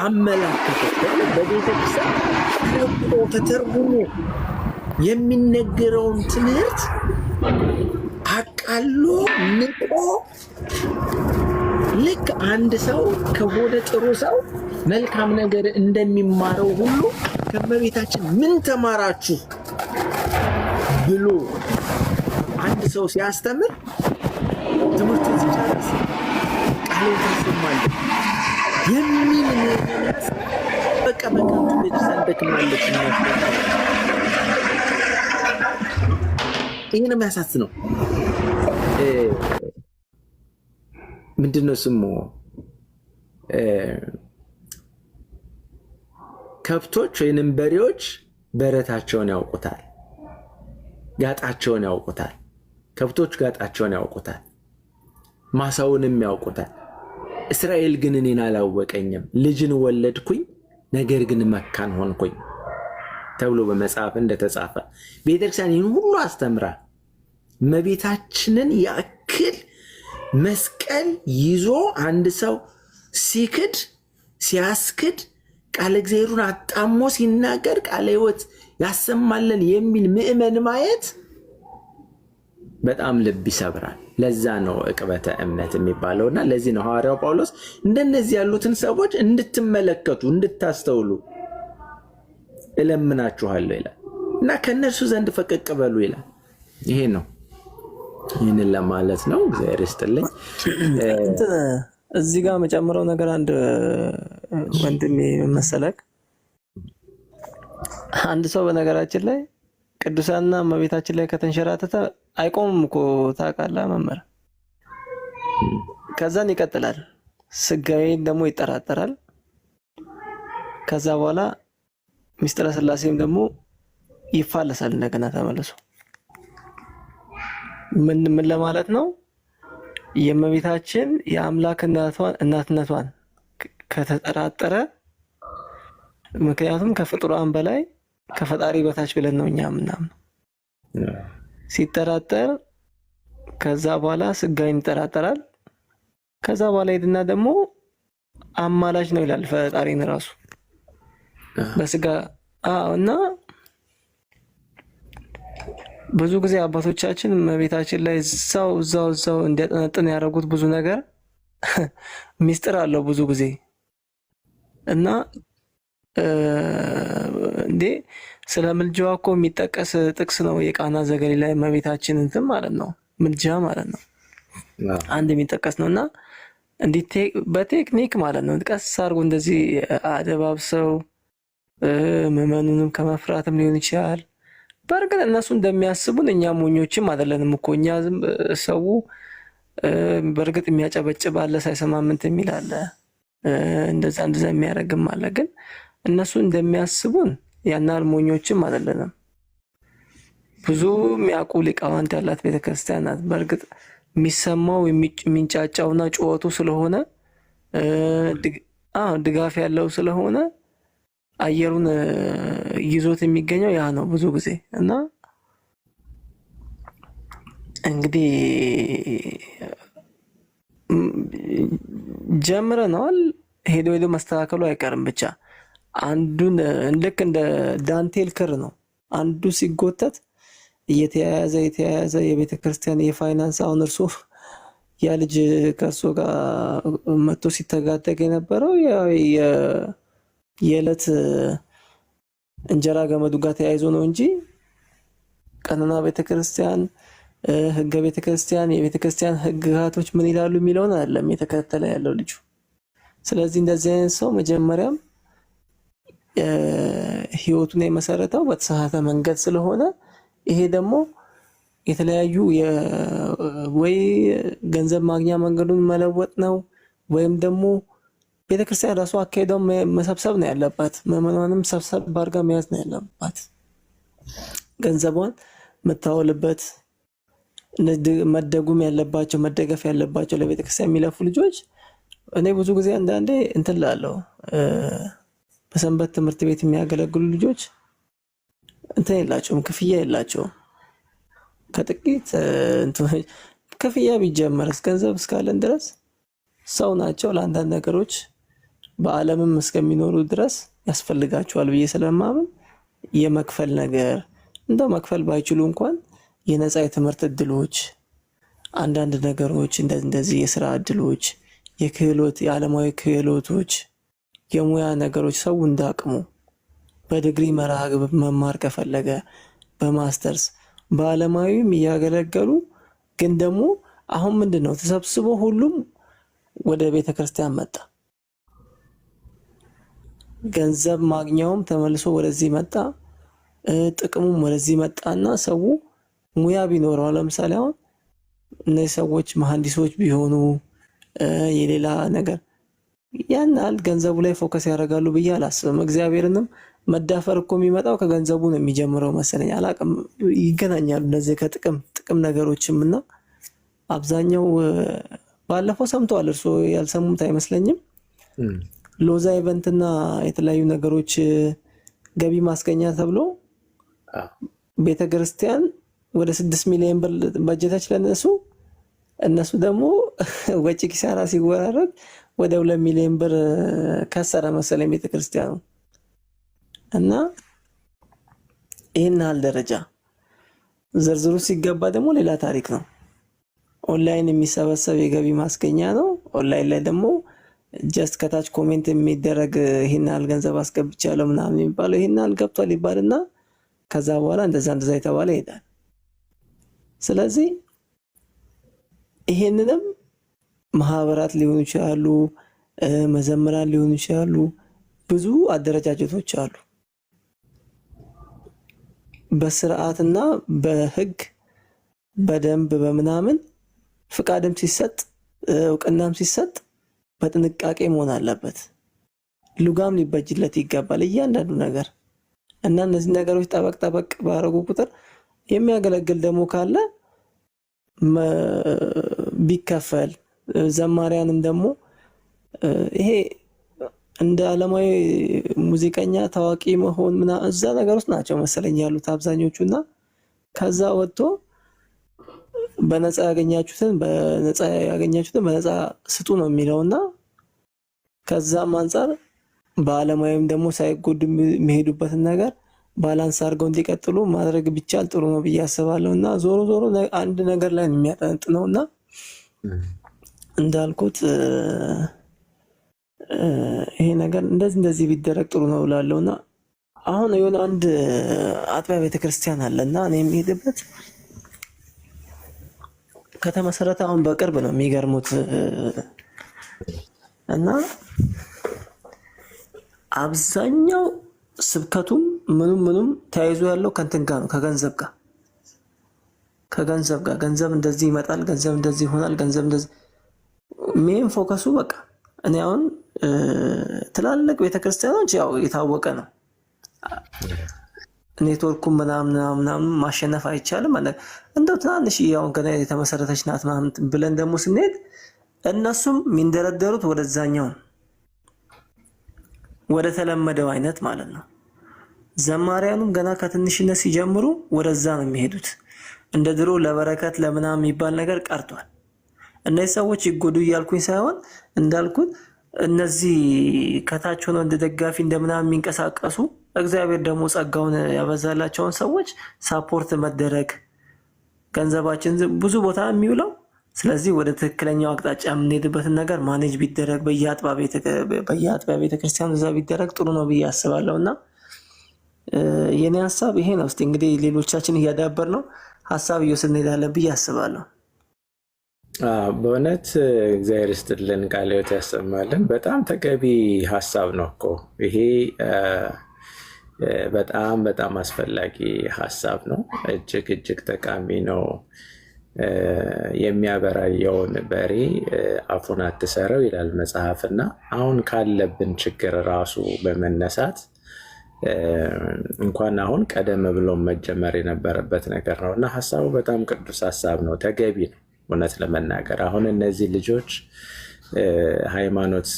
አመላከተች። በቤተክርስቲያን ተተርጉሞ የሚነገረውን ትምህርት አቃሎ ንቆ ልክ አንድ ሰው ከሆደ ጥሩ ሰው መልካም ነገር እንደሚማረው ሁሉ ከእመቤታችን ምን ተማራችሁ ብሎ አንድ ሰው ሲያስተምር ትምህርቱን ሲጨርስ ቃሉን ታሰማለህ የሚል ነስ በቃ በከንቱ ቤተክርስቲያን ደክማለች። ይህ ነው የሚያሳዝነው። ምንድነው ስሙ? ከብቶች ወይንም በሬዎች በረታቸውን ያውቁታል፣ ጋጣቸውን ያውቁታል። ከብቶች ጋጣቸውን ያውቁታል፣ ማሳውንም ያውቁታል። እስራኤል ግን እኔን አላወቀኝም፣ ልጅን ወለድኩኝ ነገር ግን መካን ሆንኩኝ ተብሎ በመጽሐፍ እንደተጻፈ ቤተክርስቲያን ይህን ሁሉ አስተምራ እመቤታችንን ያክል መስቀል ይዞ አንድ ሰው ሲክድ ሲያስክድ ቃለ እግዚአብሔርን አጣሞ ሲናገር ቃለ ሕይወት ያሰማለን የሚል ምእመን ማየት በጣም ልብ ይሰብራል። ለዛ ነው ዕቅበተ እምነት የሚባለውና ለዚህ ነው ሐዋርያው ጳውሎስ እንደነዚህ ያሉትን ሰዎች እንድትመለከቱ እንድታስተውሉ እለምናችኋለሁ ይላል እና ከነርሱ ዘንድ ፈቀቅ በሉ ይላል። ይሄ ነው፣ ይህንን ለማለት ነው። እግዚአብሔር ይስጥልኝ። እዚህ ጋር መጨምረው ነገር አንድ ወንድሜ መሰለክ፣ አንድ ሰው በነገራችን ላይ ቅዱሳንና እመቤታችን ላይ ከተንሸራተተ አይቆምም እኮ ታውቃለህ መምህር። ከዛን ይቀጥላል፣ ስጋዬን ደግሞ ይጠራጠራል። ከዛ በኋላ ሚስጥረ ስላሴም ደግሞ ይፋለሳል እንደገና ተመልሶ። ምን ለማለት ነው? የእመቤታችን የአምላክ እናትነቷን ከተጠራጠረ፣ ምክንያቱም ከፍጡራን በላይ ከፈጣሪ በታች ብለን ነው እኛ ምናምን። ሲጠራጠር ከዛ በኋላ ስጋይን ይጠራጠራል። ከዛ በኋላ ሄድና ደግሞ አማላጅ ነው ይላል ፈጣሪን ራሱ በስጋ እና ብዙ ጊዜ አባቶቻችን እመቤታችን ላይ እዛው እንዲያጠነጥን ያደረጉት ብዙ ነገር ሚስጥር አለው ብዙ ጊዜ እና እንዴ ስለ ምልጃዋ እኮ የሚጠቀስ ጥቅስ ነው የቃና ዘገሊላ እመቤታችን እንትን ማለት ነው፣ ምልጃ ማለት ነው አንድ የሚጠቀስ ነውና እንዴት በቴክኒክ ማለት ነው ቀስ አድርጎ እንደዚህ አደባብሰው ምዕመኑንም ከመፍራትም ሊሆን ይችላል። በእርግጥ እነሱ እንደሚያስቡን እኛ ሞኞችም አይደለንም እኮ እኛ ሰው በእርግጥ የሚያጨበጭብ አለ፣ ሳይሰማ ምንት የሚል አለ፣ እንደዛ የሚያደርግም አለ። ግን እነሱ እንደሚያስቡን ያናል ሞኞችም አይደለንም። ብዙ የሚያውቁ ሊቃውንት ያላት ቤተክርስቲያን ናት። በእርግጥ የሚሰማው የሚንጫጫውና ጩኸቱ ስለሆነ ድጋፍ ያለው ስለሆነ አየሩን ይዞት የሚገኘው ያ ነው ብዙ ጊዜ እና እንግዲህ ጀምረናል። ሄዶ መስተካከሉ አይቀርም። ብቻ አንዱን ልክ እንደ ዳንቴል ክር ነው፣ አንዱ ሲጎተት እየተያያዘ የቤተ ክርስቲያን የፋይናንስ አሁን እርሱ ያ ልጅ ከእርሱ ጋር መጥቶ ሲተጋተግ የነበረው የዕለት እንጀራ ገመዱ ጋር ተያይዞ ነው እንጂ ቀኖና ቤተክርስቲያን፣ ህገ ቤተክርስቲያን፣ የቤተክርስቲያን ህግጋቶች ምን ይላሉ የሚለውን አይደለም የተከተለ ያለው ልጁ። ስለዚህ እንደዚህ አይነት ሰው መጀመሪያም ህይወቱን የመሰረተው በተሳሳተ መንገድ ስለሆነ ይሄ ደግሞ የተለያዩ ወይ ገንዘብ ማግኛ መንገዱን መለወጥ ነው ወይም ደግሞ ቤተክርስቲያን ራሱ አካሄዷን መሰብሰብ ነው ያለባት። ምዕመናንም ሰብሰብ ባርጋ መያዝ ነው ያለባት። ገንዘቧን የምታውልበት መደጉም ያለባቸው መደገፍ ያለባቸው ለቤተክርስቲያን የሚለፉ ልጆች እኔ ብዙ ጊዜ አንዳንዴ እንትን ላለው በሰንበት ትምህርት ቤት የሚያገለግሉ ልጆች እንትን የላቸውም፣ ክፍያ የላቸውም። ከጥቂት ክፍያ ቢጀመርስ ገንዘብ እስካለን ድረስ ሰው ናቸው። ለአንዳንድ ነገሮች በዓለምም እስከሚኖሩ ድረስ ያስፈልጋቸዋል ብዬ ስለማምን የመክፈል ነገር እንደው መክፈል ባይችሉ እንኳን የነፃ የትምህርት እድሎች፣ አንዳንድ ነገሮች እንደዚህ የስራ እድሎች፣ የክህሎት የዓለማዊ ክህሎቶች፣ የሙያ ነገሮች ሰው እንዳቅሙ በዲግሪ መርሃ ግብር መማር ከፈለገ በማስተርስ በዓለማዊም እያገለገሉ ግን ደግሞ አሁን ምንድነው ተሰብስቦ ሁሉም ወደ ቤተክርስቲያን መጣ። ገንዘብ ማግኛውም ተመልሶ ወደዚህ መጣ፣ ጥቅሙም ወደዚህ መጣና ሰው ሙያ ቢኖረው ለምሳሌ አሁን እነዚህ ሰዎች መሐንዲሶች ቢሆኑ የሌላ ነገር ያን ያህል ገንዘቡ ላይ ፎከስ ያደርጋሉ ብዬ አላስብም። እግዚአብሔርንም መዳፈር እኮ የሚመጣው ከገንዘቡ ነው የሚጀምረው መሰለኝ። አላቅም፣ ይገናኛሉ እነዚህ ከጥቅም ነገሮችም እና አብዛኛው ባለፈው ሰምተዋል፣ እርሶ ያልሰሙት አይመስለኝም። ሎዛ ኢቨንትና የተለያዩ ነገሮች ገቢ ማስገኛ ተብሎ ቤተክርስቲያን ወደ 6 ሚሊዮን ብር በጀታች ለነሱ እነሱ ደግሞ ወጪ ኪሳራ ሲወራረድ ወደ 2 ሚሊዮን ብር ከሰረ መሰለኝ ቤተክርስቲያኑ። እና ይህን ያህል ደረጃ ዝርዝሩ ሲገባ ደግሞ ሌላ ታሪክ ነው። ኦንላይን የሚሰበሰብ የገቢ ማስገኛ ነው። ኦንላይን ላይ ደግሞ ጀስት ከታች ኮሜንት የሚደረግ ይህን ያህል ገንዘብ አስገብቻለሁ ምናምን የሚባለው ይህን ያህል ገብቷል ይባልና ከዛ በኋላ እንደዛ የተባለ ይሄዳል። ስለዚህ ይሄንንም ማህበራት ሊሆኑ ይችላሉ፣ መዘምራን ሊሆኑ ይችላሉ፣ ብዙ አደረጃጀቶች አሉ። በስርዓትና በህግ በደንብ በምናምን ፍቃድም ሲሰጥ እውቅናም ሲሰጥ በጥንቃቄ መሆን አለበት። ሉጋም ሊበጅለት ይገባል እያንዳንዱ ነገር እና እነዚህ ነገሮች ጠበቅ ባረጉ ቁጥር የሚያገለግል ደግሞ ካለ ቢከፈል ዘማሪያንም ደግሞ ይሄ እንደ ዓለማዊ ሙዚቀኛ ታዋቂ መሆን እዛ ነገር ውስጥ ናቸው መሰለኝ ያሉት አብዛኞቹና ከዛ ወጥቶ በነፃ ያገኛችሁትን በነፃ ስጡ ነው የሚለውና ከዛም አንፃር በዓለማዊም ደግሞ ሳይጎዱ የሚሄዱበትን ነገር ባላንስ አድርገው እንዲቀጥሉ ማድረግ ቢቻል ጥሩ ነው ብዬ አስባለሁና ዞሮ አንድ ነገር ላይ የሚያጠነጥነውና እንዳልኩት ይሄ ነገር እንደዚህ ቢደረግ ጥሩ ነው እላለሁና አሁን የሆነ አንድ አጥቢያ ቤተክርስቲያን አለና እኔ የሚሄድበት ከተመሰረተ አሁን በቅርብ ነው የሚገርሙት እና አብዛኛው ስብከቱም ምኑም ተያይዞ ያለው ከንትን ጋር ነው ከገንዘብ ጋር ገንዘብ እንደዚህ ይመጣል፣ ገንዘብ እንደዚህ ይሆናል፣ ገንዘብ እንደዚህ ሜን ፎከሱ በቃ እኔ አሁን ትላልቅ ቤተክርስቲያኖች ያው የታወቀ ነው ኔትወርኩም ምናምን ማሸነፍ አይቻልም። እንደው ትናንሽ ያው ገና የተመሰረተች ናት ምናምን ብለን ደግሞ ስንሄድ እነሱም የሚንደረደሩት ወደዛኛው ወደ ተለመደው አይነት ማለት ነው። ዘማሪያኑም ገና ከትንሽነት ሲጀምሩ ወደዛ ነው የሚሄዱት። እንደ ድሮ ለበረከት ለምናምን የሚባል ነገር ቀርቷል። እነዚህ ሰዎች ይጎዱ እያልኩኝ ሳይሆን እንዳልኩት እነዚህ ከታች ሆነው እንደ ደጋፊ እንደምናምን የሚንቀሳቀሱ እግዚአብሔር ደግሞ ጸጋውን ያበዛላቸውን ሰዎች ሳፖርት መደረግ ገንዘባችን ብዙ ቦታ የሚውለው ስለዚህ ወደ ትክክለኛው አቅጣጫ የምንሄድበትን ነገር ማኔጅ ቢደረግ በየአጥቢያ ቤተክርስቲያኑ እዛ ቢደረግ ጥሩ ነው ብዬ አስባለሁና የኔ ሐሳብ ይሄ ነው። እስቲ እንግዲህ ሌሎቻችን እያዳበር ነው ሐሳብ እየወሰድን እንሄዳለን ብዬ አስባለሁ። በእውነት እግዚአብሔር ይስጥልን፣ ቃለ ሕይወት ያሰማልን። በጣም ተገቢ ሐሳብ ነው እኮ ይሄ። በጣም አስፈላጊ ሐሳብ ነው። እጅግ ጠቃሚ ነው። የሚያበራየውን በሬ አፉን አትሰረው ይላል መጽሐፍና አሁን ካለብን ችግር ራሱ በመነሳት እንኳን አሁን ቀደም ብሎ መጀመር የነበረበት ነገር ነው እና ሀሳቡ በጣም ቅዱስ ሀሳብ ነው፣ ተገቢ ነው። እውነት ለመናገር አሁን እነዚህ ልጆች ሃይማኖት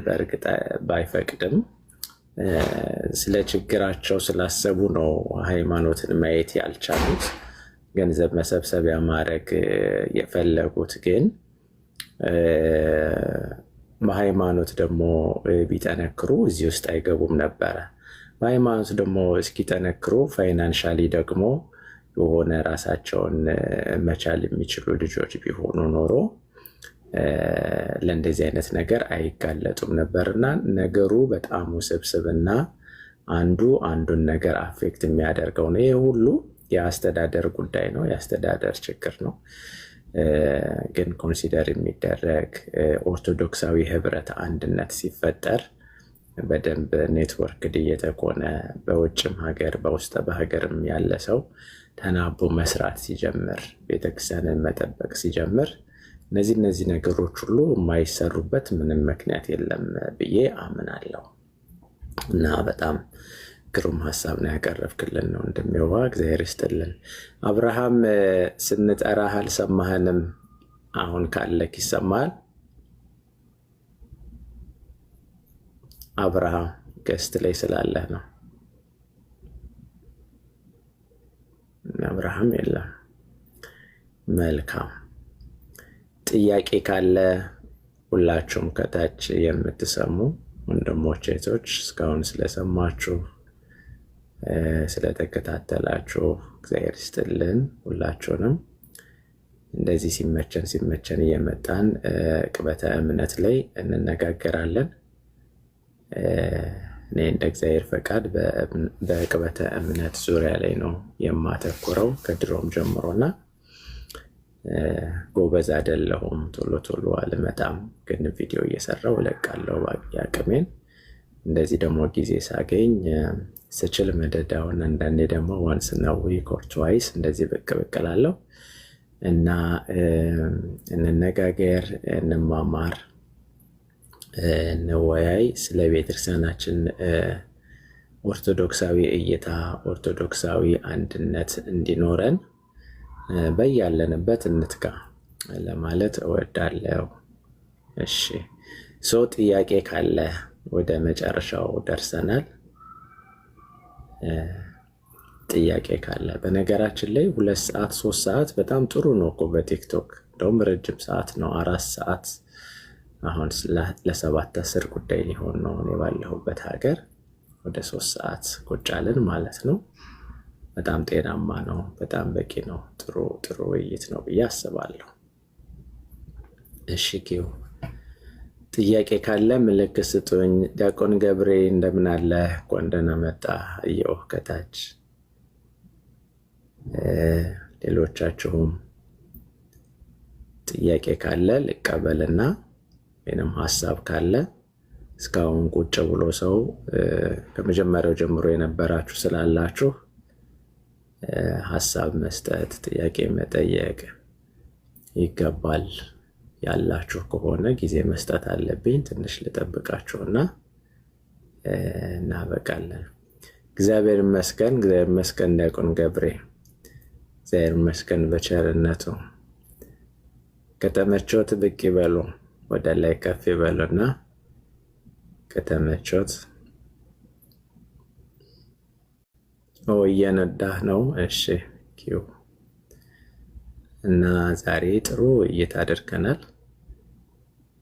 በእርግጥ ባይፈቅድም ስለ ችግራቸው ስላሰቡ ነው ሃይማኖትን ማየት ያልቻሉት፣ ገንዘብ መሰብሰቢያ ማድረግ የፈለጉት። ግን በሃይማኖት ደግሞ ቢጠነክሩ እዚህ ውስጥ አይገቡም ነበረ። በሃይማኖት ደግሞ እስኪጠነክሩ ፋይናንሻሊ ደግሞ የሆነ ራሳቸውን መቻል የሚችሉ ልጆች ቢሆኑ ኖሮ ለእንደዚህ አይነት ነገር አይጋለጡም ነበርና ነገሩ በጣም ውስብስብና አንዱ አንዱን ነገር አፌክት የሚያደርገው ነው። ይህ ሁሉ የአስተዳደር ጉዳይ ነው፣ የአስተዳደር ችግር ነው። ግን ኮንሲደር የሚደረግ ኦርቶዶክሳዊ ህብረት አንድነት ሲፈጠር በደንብ ኔትወርክ እየተኮነ በውጭም ሀገር በውስጥ በሀገርም ያለ ሰው ተናቦ መስራት ሲጀምር፣ ቤተክርስቲያንን መጠበቅ ሲጀምር እነዚህ ነገሮች ሁሉ የማይሰሩበት ምንም ምክንያት የለም ብዬ አምናለሁ። እና በጣም ግሩም ሀሳብ ነው ያቀረብክልን ነው እንደሚዋ እግዚአብሔር ይስጥልን። አብርሃም ስንጠራህ አልሰማህንም? አሁን ካለክ ይሰማል? አብርሃም ገስት ላይ ስላለህ ነው። አብርሃም የለም። መልካም ጥያቄ ካለ ሁላችሁም ከታች የምትሰሙ ወንድሞች እህቶች እስካሁን ስለሰማችሁ ስለተከታተላችሁ እግዚአብሔር ይስጥልን ሁላችሁንም። እንደዚህ ሲመቸን እየመጣን ቅበተ እምነት ላይ እንነጋገራለን። እኔ እንደ እግዚአብሔር ፈቃድ በቅበተ እምነት ዙሪያ ላይ ነው የማተኩረው ከድሮም ጀምሮና ጎበዝ አይደለሁም፣ ቶሎ አልመጣም፣ ግን ቪዲዮ እየሰራው እለቃለሁ ያቅሜን። እንደዚህ ደግሞ ጊዜ ሳገኝ ስችል መደዳውን፣ አንዳንዴ ደግሞ ዋንስ እና ዊክ ኦር ትዋይስ እንደዚህ ብቅ እላለሁ እና እንነጋገር፣ እንማማር፣ እንወያይ ስለ ቤተክርስቲያናችን ኦርቶዶክሳዊ እይታ፣ ኦርቶዶክሳዊ አንድነት እንዲኖረን በያለንበት እንትጋ ለማለት እወዳለሁ። እሺ ሰው ጥያቄ ካለ ወደ መጨረሻው ደርሰናል። ጥያቄ ካለ በነገራችን ላይ 2 ሰዓት 3 ሰዓት በጣም ጥሩ ነው እኮ በቲክቶክ እንደውም ረጅም ሰዓት ነው፣ 4 ሰዓት አሁን ለ7-10 ጉዳይ ሊሆን ነው እኔ ባለሁበት ሀገር። ወደ 3 ሰዓት ቁጭ አልን ማለት ነው። በጣም ጤናማ ነው፣ በጣም በቂ ነው። ጥሩ ውይይት ነው ብዬ አስባለሁ። እሺ ኪው ጥያቄ ካለ ምልክት ስጡኝ። ዲያቆን ገብሬ እንደምን አለ? እንኳን ደህና መጣ። እየው ከታች ሌሎቻችሁም ጥያቄ ካለ ልቀበልና ወይንም ሀሳብ ካለ እስካሁን ቁጭ ብሎ ሰው ከመጀመሪያው ጀምሮ የነበራችሁ ስላላችሁ ሀሳብ መስጠት፣ ጥያቄ መጠየቅ ይገባል። ያላችሁ ከሆነ ጊዜ መስጠት አለብኝ። ትንሽ ልጠብቃችሁና እናበቃለን። እግዚአብሔር ይመስገን፣ እግዚአብሔር ይመስገን። ዲያቆን ገብሬ እግዚአብሔር ይመስገን በቸርነቱ። ከተመቾት ብቅ ይበሉ፣ ወደ ላይ ከፍ ይበሉና ከተመቾት እየነዳህ ነው። እሺ ኪው እና ዛሬ ጥሩ ውይይት አድርገናል።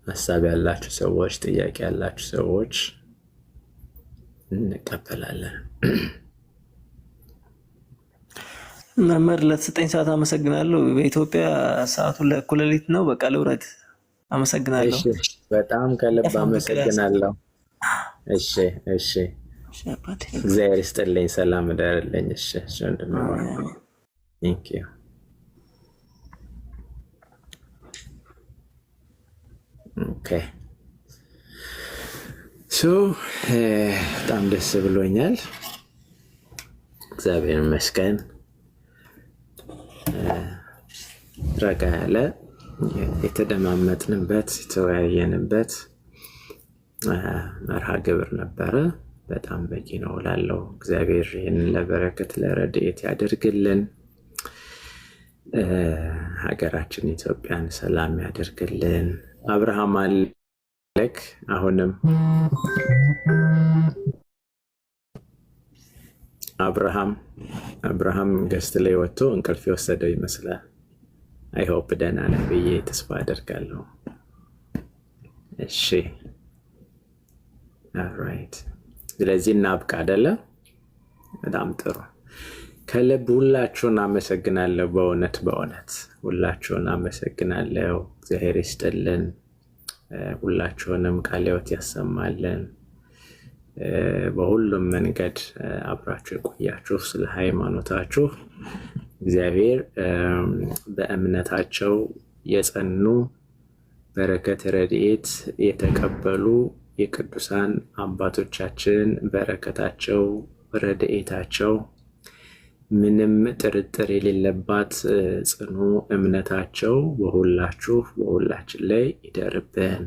ሀሳብ ያላችሁ ሰዎች፣ ጥያቄ ያላችሁ ሰዎች እንቀበላለን። መምህር ለተሰጠኝ ሰዓት አመሰግናለሁ። በኢትዮጵያ ሰዓቱ ለእኩለ ሌሊት ነው። በቃ ልውረድ። አመሰግናለሁ። በጣም ከልብ አመሰግናለሁ። እሺ እግዚአብሔር ይስጥልኝ። ሰላም እደርልኝ። እሺ ቴንክ ዩ። ኦኬ በጣም ደስ ብሎኛል። እግዚአብሔር ይመስገን። ረጋ ያለ የተደማመጥንበት የተወያየንበት መርሃ ግብር ነበረ። በጣም በቂ ነው እላለሁ። እግዚአብሔር ይህንን ለበረከት ለረድኤት ያደርግልን። ሀገራችን ኢትዮጵያን ሰላም ያደርግልን። አብርሃም አለክ አሁንም አብርሃም ገስት ላይ ወጥቶ እንቅልፍ የወሰደው ይመስላል። አይሆፕ ደህና ነህ ብዬ ተስፋ አደርጋለሁ። እሺ ኦልራይት። ስለዚህ እናብቃ አይደለ? በጣም ጥሩ። ከልብ ሁላችሁን አመሰግናለሁ። በእውነት ሁላችሁን አመሰግናለሁ። እግዚአብሔር ይስጥልን። ሁላችሁንም ቃለ ሕይወት ያሰማልን። በሁሉም መንገድ አብራችሁ የቆያችሁ ስለ ሃይማኖታችሁ እግዚአብሔር በእምነታቸው የጸኑ በረከት ረድኤት የተቀበሉ የቅዱሳን አባቶቻችን በረከታቸው ረድኤታቸው ምንም ጥርጥር የሌለባት ጽኑ እምነታቸው በሁላችን ላይ ይደርብን።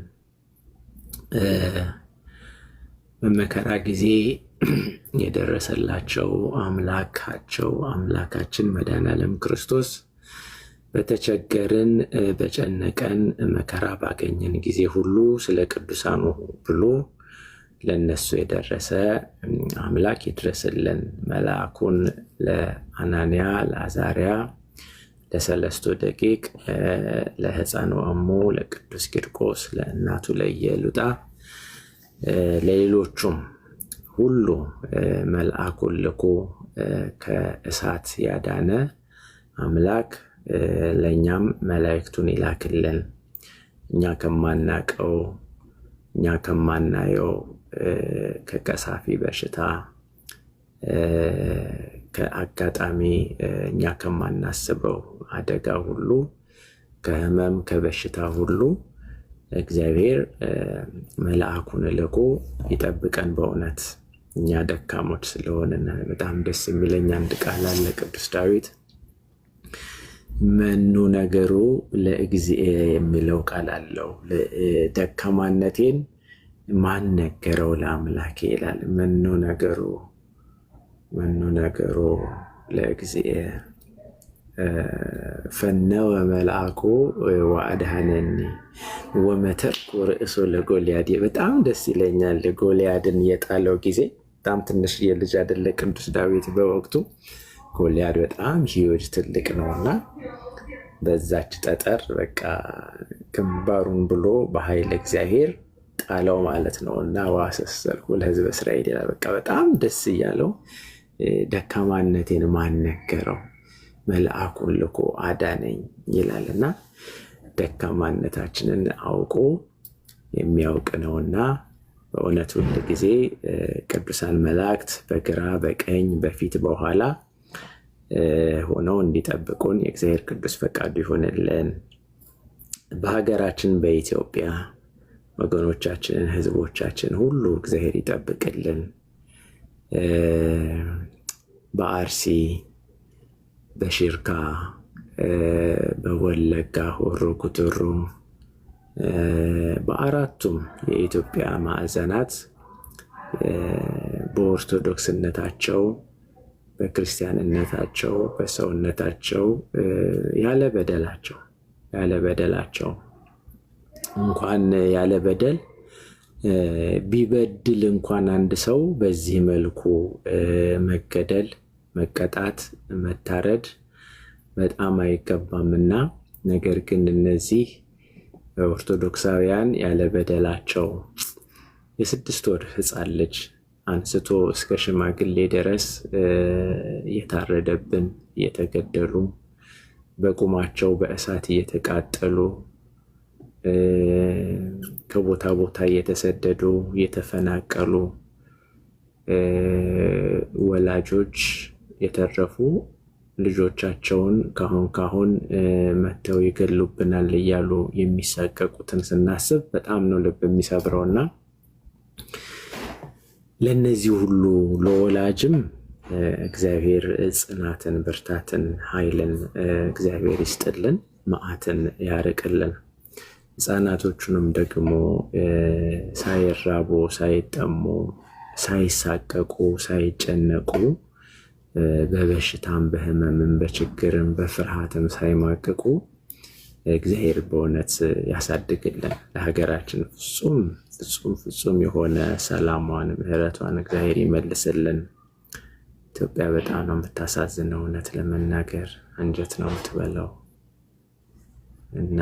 በመከራ ጊዜ የደረሰላቸው አምላካችን መድኃኔዓለም ክርስቶስ በተቸገርን በጨነቀን መከራ ባገኘን ጊዜ ሁሉ ስለ ቅዱሳኑ ብሎ ለነሱ የደረሰ አምላክ ይድረስልን። መልአኩን ለአናንያ፣ ለአዛርያ፣ ለሰለስቱ ደቂቅ፣ ለሕፃኑ እሙ ለቅዱስ ቂርቆስ፣ ለእናቱ ለኢየሉጣ፣ ለሌሎቹም ሁሉ መልአኩን ልኮ ከእሳት ያዳነ አምላክ ለእኛም መላእክቱን ይላክልን። እኛ ከማናቀው እኛ ከማናየው ከቀሳፊ በሽታ ከአጋጣሚ እኛ ከማናስበው አደጋ ሁሉ ከህመም ከበሽታ ሁሉ እግዚአብሔር መልአኩን ልኮ ይጠብቀን። በእውነት እኛ ደካሞች ስለሆንን በጣም ደስ የሚለኝ አንድ ቃል አለ። ቅዱስ ዳዊት መኑ ነገሩ ለእግዚእ የሚለው ቃል አለው። ደካማነቴን ማን ነገረው ለአምላኬ ይላል። መኑ ነገሩ ለእግዚእ ፈነወ መልአኩ ወአድኃነኒ ወመተርኩ ርእሶ ለጎልያድ። በጣም ደስ ይለኛል። ጎልያድን የጣለው ጊዜ በጣም ትንሽ የልጅ አይደለ ቅዱስ ዳዊት በወቅቱ። ጎልያድ በጣም ሂዩጅ ትልቅ ነውና በዛች ጠጠር በቃ ግንባሩን ብሎ በኃይለ እግዚአብሔር ጣለው ማለት ነው። እና ዋሰሰልኩ ለሕዝበ እስራኤል ይላል። በቃ በጣም ደስ እያለው ደካማነቴን ማን ነገረው መልአኩን ልኮ አዳነኝ ይላል። እና ደካማነታችንን አውቆ የሚያውቅ ነውና በእውነት ሁል ጊዜ ቅዱሳን መላእክት በግራ በቀኝ በፊት በኋላ ሆነው እንዲጠብቁን የእግዚአብሔር ቅዱስ ፈቃዱ ይሆንልን። በሀገራችን በኢትዮጵያ ወገኖቻችንን ህዝቦቻችን ሁሉ እግዚአብሔር ይጠብቅልን። በአርሲ በሽርካ በወለጋ ሆሮ ጉዱሩ በአራቱም የኢትዮጵያ ማዕዘናት በኦርቶዶክስነታቸው በክርስቲያንነታቸው በሰውነታቸው ያለ በደላቸው እንኳን ያለ በደል ቢበድል እንኳን አንድ ሰው በዚህ መልኩ መገደል፣ መቀጣት፣ መታረድ በጣም አይገባምና ነገር ግን እነዚህ ኦርቶዶክሳውያን ያለ በደላቸው የ6 ወር ሕፃን ልጅ አንስቶ እስከ ሽማግሌ ድረስ እየታረደብን እየተገደሉ በቁማቸው በእሳት እየተቃጠሉ ከቦታ ቦታ እየተሰደዱ እየተፈናቀሉ ወላጆች የተረፉ ልጆቻቸውን ካሁን መተው ይገሉብናል እያሉ የሚሳቀቁትን ስናስብ በጣም ነው ልብ የሚሰብረውና ለነዚህ ሁሉ ለወላጅም እግዚአብሔር ጽናትን፣ ብርታትን፣ ኃይልን እግዚአብሔር ይስጥልን፣ መዓትን ያርቅልን። ሕፃናቶቹንም ደግሞ ሳይራቡ ሳይጠሙ ሳይሳቀቁ ሳይጨነቁ በበሽታም በህመምም በችግርም በፍርሃትም ሳይማቅቁ እግዚአብሔር በእውነት ያሳድግልን። ለሀገራችን ፍጹም የሆነ ሰላሟን ምሕረቷን እግዚአብሔር ይመልስልን። ኢትዮጵያ በጣም ነው የምታሳዝነው። እውነት ለመናገር አንጀት ነው የምትበላው እና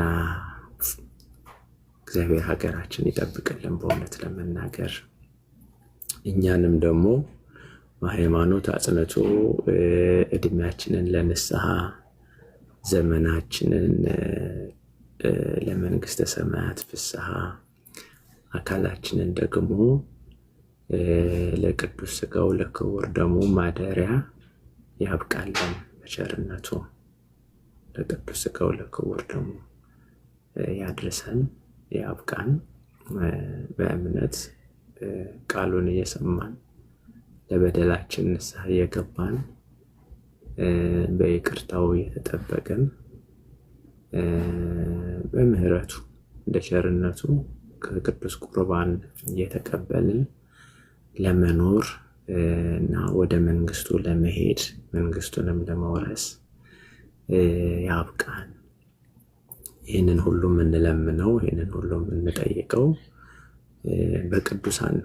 እግዚአብሔር ሀገራችን ይጠብቅልን። በእውነት ለመናገር እኛንም ደግሞ በሃይማኖት አጽንቶ እድሜያችንን ለንስሐ ዘመናችንን ለመንግስተ ሰማያት ፍስሐ አካላችንን ደግሞ ለቅዱስ ሥጋው ለክቡር ደሙ ማደሪያ ያብቃልን በቸርነቱ። ለቅዱስ ሥጋው ለክቡር ደሙ ያድርሰን ያብቃን። በእምነት ቃሉን እየሰማን ለበደላችን ንስሐ እየገባን በይቅርታው እየተጠበቅን በምህረቱ እንደ ቸርነቱ ከቅዱስ ቁርባን እየተቀበልን ለመኖር እና ወደ መንግስቱ ለመሄድ መንግስቱንም ለመውረስ ያብቃን። ይህንን ሁሉ የምንለምነው ይህንን ሁሉ የምንጠይቀው በቅዱሳን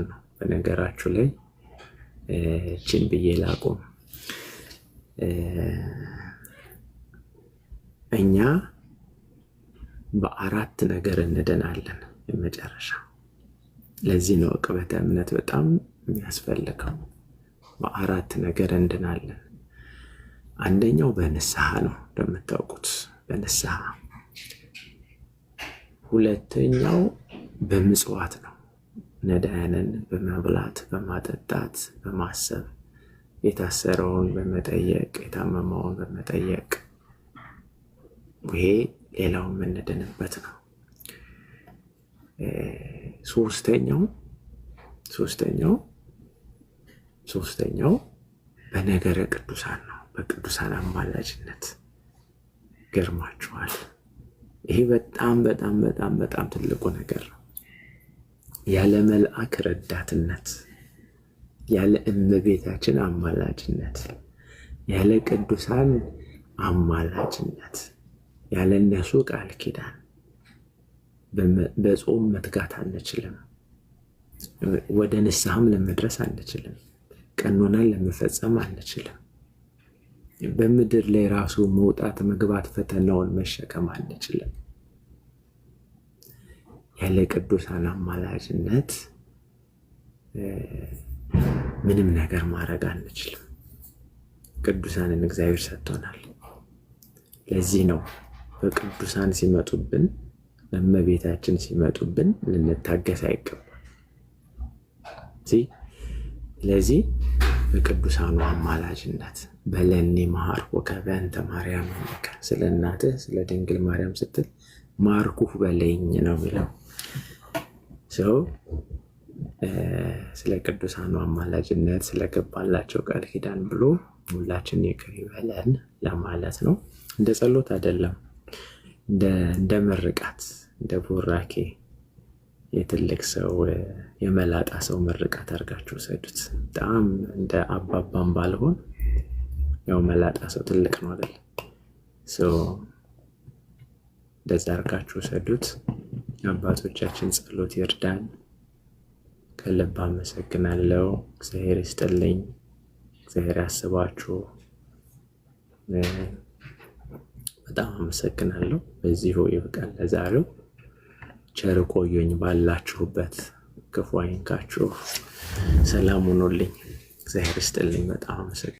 ነው። በነገራችሁ ላይ ችን ብዬ ላቁም። እኛ በአራት ነገር እንድናለን የመጨረሻ። ለዚህ ነው ዕቅበተ እምነት በጣም የሚያስፈልገው። በአራት ነገር እንድናለን። አንደኛው በንስሐ ነው እንደምታውቁት፣ በንስሐ። ሁለተኛው በምጽዋት ነው። ነዳያንን በመብላት በማጠጣት በማሰብ የታሰረውን በመጠየቅ የታመመውን በመጠየቅ ይሄ ሌላው የምንድንበት ነው። ሶስተኛው በነገረ ቅዱሳን ነው። በቅዱሳን አማላጅነት ገርማችኋል። ይሄ በጣም በጣም በጣም በጣም ትልቁ ነገር ነው። ያለ መልአክ ረዳትነት፣ ያለ እመቤታችን አማላጅነት፣ ያለ ቅዱሳን አማላጅነት፣ ያለ እነሱ ቃል ኪዳን በጾም መትጋት አንችልም። ወደ ንስሐም ለመድረስ አንችልም። ቀኖናን ለመፈጸም አንችልም። በምድር ላይ ራሱ መውጣት መግባት ፈተናውን መሸከም አንችልም። ያለ ቅዱሳን አማላጅነት ምንም ነገር ማድረግ አንችልም። ቅዱሳንን እግዚአብሔር ሰጥቶናል። ለዚህ ነው በቅዱሳን ሲመጡብን፣ በእመቤታችን ሲመጡብን ልንታገስ አይገባም። ስለዚህ በቅዱሳኑ አማላጅነት በለኒ መሐርኩከ በእንተ ማርያም፣ ስለ እናትህ ስለ ድንግል ማርያም ስትል ማርኩህ በለኝ ነው የሚለው። ስለ ቅዱሳኑ አማላጅነት ስለገባላቸው ቃል ኪዳን ብሎ ሁላችን ይቅር ይበለን ለማለት ነው። እንደ ጸሎት አይደለም፣ እንደ ምርቃት፣ እንደ ቡራኬ የትልቅ ሰው የመላጣ ሰው ምርቃት አድርጋችሁ ሰዱት። በጣም እንደ አባባም ባልሆን ያው መላጣ ሰው ትልቅ ነው አይደል? እንደዛ አድርጋችሁ ሰዱት። አባቶቻችን ጸሎት ይርዳን። ከልብ አመሰግናለሁ። እግዚአብሔር ይስጥልኝ። እግዚአብሔር ያስባችሁ። በጣም አመሰግናለሁ። በዚሁ ይብቃን ለዛሬው። ቸር ቆዩኝ። ባላችሁበት ክፉ አይንካችሁ። ሰላም ሁኑልኝ። እግዚአብሔር ይስጥልኝ። በጣም አመሰግናለሁ።